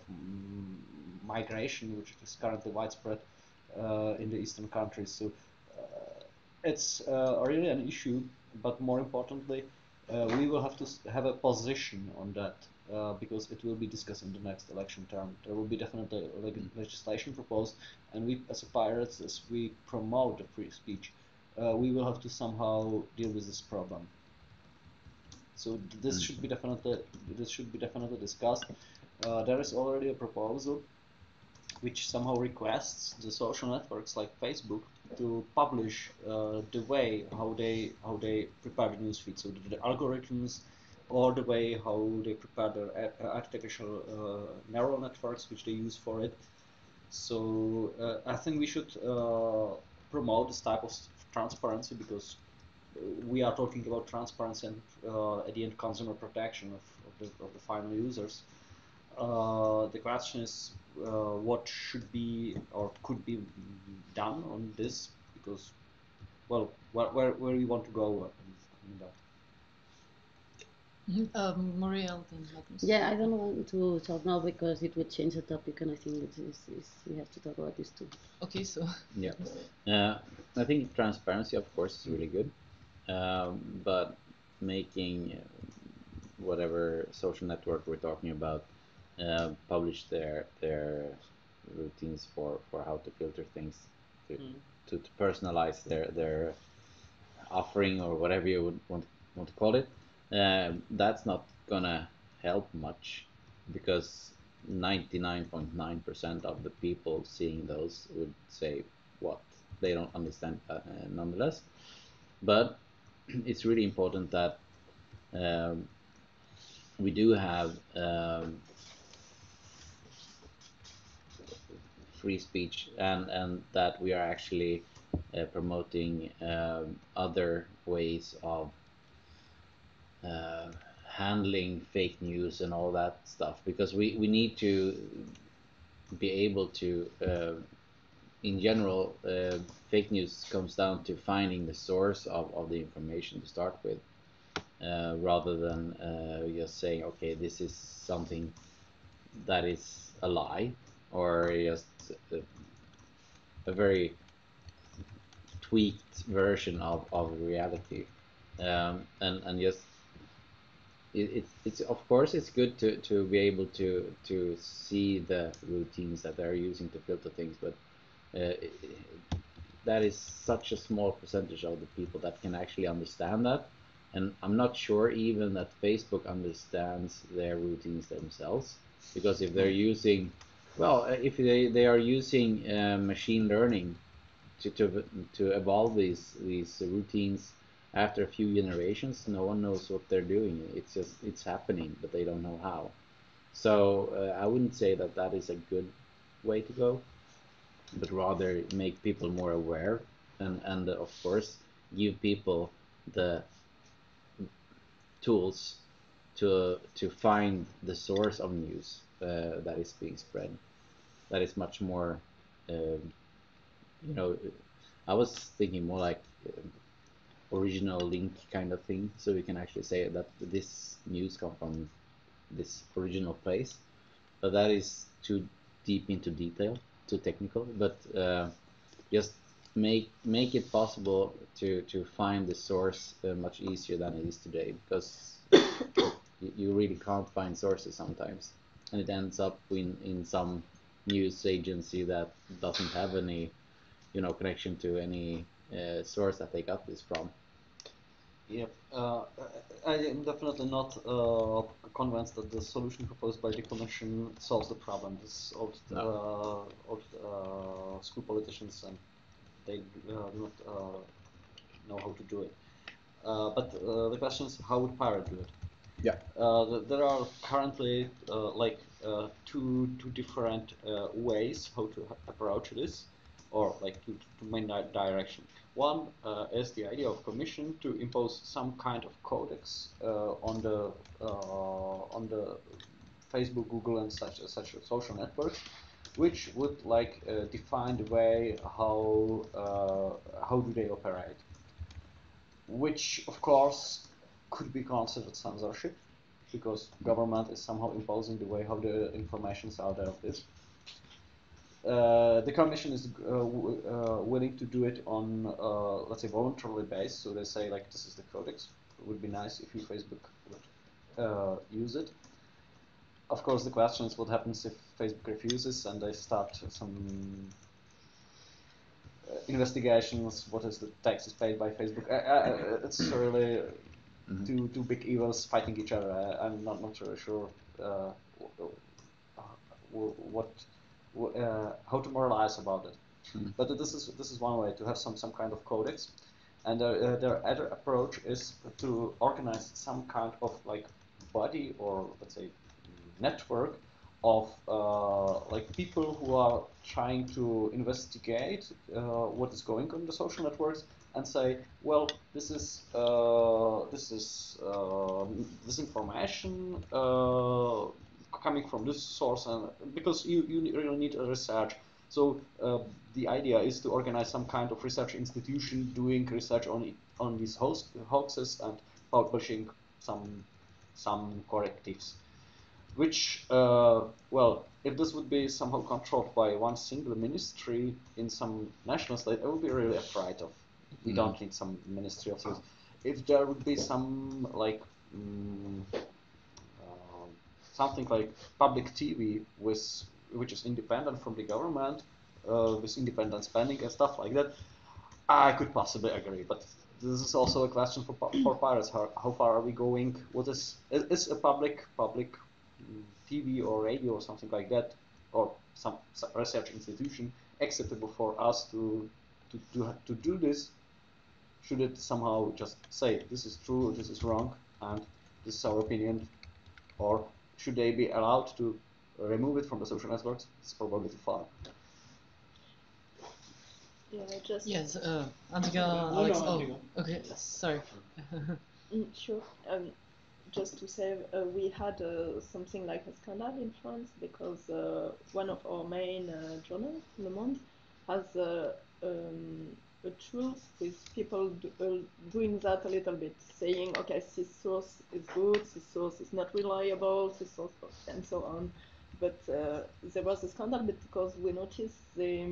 migration, which is currently widespread in the eastern countries. So it's really an issue, but more importantly, we will have to have a position on that because it will be discussed in the next election term. There will be definitely legislation proposed, and we, as a Pirates, as we promote the free speech, we will have to somehow deal with this problem. So this should be definitely discussed. There is already a proposal which somehow requests the social networks like Facebook to publish the way how they prepare the newsfeed, so the algorithms, or the way how they prepare their artificial neural networks which they use for it. So I think we should promote this type of transparency, because we are talking about transparency and at the end consumer protection of the final users. The question is what should be or could be done on this, because, well, where we want to go in that. Maria, then Magnus. Yeah, I don't want to talk now because it would change the topic, and I think we have to talk about this too. Okay, so yeah, I think transparency, of course, is really good, but making whatever social network we're talking about publish their routines for how to filter things, to personalize their offering or whatever you would want to call it. That's not gonna help much, because 99.9% of the people seeing those would say what they don't understand nonetheless. But it's really important that we do have free speech, and that we are actually promoting other ways of handling fake news and all that stuff, because we need to be able to in general fake news comes down to finding the source of the information to start with, rather than just saying, okay, this is something that is a lie, or just a very tweaked version of reality, and just it's of course it's good to be able to see the routines that they're using to filter things, but that is such a small percentage of the people that can actually understand that, and I'm not sure even that Facebook understands their routines themselves, because if they're using, well, if they are using machine learning to evolve these routines after a few generations, no one knows what they're doing. It's happening, but they don't know how. So I wouldn't say that is a good way to go, but rather make people more aware, and of course give people the tools to find the source of news that is being spread. That is much more, I was thinking more like original link kind of thing, so we can actually say that this news comes from this original place, but that is too deep into detail, too technical. But just make it possible to find the source much easier than it is today, because you really can't find sources sometimes, and it ends up in some news agency that doesn't have any connection to any source that they got this from. Yep. I am definitely not convinced that the solution proposed by the Commission solves the problem. This old school politicians, and they do not know how to do it. But the question is, how would Pirate do it? Yeah. There are currently two different ways how to approach this, or like two main direction. One is the idea of Commission to impose some kind of codex on the Facebook, Google, and such social networks, which would like define the way how do they operate, which of course could be considered censorship, because government is somehow imposing the way how the informations are there of this. The Commission is willing to do it on, let's say, voluntarily based. So they say, like, this is the codex. It would be nice if Facebook would use it. Of course, the question is what happens if Facebook refuses and they start some investigations. What is the taxes paid by Facebook? It's really two big evils fighting each other. I'm not really sure how to moralize about it. But this is one way to have some kind of codex, and their other approach is to organize some kind of like body or let's say network of like people who are trying to investigate what is going on in the social networks and say, well, this information coming from this source, and because you really need a research. So the idea is to organize some kind of research institution doing research on these hoaxes and publishing some correctives. Which, well, if this would be somehow controlled by one single ministry in some national state, I would be really afraid of. We don't need some ministry of things. If there would be some like something like public TV which is independent from the government, with independent spending and stuff like that, I could possibly agree. But this is also a question for pirates. How far are we going? What is a public TV or radio or something like that, or some research institution acceptable for us to do this? Should it somehow just say this is true, this is wrong, and this is our opinion, or should they be allowed to remove it from the social networks? It's probably too far. Yeah, just yes, Antigua, Alex. Oh, okay, sorry. Sure. Just to say, we had something like a scandal in France because one of our main journals, Le Monde, has a truth with people doing that a little bit, saying, okay, this source is good, this source is not reliable, this source, and so on. But there was a scandal because we noticed they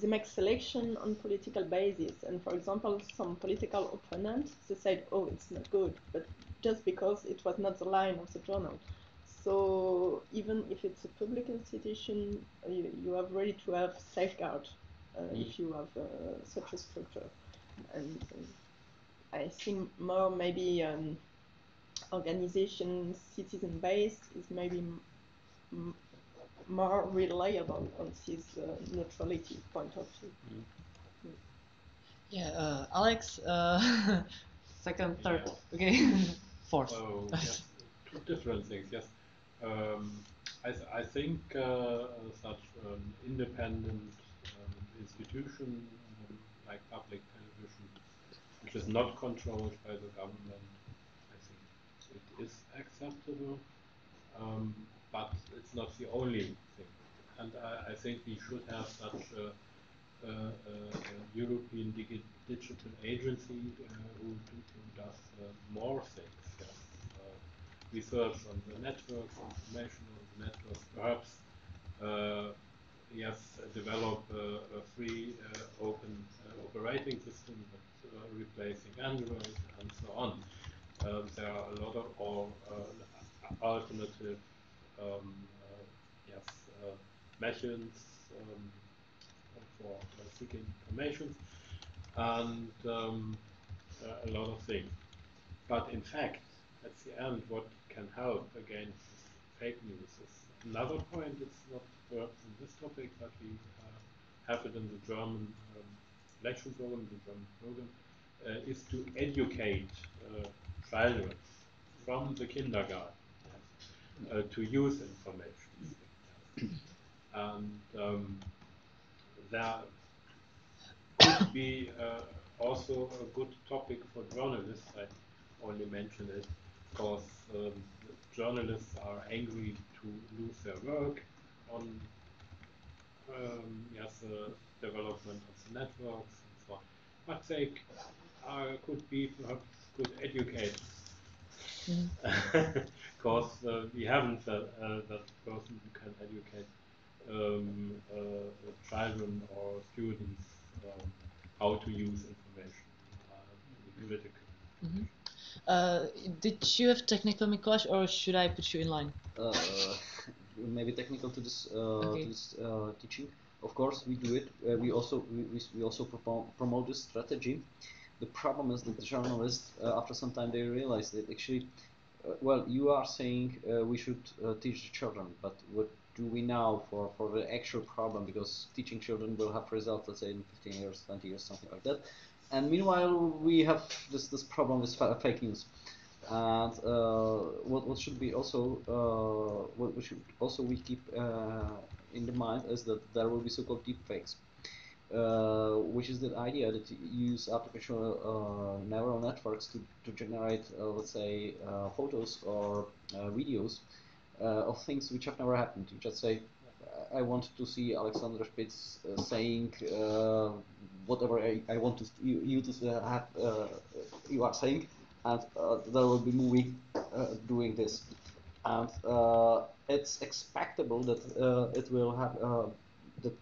make selection on political basis. And for example, some political opponents, they said, oh, it's not good, but just because it was not the line of the journal. So even if it's a public institution, you have really to have safeguard if you have such a structure. And I think more maybe organization citizen-based is maybe more reliable on this neutrality point of view. Yeah, Alex, second, third, okay, fourth. Oh, yes, two different things, yes. I think such independent institution like public television, which is not controlled by the government, I think it is acceptable, but it's not the only thing. And I think we should have such a European digital agency who does more things. Yes. Research on the networks, information on the networks, perhaps yes, develop a free open operating system replacing Android and so on. There are a lot of alternative yes, methods for seeking information and a lot of things. But in fact, at the end, what can help against fake news is another point. It's not perhaps in this topic, but we have it in the German lecture program, the German program, is to educate children from the kindergarten to use information. And there could be also a good topic for journalists. I only mention it because journalists are angry to lose their work on yes, the development of the networks and so on. But they could be perhaps good educators. Because we haven't that person who can educate children or students how to use information critically. Did you have technical, Mikuláš, or should I put you in line? Maybe technical to this teaching. Of course, we do it. We also promote this strategy. The problem is that the journalists, after some time, they realize that actually, well, you are saying we should teach the children, but what do we now for the actual problem? Because teaching children will have results, let's say, in 15 years, 20 years, something like that. And meanwhile, we have this problem with fake news. And what should be also what we should also keep in the mind is that there will be so-called deep fakes, which is the idea that you use artificial neural networks to generate, let's say, photos or videos of things which have never happened. You just say, I want to see Alexander Spitz saying whatever I want you to have you are saying, and there will be movie doing this, and it's expectable that it will have that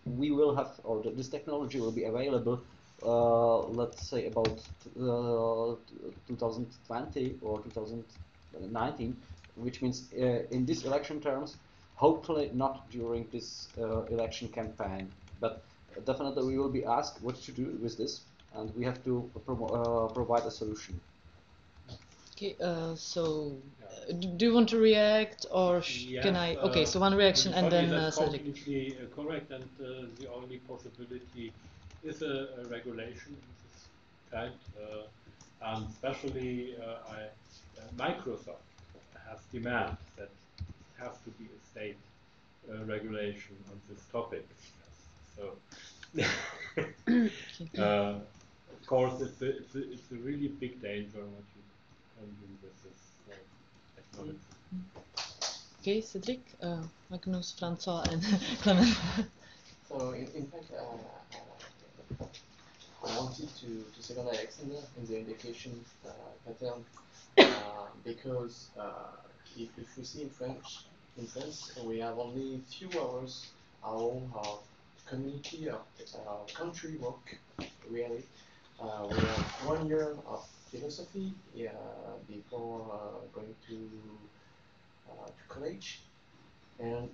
we will have, or that this technology will be available. Let's say about 2020 or 2019, which means in these election terms. Hopefully not during this election campaign, but definitely we will be asked what to do with this, and we have to provide a solution. Okay, so do you want to react, or can I? Okay, so one reaction and then Cedric. Completely correct, and the only possibility is a regulation in this kind, and especially Microsoft has demands that has to be a state regulation on this topic. So, of course, it's a really big danger what you can do with this technology. Okay, Cedric, Magnus, Francois, and Clement. So, in fact, I wanted to second Alexander in the indication pattern because if we see in France, we have only few hours our community, our country work, really. We have 1 year of philosophy before going to college, and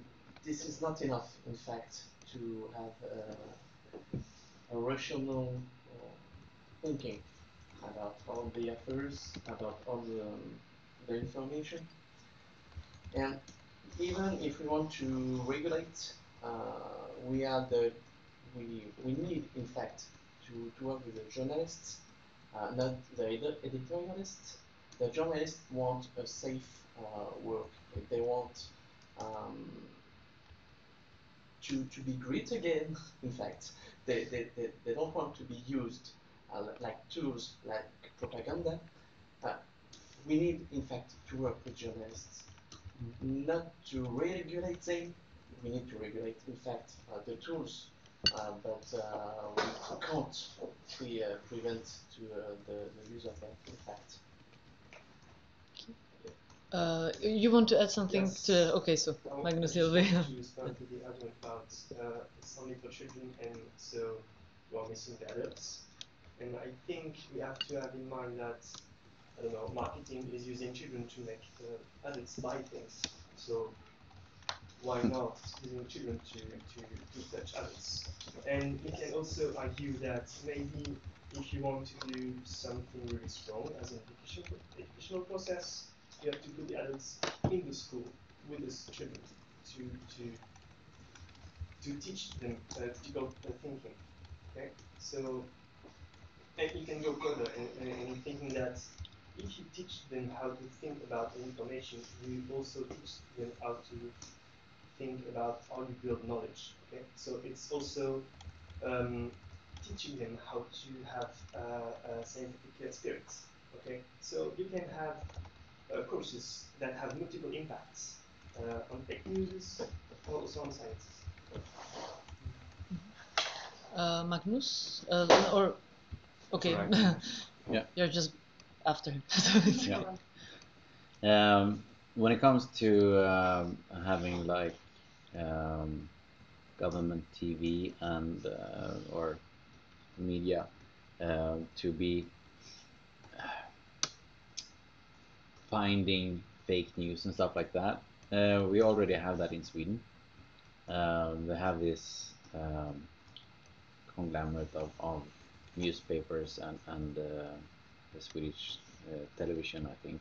this is not enough, in fact, to have a rational thinking about all the affairs, about all the information. And even if we want to regulate, we need, in fact, to work with the journalists, not the editorialists. The journalists want a safe work. They want to be great again. In fact, they don't want to be used like tools, like propaganda. We need, in fact, to work with journalists, not to regulate them. We need to regulate, in fact, the tools, but we can't prevent the use of them, in fact. You want to add something yes. to? Okay, so Magnus, you'll be. To respond to the argument about it's only for children, and so we're missing the adults. And I think we have to have in mind that, I don't know, marketing is using children to make adults buy things. So why not using children to touch adults? And we can also argue that maybe if you want to do something really strong as an educational process, you have to put the adults in the school with the children to teach them critical thinking. Okay, so and you can go further in thinking that if you teach them how to think about the information, you also teach them how to think about how you build knowledge. Okay, so it's also teaching them how to have a scientific spirit. Okay, so you can have courses that have multiple impacts on fake news, also on science. Magnus, or okay, right. Yeah, you're just after him. yeah. When it comes to having like government TV and or media to be finding fake news and stuff like that. We already have that in Sweden. They have this conglomerate of newspapers and the Swedish television, I think.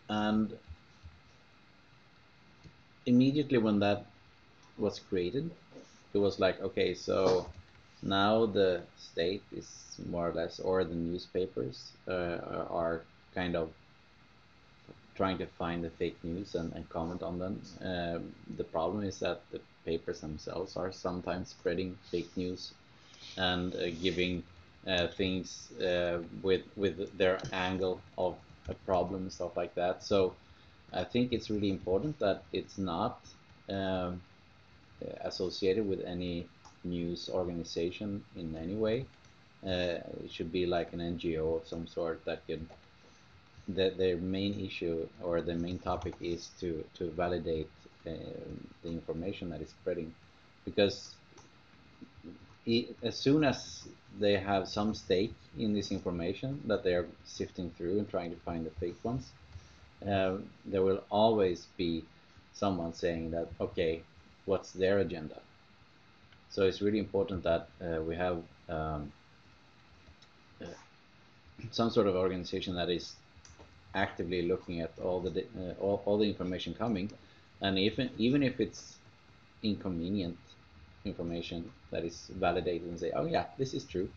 And immediately when that was created, it was like, okay, so now the state is more or less, or the newspapers are kind of trying to find the fake news and comment on them. The problem is that the papers themselves are sometimes spreading fake news and giving things with their angle of a problem and stuff like that. So I think it's really important that it's not associated with any news organization in any way. It should be like an NGO of some sort that could, that their main issue or the main topic is to validate the information that is spreading, because as soon as they have some stake in this information that they are sifting through and trying to find the fake ones, there will always be someone saying that, okay, what's their agenda? So it's really important that we have some sort of organization that is actively looking at all the information coming, and even if it's inconvenient information, that is validated and say, oh yeah, this is true,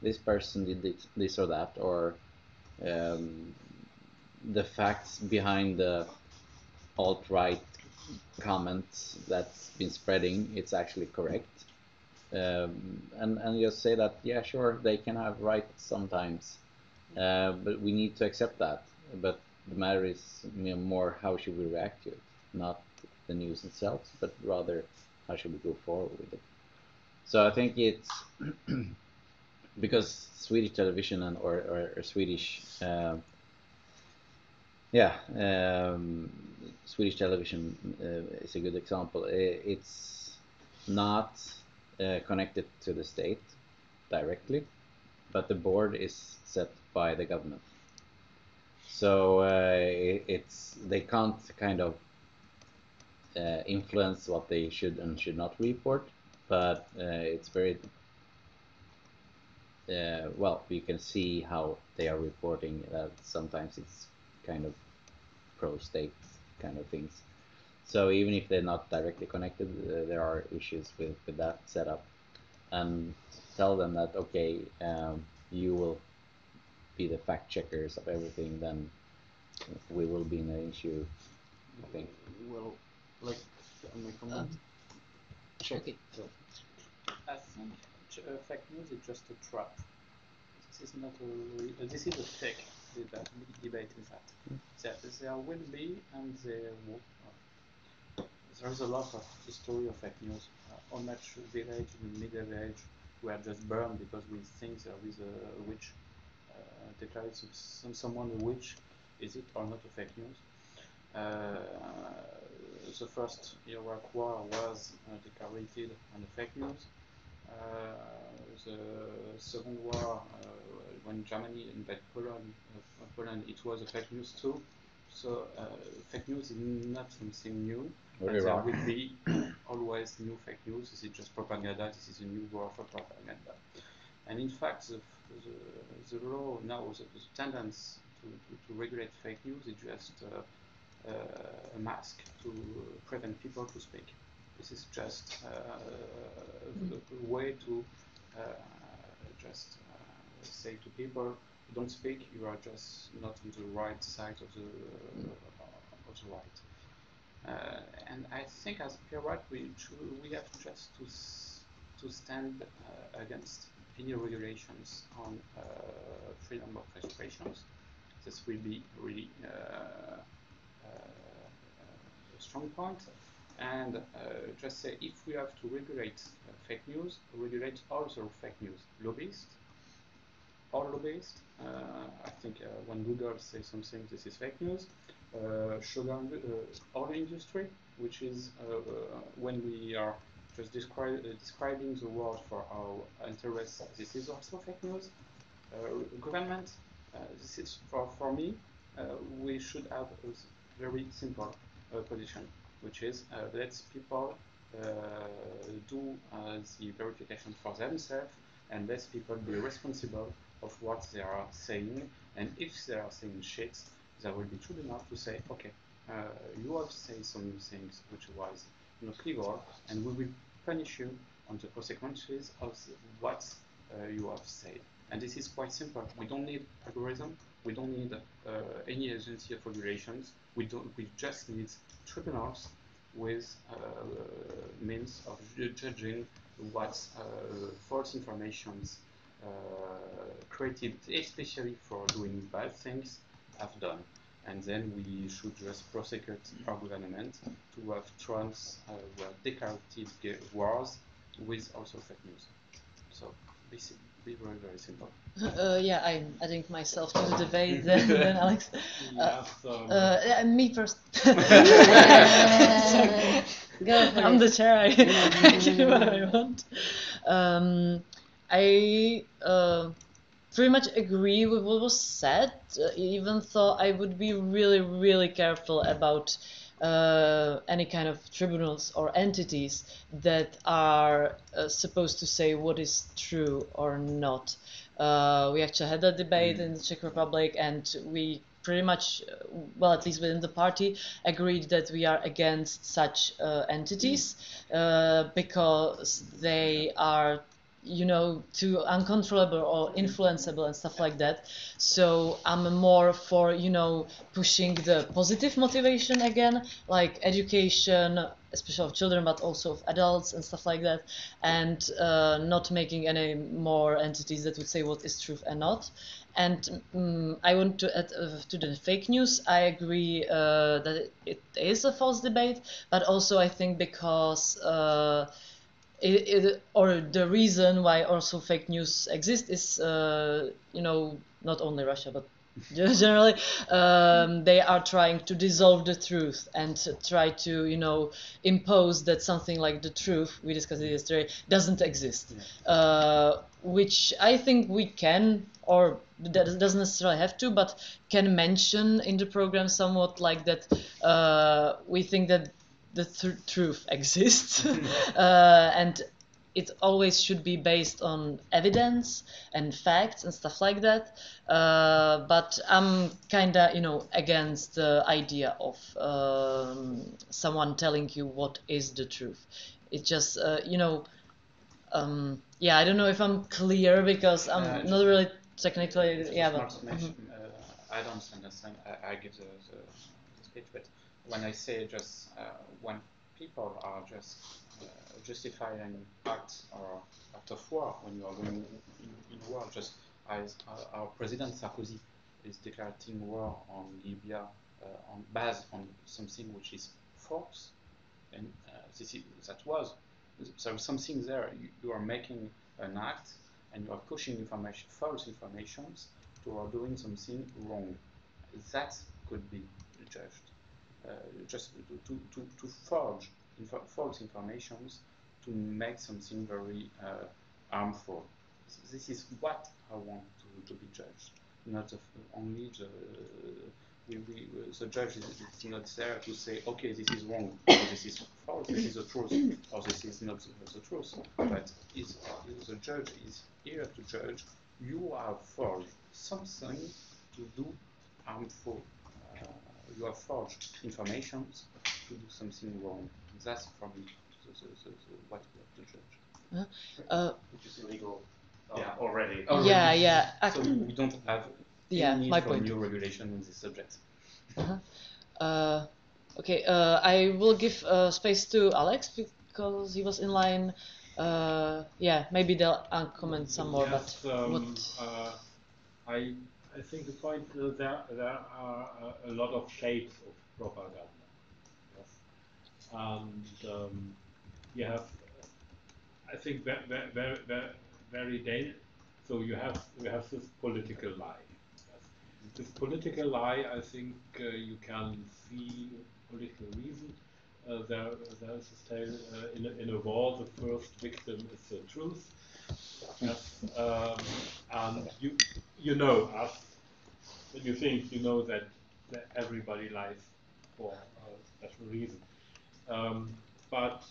this person did this or that, or the facts behind the alt-right comments that's been spreading, it's actually correct. And just say that, yeah, sure, they can have right sometimes, but we need to accept that. But the matter is, more how should we react to it, not the news itself, but rather how should we go forward with it. So I think it's because Swedish television and or Swedish Swedish television is a good example. It's not connected to the state directly, but the board is set by the government. So they can't kind of influence what they should and should not report, but it's very well, you can see how they are reporting that sometimes it's kind of pro-state kind of things. So even if they're not directly connected, there are issues with that setup, and tell them that, okay, you will be the fact checkers of everything, then we will be in an issue, I think. Well, like, my comment. Check it. I think fake news is just a trap. This is not a this is a fake debate, in fact. There will be, and there will. There is a lot of history of fake news. How much village in the Middle Age were just burned because we think there is a witch. Declared someone a witch. Is it or not a fake news? The first Iraq War was declared on the fake news. The Second War, when Germany invaded Poland, it was a fake news too. So fake news is not something new. And there will be always new fake news. This is just propaganda. This is a new war for propaganda. And in fact, the law now, the tendency to regulate fake news is just a mask to prevent people to speak. This is just a way to just say to people, don't speak, you are just not on the right side of the right. And I think as Pierre, we have just to stand against any regulations on freedom of expressions. This will be really strong point. And just say, if we have to regulate fake news, regulate also fake news. Lobbyists, all lobbyists. I think when Google says something, this is fake news. Sugar, oil industry, which is when we are just describing the world for our interests, this is also fake news. Government, this is for me, we should have a very simple position, which is let people do the verification for themselves, and let people be responsible of what they are saying. And if they are saying shit, they will be true enough to say, okay, you have said some things which was not legal, and we will punish you on the consequences of what you have said. And this is quite simple. We don't need algorithm. We don't need any agency of regulations. We just need tribunals with means of judging what false informations created, especially for doing bad things, have done. And then we should just prosecute our government to have declared wars with also fake news. So this is very, very simple. Yeah, I'm adding myself to the debate then Alex. Me first. Go for I'm the chair, I can do what I want. I pretty much agree with what was said, even though I would be really, really careful about any kind of tribunals or entities that are supposed to say what is true or not. We actually had that debate in the Czech Republic, and we pretty much, well, at least within the party, agreed that we are against such entities because they are, you know, too uncontrollable or influenceable and stuff like that. So I'm more for, you know, pushing the positive motivation again, like education, especially of children, but also of adults and stuff like that, and not making any more entities that would say what is truth and not. And I want to add to the fake news. I agree that it is a false debate, but also I think because or the reason why also fake news exists is, you know, not only Russia, but generally, they are trying to dissolve the truth and try to, you know, impose that something like the truth, we discussed it yesterday, doesn't exist. Which I think we can, or that doesn't necessarily have to, but can mention in the program somewhat, like that we think that the truth exists and it always should be based on evidence and facts and stuff like that. But I'm kinda, you know, against the idea of someone telling you what is the truth. It just, you know, yeah, I don't know if I'm clear because I'm not really technically, yeah, but. I don't understand. I give the speech, but when I say just when people are just justifying act of war, when you are going in war, just as our President Sarkozy is declaring war on Libya based on something which is false, and there is something there. You are making an act and you are pushing false informations to are doing something wrong. That could be judged. Just to forge false informations to make something very harmful. This is what I want to be judged, not only the judge is not there to say, okay, this is wrong, or this is false, this is the truth, or this is not the truth. But the judge is here to judge. You have forged something to do harmful. You have forged information to do something wrong. That's for me what we have to judge. Which is illegal already. Yeah. So we don't have any need for new regulation on this subject. Okay, I will give space to Alex because he was in line. Yeah, maybe they'll comment some more. Yes, but what? I think the point there are a lot of shapes of propaganda. Yes, and you have, I think, very so you have this political lie. This political lie, I think you can see political reason. There is a tale in a war. The first victim is the truth. Yes, and you know us. When you think, you know that everybody lies for a special reason. But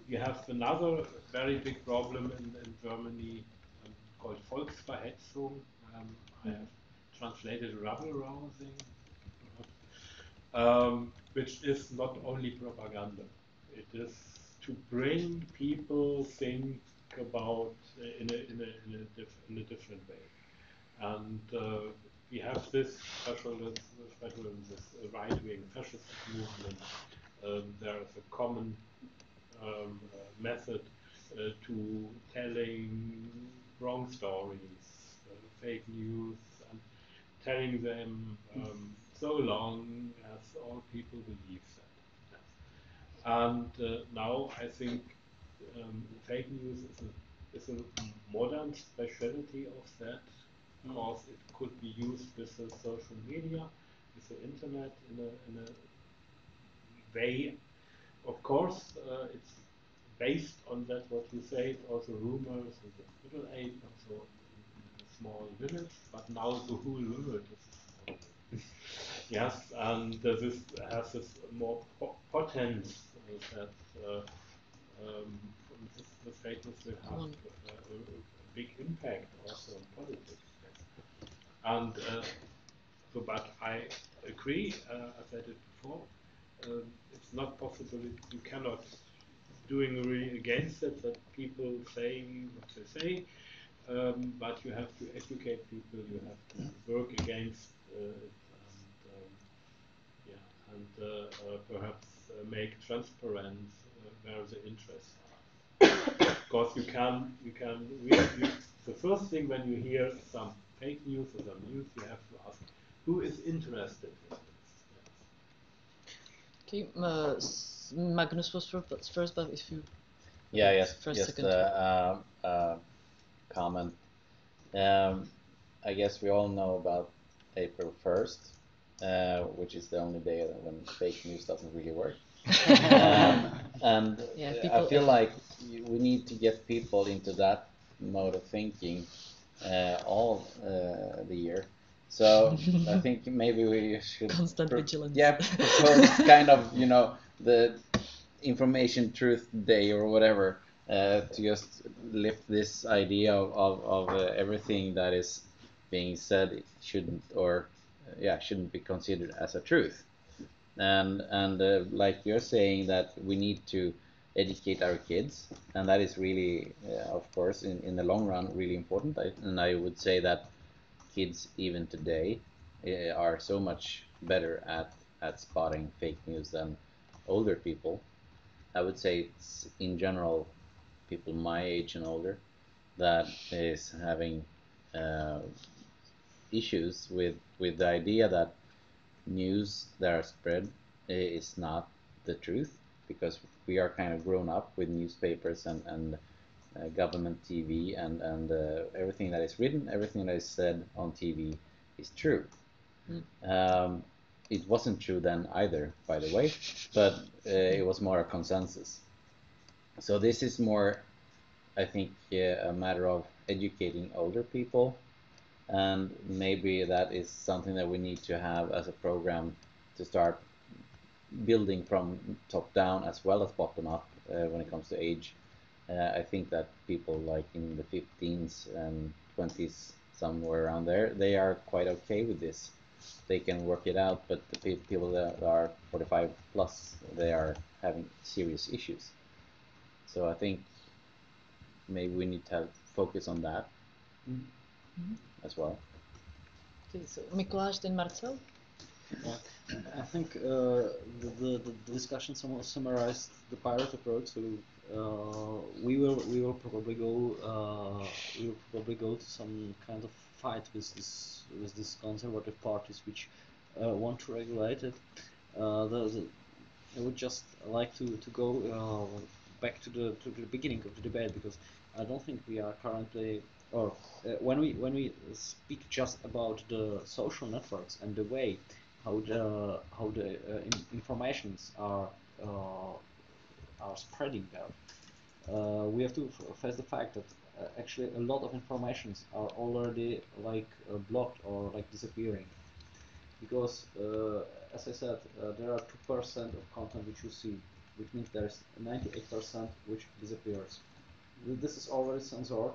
you have another very big problem in Germany called Volksverhetzung. I have translated rabble-rousing, which is not only propaganda. It is to bring people think about in a different way. And we have this this right-wing fascist movement. There is a common method to telling wrong stories, fake news, and telling them so long as all people believe that. And now I think fake news is a modern specialty of that, because it could be used with the social media, with the internet in a way. Of course, it's based on that what you say. It's also rumors in the Middle Age, also in a small village, but now the whole world is yes, and this has this more potence that the fake news will have a big impact also on politics. Yes. And so, but I agree, I said it before, it's not possible, you cannot doing really against it, that people say what they say, but you have to educate people, you have to work against it, and perhaps make transparent where the interests are. Because you can really, the first thing when you hear some fake news or some news, you have to ask, who is interested in this? Okay, Magnus was first, but if you yes, second. Comment. I guess we all know about April 1st, which is the only day when fake news doesn't really work. And I feel like we need to get people into that mode of thinking all the year. So I think maybe we should constant vigilance. Yeah, propose kind of the information truth day or whatever, to just lift this idea of everything that is being said shouldn't be considered as a truth, and like you're saying, that we need to educate our kids, and that is really of course in the long run really important. And I would say that kids even today are so much better at spotting fake news than older people. I would say it's in general people my age and older that is having issues with the idea that news that are spread is not the truth, because we are kind of grown up with newspapers and government TV, and everything that is written, everything that is said on TV is true. It wasn't true then either, by the way, but it was more a consensus. So this is more, I think, a matter of educating older people, and maybe that is something that we need to have as a program to start building from top down as well as bottom up when it comes to age. I think that people like in the 15s and 20s, somewhere around there, they are quite okay with this. They can work it out, but the people that are 45 plus, they are having serious issues. So I think maybe we need to focus on that as well. Okay, so Mikuláš, then Marcel. Yeah, I think the discussion somewhat summarized the pirate approach. So we will probably go to some kind of fight with this conservative parties which want to regulate it. I would just like to go back to the beginning of the debate, because I don't think we are currently, or when we speak just about the social networks and the way how the informations are spreading there, we have to face the fact that actually a lot of informations are already like blocked or like disappearing, because as I said, there are 2% of content which you see, which means there's 98% which disappears. This is already censored,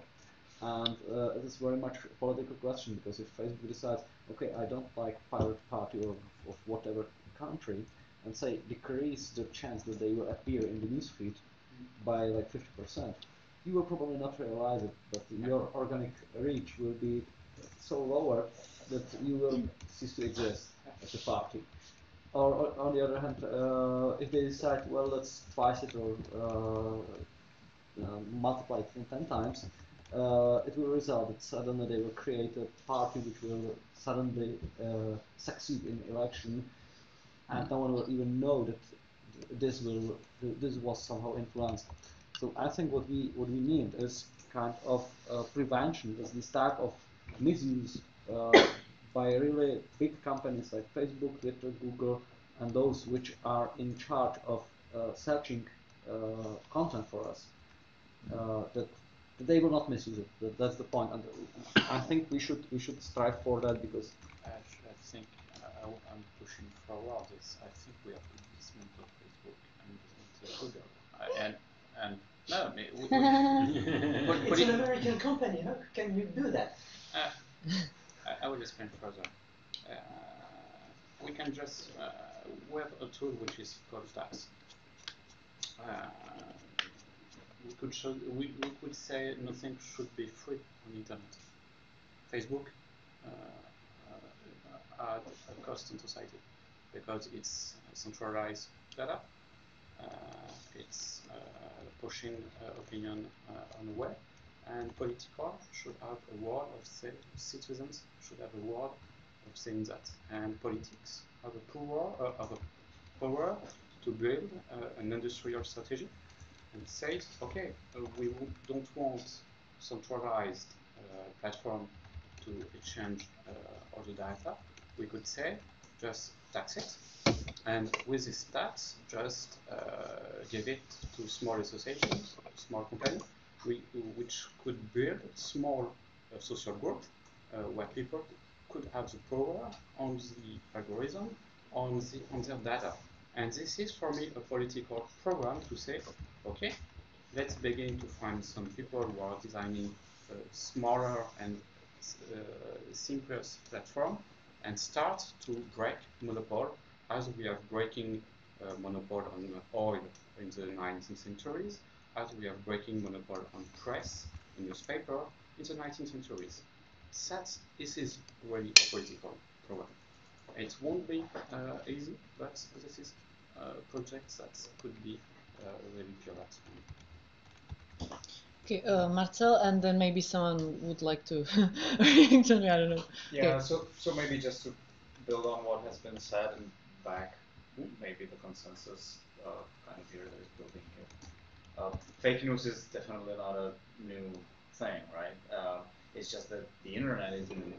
and it is very much a political question, because if Facebook decides, okay, I don't like Pirate Party or of whatever country, and say decrease the chance that they will appear in the newsfeed by like 50%, you will probably not realize it, but your organic reach will be so lower that you will cease to exist as a party. Or on the other hand, if they decide, well, let's twice it or multiply it 10 times, it will result that suddenly they will create a party which will suddenly succeed in election, and no one will even know that this was somehow influenced. So I think what we need is kind of prevention, is the start of misuse by really big companies like Facebook, Twitter, Google, and those which are in charge of searching content for us. That they will not misuse it. That's the point, and I think we should strive for that, because I think I'm pushing forward this. I think we have to dismantle Facebook and Google. And no, it's an American company. How can you do that? I will explain further. We can just we have a tool which is called Stacks. We could say nothing should be free on the internet. Facebook at a cost in society, because it's centralized data. It's pushing opinion on the web, and political should have a word of citizens should have a word of saying that, and politics have a power to build an industrial strategy and say, okay, we don't want centralized platform to exchange all the data. We could say just tax it, and with this tax, just give it to small associations, small companies, which could build small social group where people could have the power on the algorithm, on their data. And this is for me a political program to say, okay, let's begin to find some people who are designing a smaller and simpler platform, and start to break monopoly, as we are breaking monopoly on oil in the 19th centuries, as we are breaking monopoly on press, in newspaper, in the 19th centuries. This is really a political program. It won't be easy, but this is projects that could be really correct. Okay, Marcel, and then maybe someone would like to react on me, I don't know. Yeah, okay. so maybe just to build on what has been said and back maybe the consensus kind of here that is building here. Fake news is definitely not a new thing, right? It's just that the internet is new,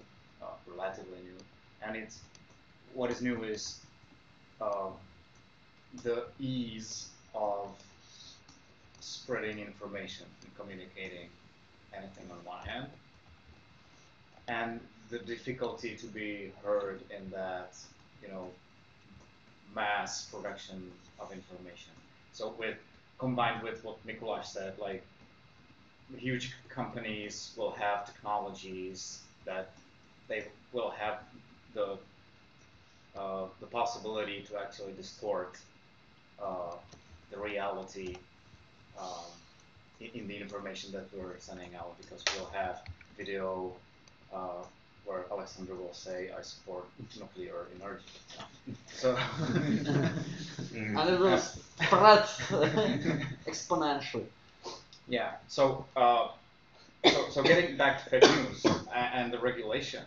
relatively new, and what is new is the ease of spreading information and communicating anything on one hand, and the difficulty to be heard in that, mass production of information. So combined with what Mikuláš said, like huge companies will have technologies that they will have the possibility to actually distort the reality in the information that we're sending out, because we'll have video where Alexander will say, I support nuclear energy. So and it will spread exponentially. Yeah. So getting back to fake news and the regulation,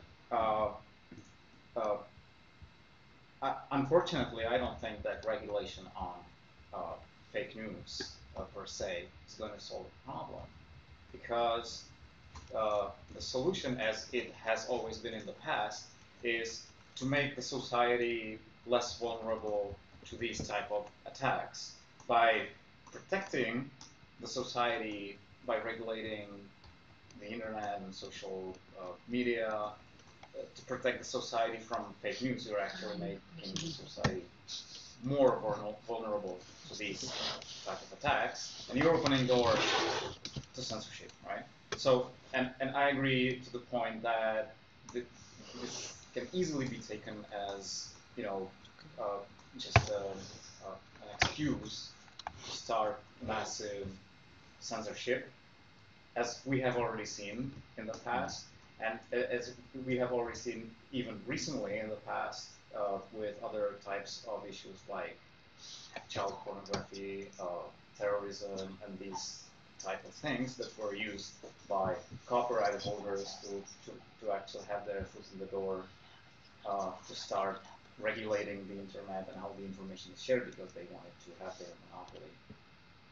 unfortunately, I don't think that regulation on fake news per se is going to solve the problem, because the solution, as it has always been in the past, is to make the society less vulnerable to these type of attacks by protecting the society, by regulating the internet and social media. To protect the society from fake news, you're actually making the society more vulnerable to these type of attacks, and you're opening doors to censorship, right? So, and I agree to the point that this can easily be taken as, you know, just an excuse to start massive censorship, as we have already seen in the past, and as we have already seen even recently in the past with other types of issues like child pornography, terrorism, and these type of things that were used by copyright holders to actually have their foot in the door, to start regulating the internet and how the information is shared, because they wanted to have their monopoly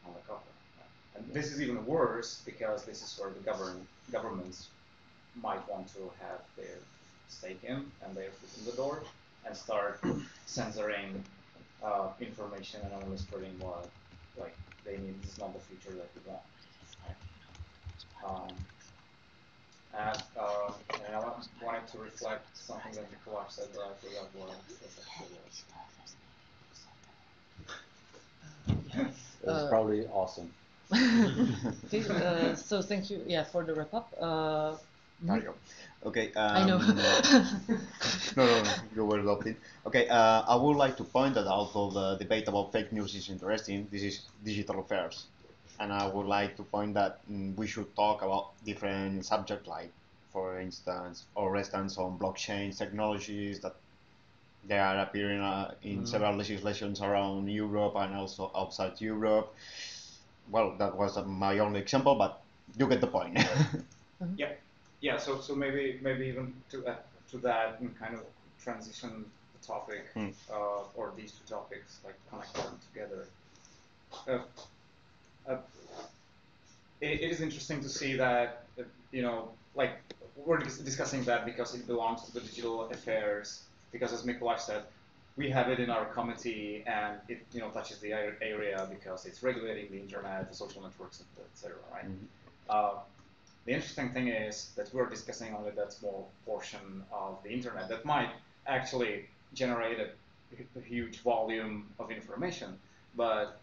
on the copyright. And this is even worse, because this is where the governments might want to have their stake in and their foot in the door, and start censoring information and only spreading what like they need. This is not the future that we want. Right? And I wanted to reflect something that Nicolas said, but I forgot what it was. It was probably awesome. Okay, so thank you, for the wrap up. There you go. Okay. I know. No, you were adopted. Okay, I would like to point that although the debate about fake news is interesting, this is digital affairs. And I would like to point that we should talk about different subjects, like, for instance, or instance on blockchain technologies that they are appearing in several legislations around Europe and also outside Europe. Well, that was my only example, but you get the point. Yeah. So maybe even to that and kind of transition the topic or these two topics, like connect them together. It is interesting to see that like we're discussing that because it belongs to the digital affairs. Because as Mikołaj said, we have it in our committee, and it touches the area because it's regulating the internet, the social networks, etc. Right? The interesting thing is that we're discussing only that small portion of the internet that might actually generate a huge volume of information, but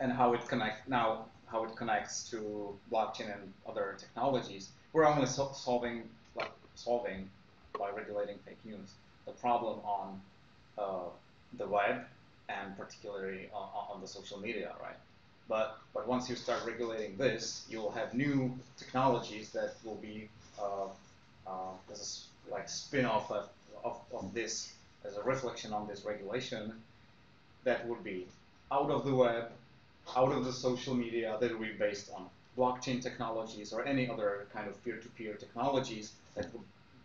and how it connects to blockchain and other technologies. We're only solving by regulating fake news the problem on the web, and particularly on the social media, right? But once you start regulating this, you'll have new technologies that will be as a spin-off of this, as a reflection on this regulation, that would be out of the web, out of the social media, that will be based on blockchain technologies or any other kind of peer-to-peer technologies that would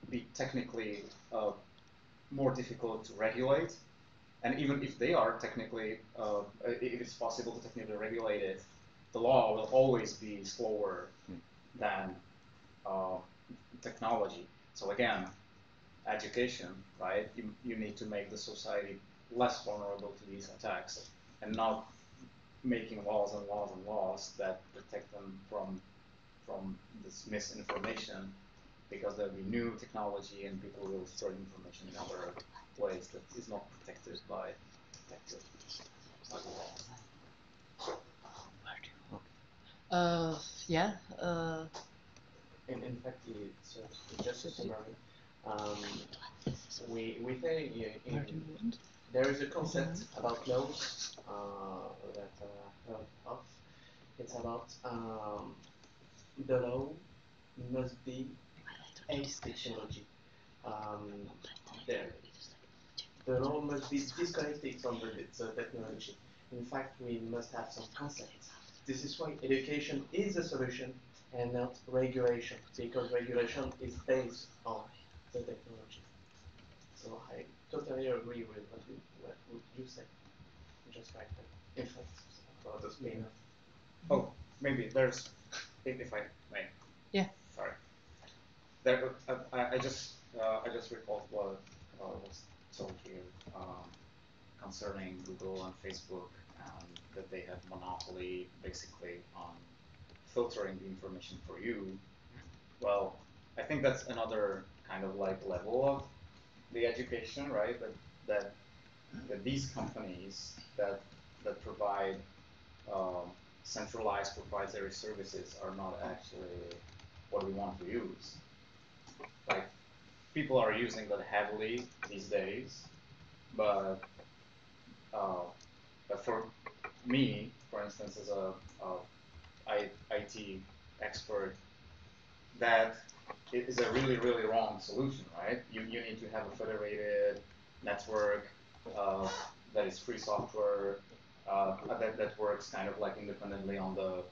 be technically more difficult to regulate. And even if they are technically, if it's possible to technically regulate it, the law will always be slower than technology. So again, education, right? You need to make the society less vulnerable to these attacks, and not making laws and laws and laws that protect them from this misinformation, because there'll be new technology and people will spread information in other ways that is not protected by the law. Yeah. In fact, it's just a summary. We say there is a concept about laws that I've heard of. It's about the law must be a technology. The law must be disconnected from the technology. In fact, we must have some concepts. This is why education is a solution and not regulation, because regulation is based on the technology. So I totally agree with what you said. Just like that. In fact, about the spin. Oh, maybe there's, if I may. Yeah. Sorry. There, I just recalled what was told here concerning Google and Facebook, and that they have monopoly basically on filtering the information for you. Well, I think that's another kind of like level of the education, right? That these companies that provide centralized proprietary services are not actually what we want to use. Like, people are using that heavily these days, but for me, for instance, as a IT expert, that is a really, really wrong solution, right? You need to have a federated network that is free software, that works kind of like independently on the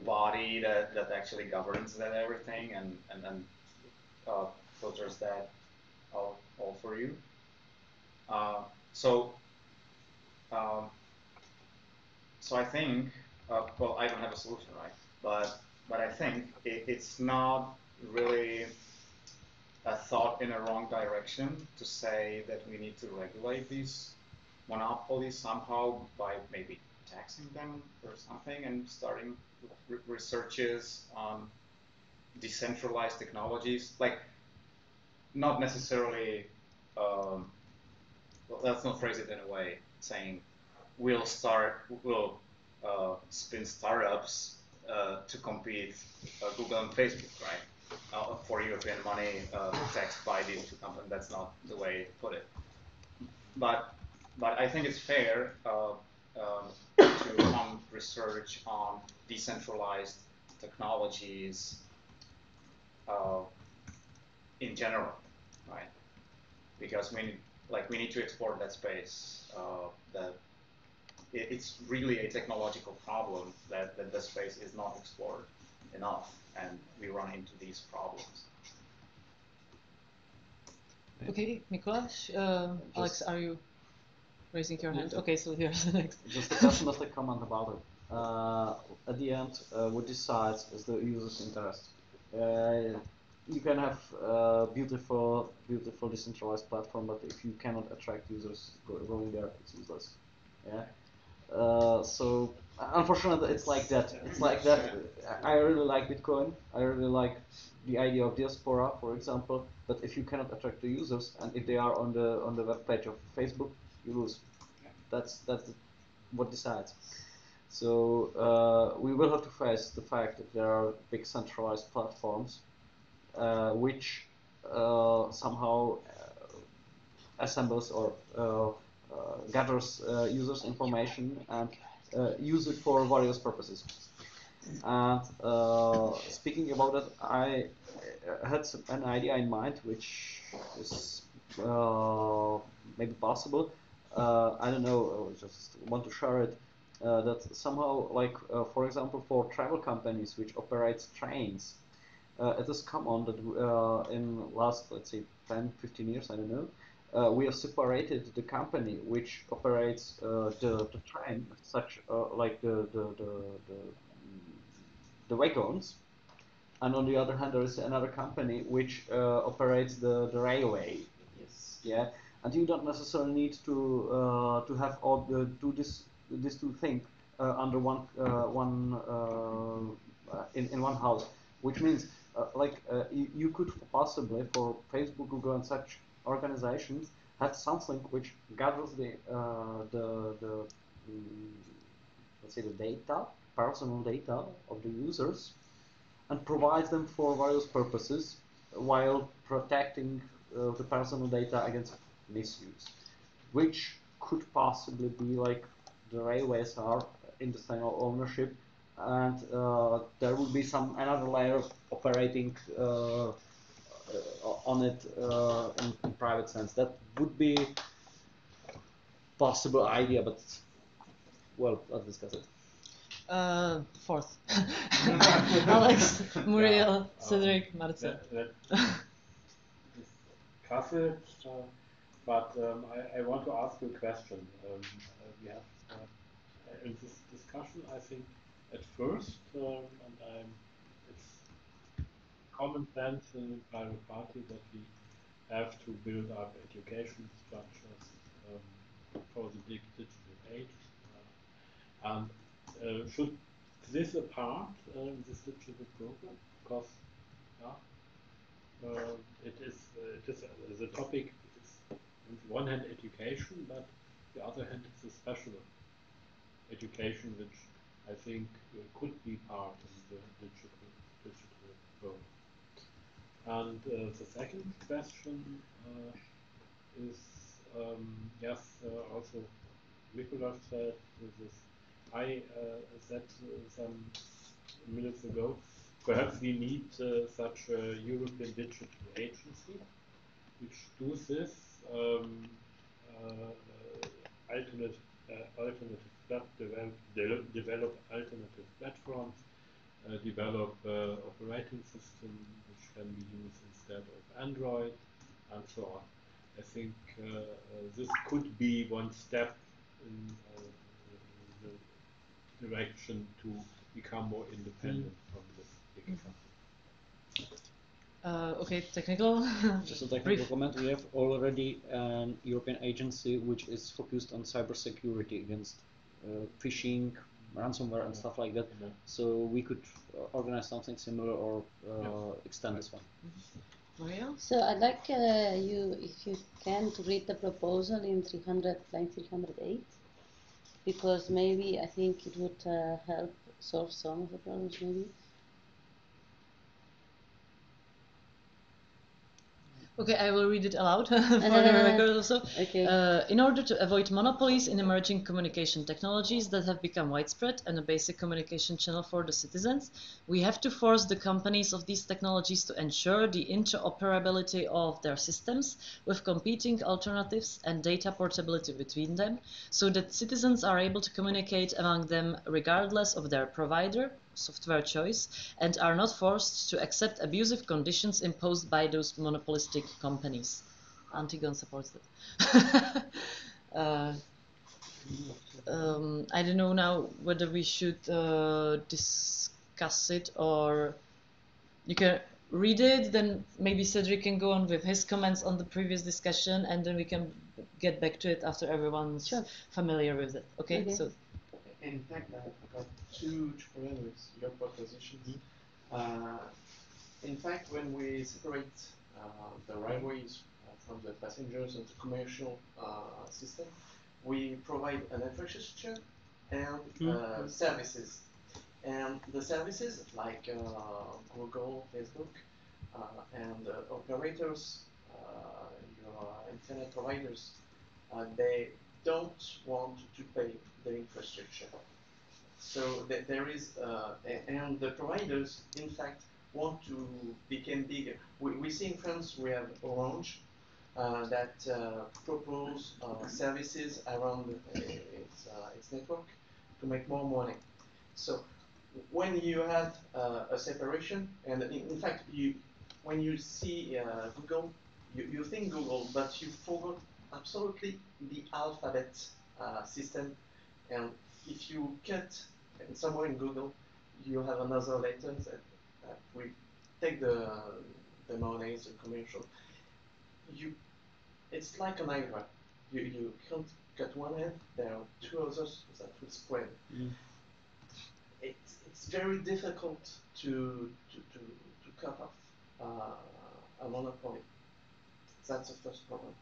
body that actually governs that everything and then filters that all for you. So I think, well, I don't have a solution, right? But I think it's not really a thought in a wrong direction to say that we need to regulate these monopolies somehow by maybe taxing them or something and starting researches on decentralized technologies. Like, not necessarily, well, let's not phrase it in a way saying we'll spin startups to compete Google and Facebook, right? For European money taxed by these two companies. That's not the way to put it. But I think it's fair to fund research on decentralized technologies in general, right? Because we need to explore that space. That it's really a technological problem that the space is not explored enough, and we run into these problems. Okay, Mikuláš, Alex, are you raising your hand? Okay, so here's the next. Just a pessimistic comment about it. At the end, what decides is the user's interest. You can have a beautiful decentralized platform, but if you cannot attract users going there, it's useless. Yeah. So unfortunately, it's like that. It's like that. I really like Bitcoin. I really like the idea of diaspora, for example. But if you cannot attract the users, and if they are on the web page of Facebook, you lose. That's what decides. So we will have to face the fact that there are big centralized platforms which somehow assembles or gathers users' information and use it for various purposes. And speaking about that, I had an idea in mind which is maybe possible. I don't know, I just want to share it. That somehow, like for example, for travel companies which operate trains, it is common that in last, let's say, 10-15 years, I don't know, we have separated the company which operates the train, such like the wagons, and on the other hand, there is another company which operates the railway. Yes. Yeah, and you don't necessarily need to have all these two things under in one house, which means you could possibly, for Facebook, Google, and such organizations, have something which gathers the let's say the data, personal data of the users, and provides them for various purposes while protecting the personal data against misuse, which could possibly be like the railways are in the single ownership, and there would be another layer operating on it in private sense. That would be possible idea, but well, let's discuss it. Fourth. Alex, Muriel, Cedric, Marcel. discuss it, but I want to ask you a question. We have in this discussion, I think, at first, and it's common sense in the private party that we have to build up education structures for the digital age. And should this a part in this digital program? Because it is the topic is on the one hand education, but the other hand it's a special education which I think could be part of the digital program. And the second question is yes, also Nicolas said this. I said some minutes ago, perhaps we need such a European Digital Agency, which does this develop alternative platforms, develop operating systems which can be used instead of Android, and so on. I think this could be one step in the direction to become more independent from this big company. Okay, technical. Just a technical comment. We have already an European agency which is focused on cybersecurity against phishing, ransomware, and stuff like that. So we could organize something similar or extend this one. Maria? So I'd like you, if you can, to read the proposal in line 308, because maybe I think it would help solve some of the problems maybe. Okay, I will read it aloud for the record also. Okay. In order to avoid monopolies in emerging communication technologies that have become widespread and a basic communication channel for the citizens, we have to force the companies of these technologies to ensure the interoperability of their systems with competing alternatives and data portability between them, so that citizens are able to communicate among them regardless of their provider, software choice, and are not forced to accept abusive conditions imposed by those monopolistic companies. Antigon supports that. I don't know now whether we should discuss it, or you can read it, then maybe Cedric can go on with his comments on the previous discussion, and then we can get back to it after everyone's familiar with it. Okay? So. In fact, I've got two problems with your propositions. In fact, when we separate the railways from the passengers and the commercial system, we provide an infrastructure and services. And the services like Google, Facebook, and operators, your internet providers, they don't want to pay the infrastructure. So there is, and the providers, in fact, want to become bigger. We see in France we have Orange that propose services around its network to make more money. So when you have a separation, and in fact, when you see Google, you think Google, but you forgot absolutely the alphabet system. And if you cut somewhere in Google, you have another letter that will take the money, the commercial. It's like an hydra. You can't cut one end, there are two others that will spread. It's very difficult to cut off a monopoly. That's the first problem.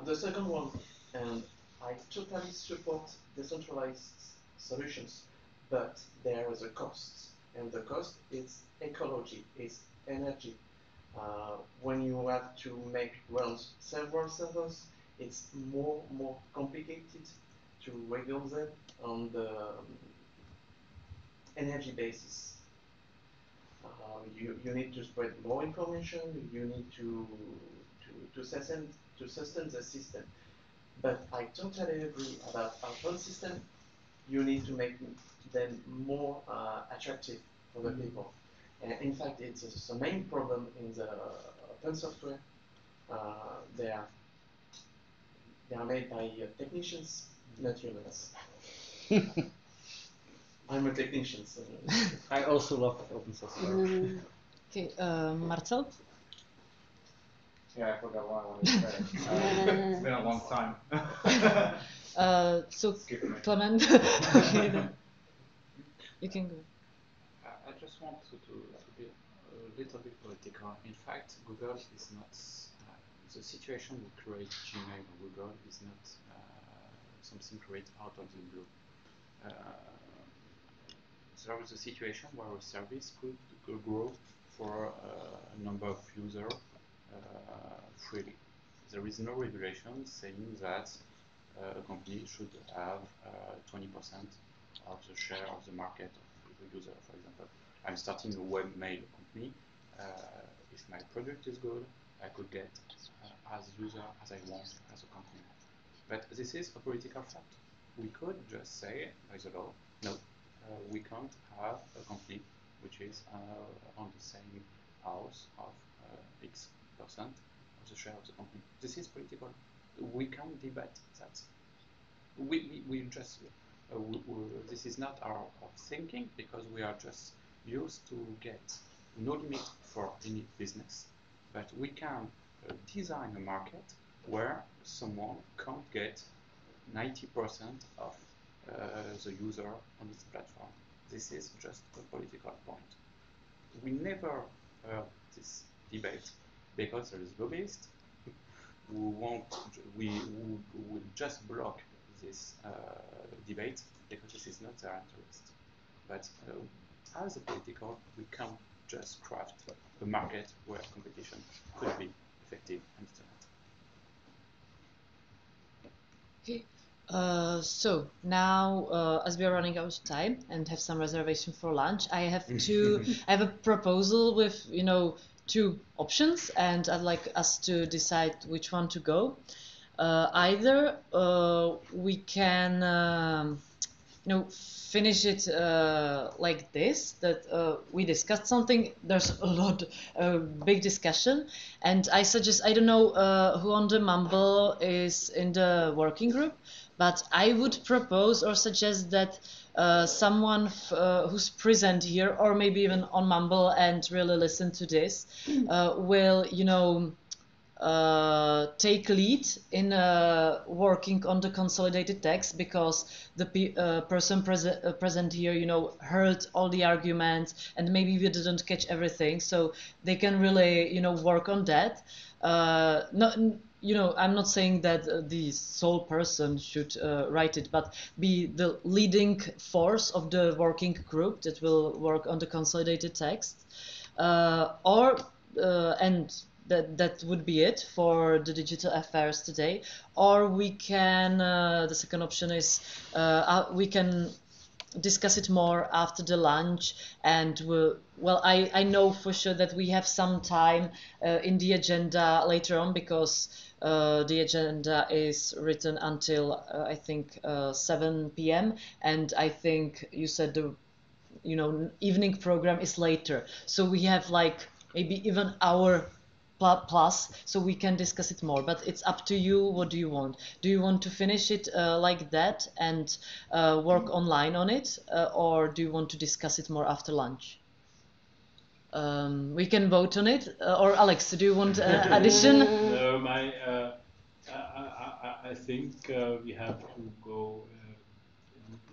The second one, and I totally support decentralized solutions, but there is a cost, and the cost is ecology, is energy. When you have to run several servers, it's more complicated to regulate them on the energy basis. You need to spread more information. You need to sustain the system. But I totally agree about open system. You need to make them more attractive for the people. And in fact, it's the main problem in the TensorFlow. They are made by technicians, not humans. I'm a technician, so I also love open source. Okay, Marcel? Yeah, I forgot what I wanted to say. It's been a long time. So, Clement, okay, then. You can go. I just want to be a little bit political. In fact, Google is not, the situation we create Gmail or Google is not something created out of the blue. There is a situation where a service could grow for a number of users freely. There is no regulation saying that a company should have 20% of the share of the market of the user, for example. I'm starting a webmail company. If my product is good, I could get as user as I want as a company. But this is a political fact. We could just say, by the law, no, we can't have a company which is on the same house of X% of the share of the company. This is political. We can't debate that. We just, this is not our thinking, because we are just used to get no limit for any business. But we can design a market where someone can't get 90% of the user on this platform. This is just a political point. We never heard this debate because there is lobbyists who will just block this debate because this is not their interest. But as a political, we can't just craft a market where competition could be effective and Okay. So now, as we are running out of time and have some reservation for lunch, I have I have a proposal with, you know, two options, and I'd like us to decide which one to go. Either we can, you know, finish it like this, that we discussed something, there's a lot, big discussion, and I suggest, I don't know who on the Mumble is in the working group, but I would propose or suggest that someone who's present here, or maybe even on Mumble and really listen to this, will, you know, take lead in working on the consolidated text, because the person present here, you know, heard all the arguments and maybe we didn't catch everything, so they can really, you know, work on that. Not, you know, I'm not saying that the sole person should write it, but be the leading force of the working group that will work on the consolidated text, and that would be it for the digital affairs today. Or we can, the second option is we can discuss it more after the lunch, and well, I know for sure that we have some time in the agenda later on, because the agenda is written until I think 7 p.m. and I think you said the, you know, evening program is later, so we have like maybe even hour plus, so we can discuss it more. But it's up to you. What do you want? Do you want to finish it like that and work online on it, or do you want to discuss it more after lunch? We can vote on it. Or Alex, do you want addition? No, I think we have to go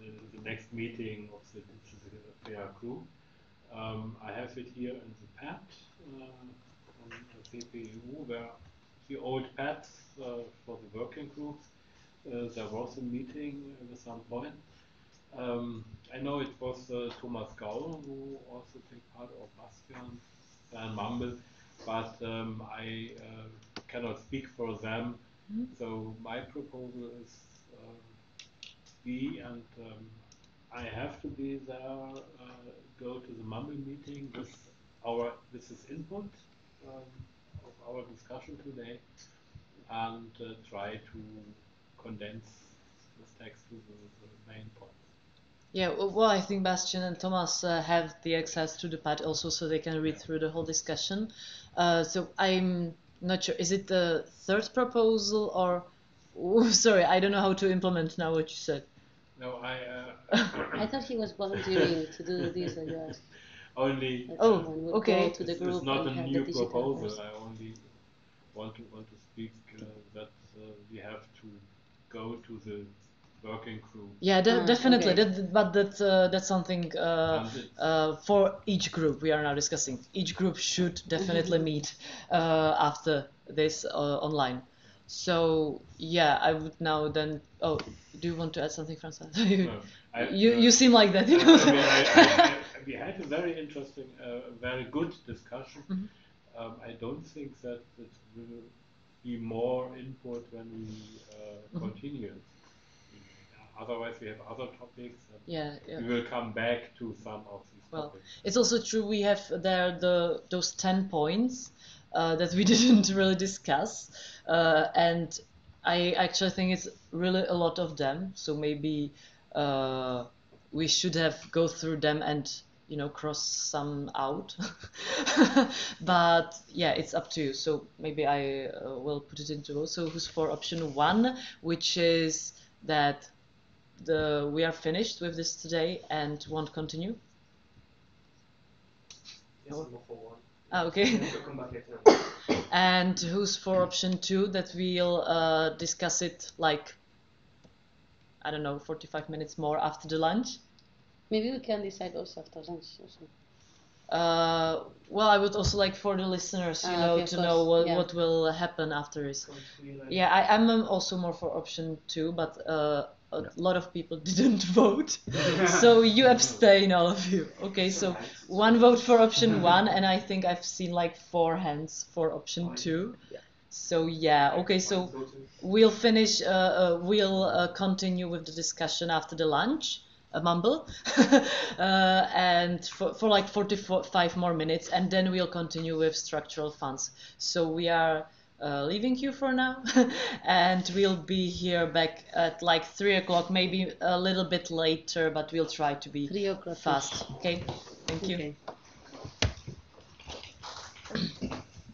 in the next meeting of the Digital Affair Group. I have it here in the pad. On the CPU, where the old pads for the working groups, there was a meeting at some point. I know it was Thomas Gaul who also took part, or Bastian and Mumble, but I cannot speak for them. So my proposal is and I have to be there, go to the Mumble meeting with this input of our discussion today, and try to condense this text to the main points. Yeah, well, I think Bastian and Thomas have the access to the pad also, so they can read through the whole discussion. So I'm not sure. Is it the third proposal or? Oh, sorry, I don't know how to implement now what you said. No, I thought he was volunteering to do this, I guess. Only. We'll okay. Go to the group it's not and a have new the digital proposal. person. I only want to speak that we have to go to the working group. Yeah, definitely. Okay. But that's something for each group we are now discussing. Each group should definitely meet after this online. So yeah, I would now then. Oh, do you want to add something, Francois? No, you seem like that. You I know? mean, we had a very interesting, very good discussion. Mm-hmm. I don't think that it will be more input when we continue. Otherwise, we have other topics. And we will come back to some of these topics. It's also true we have there those 10 points that we didn't really discuss, and I actually think it's really a lot of them. So maybe we should have go through them and cross some out. But yeah, it's up to you. So maybe I will put it into those. So who's for option 1, which is that we are finished with this today and won't continue? Yes, I'm for 1. Okay. We'll come back later. And who's for option 2, that we'll discuss it like, I don't know, 45 minutes more after the lunch? Maybe we can decide also after lunch also. Well, I would also like for the listeners, to know what will happen after this. Yeah, I'm also more for option 2, but a lot of people didn't vote, so you abstain, all of you. Okay, so 1 vote for option 1, and I think I've seen like 4 hands for option 2. So yeah, okay, so we'll finish. We'll continue with the discussion after the lunch. Mumble and for like 45 more minutes, and then we'll continue with structural funds. So we are leaving you for now and we'll be here back at like 3 o'clock, maybe a little bit later, but we'll try to be 3 o'clock fast. Okay, thank you.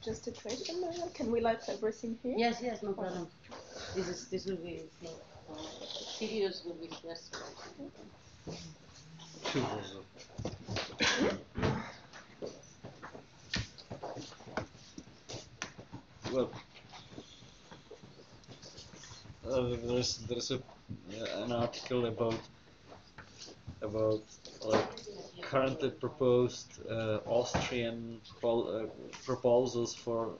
Just a question, can we light everything here? Yes, no problem. This will be serious will be first. Well, there's an article about like currently proposed Austrian proposals for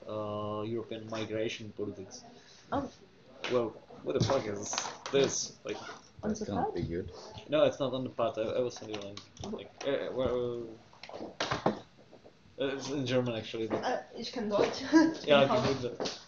European migration politics. Oh. Well, what the fuck is this? Like, that can't be good. No, it's not on the part. I will send you a link. Like, it's in German actually. Ich kann Deutsch. Yeah, I can read that.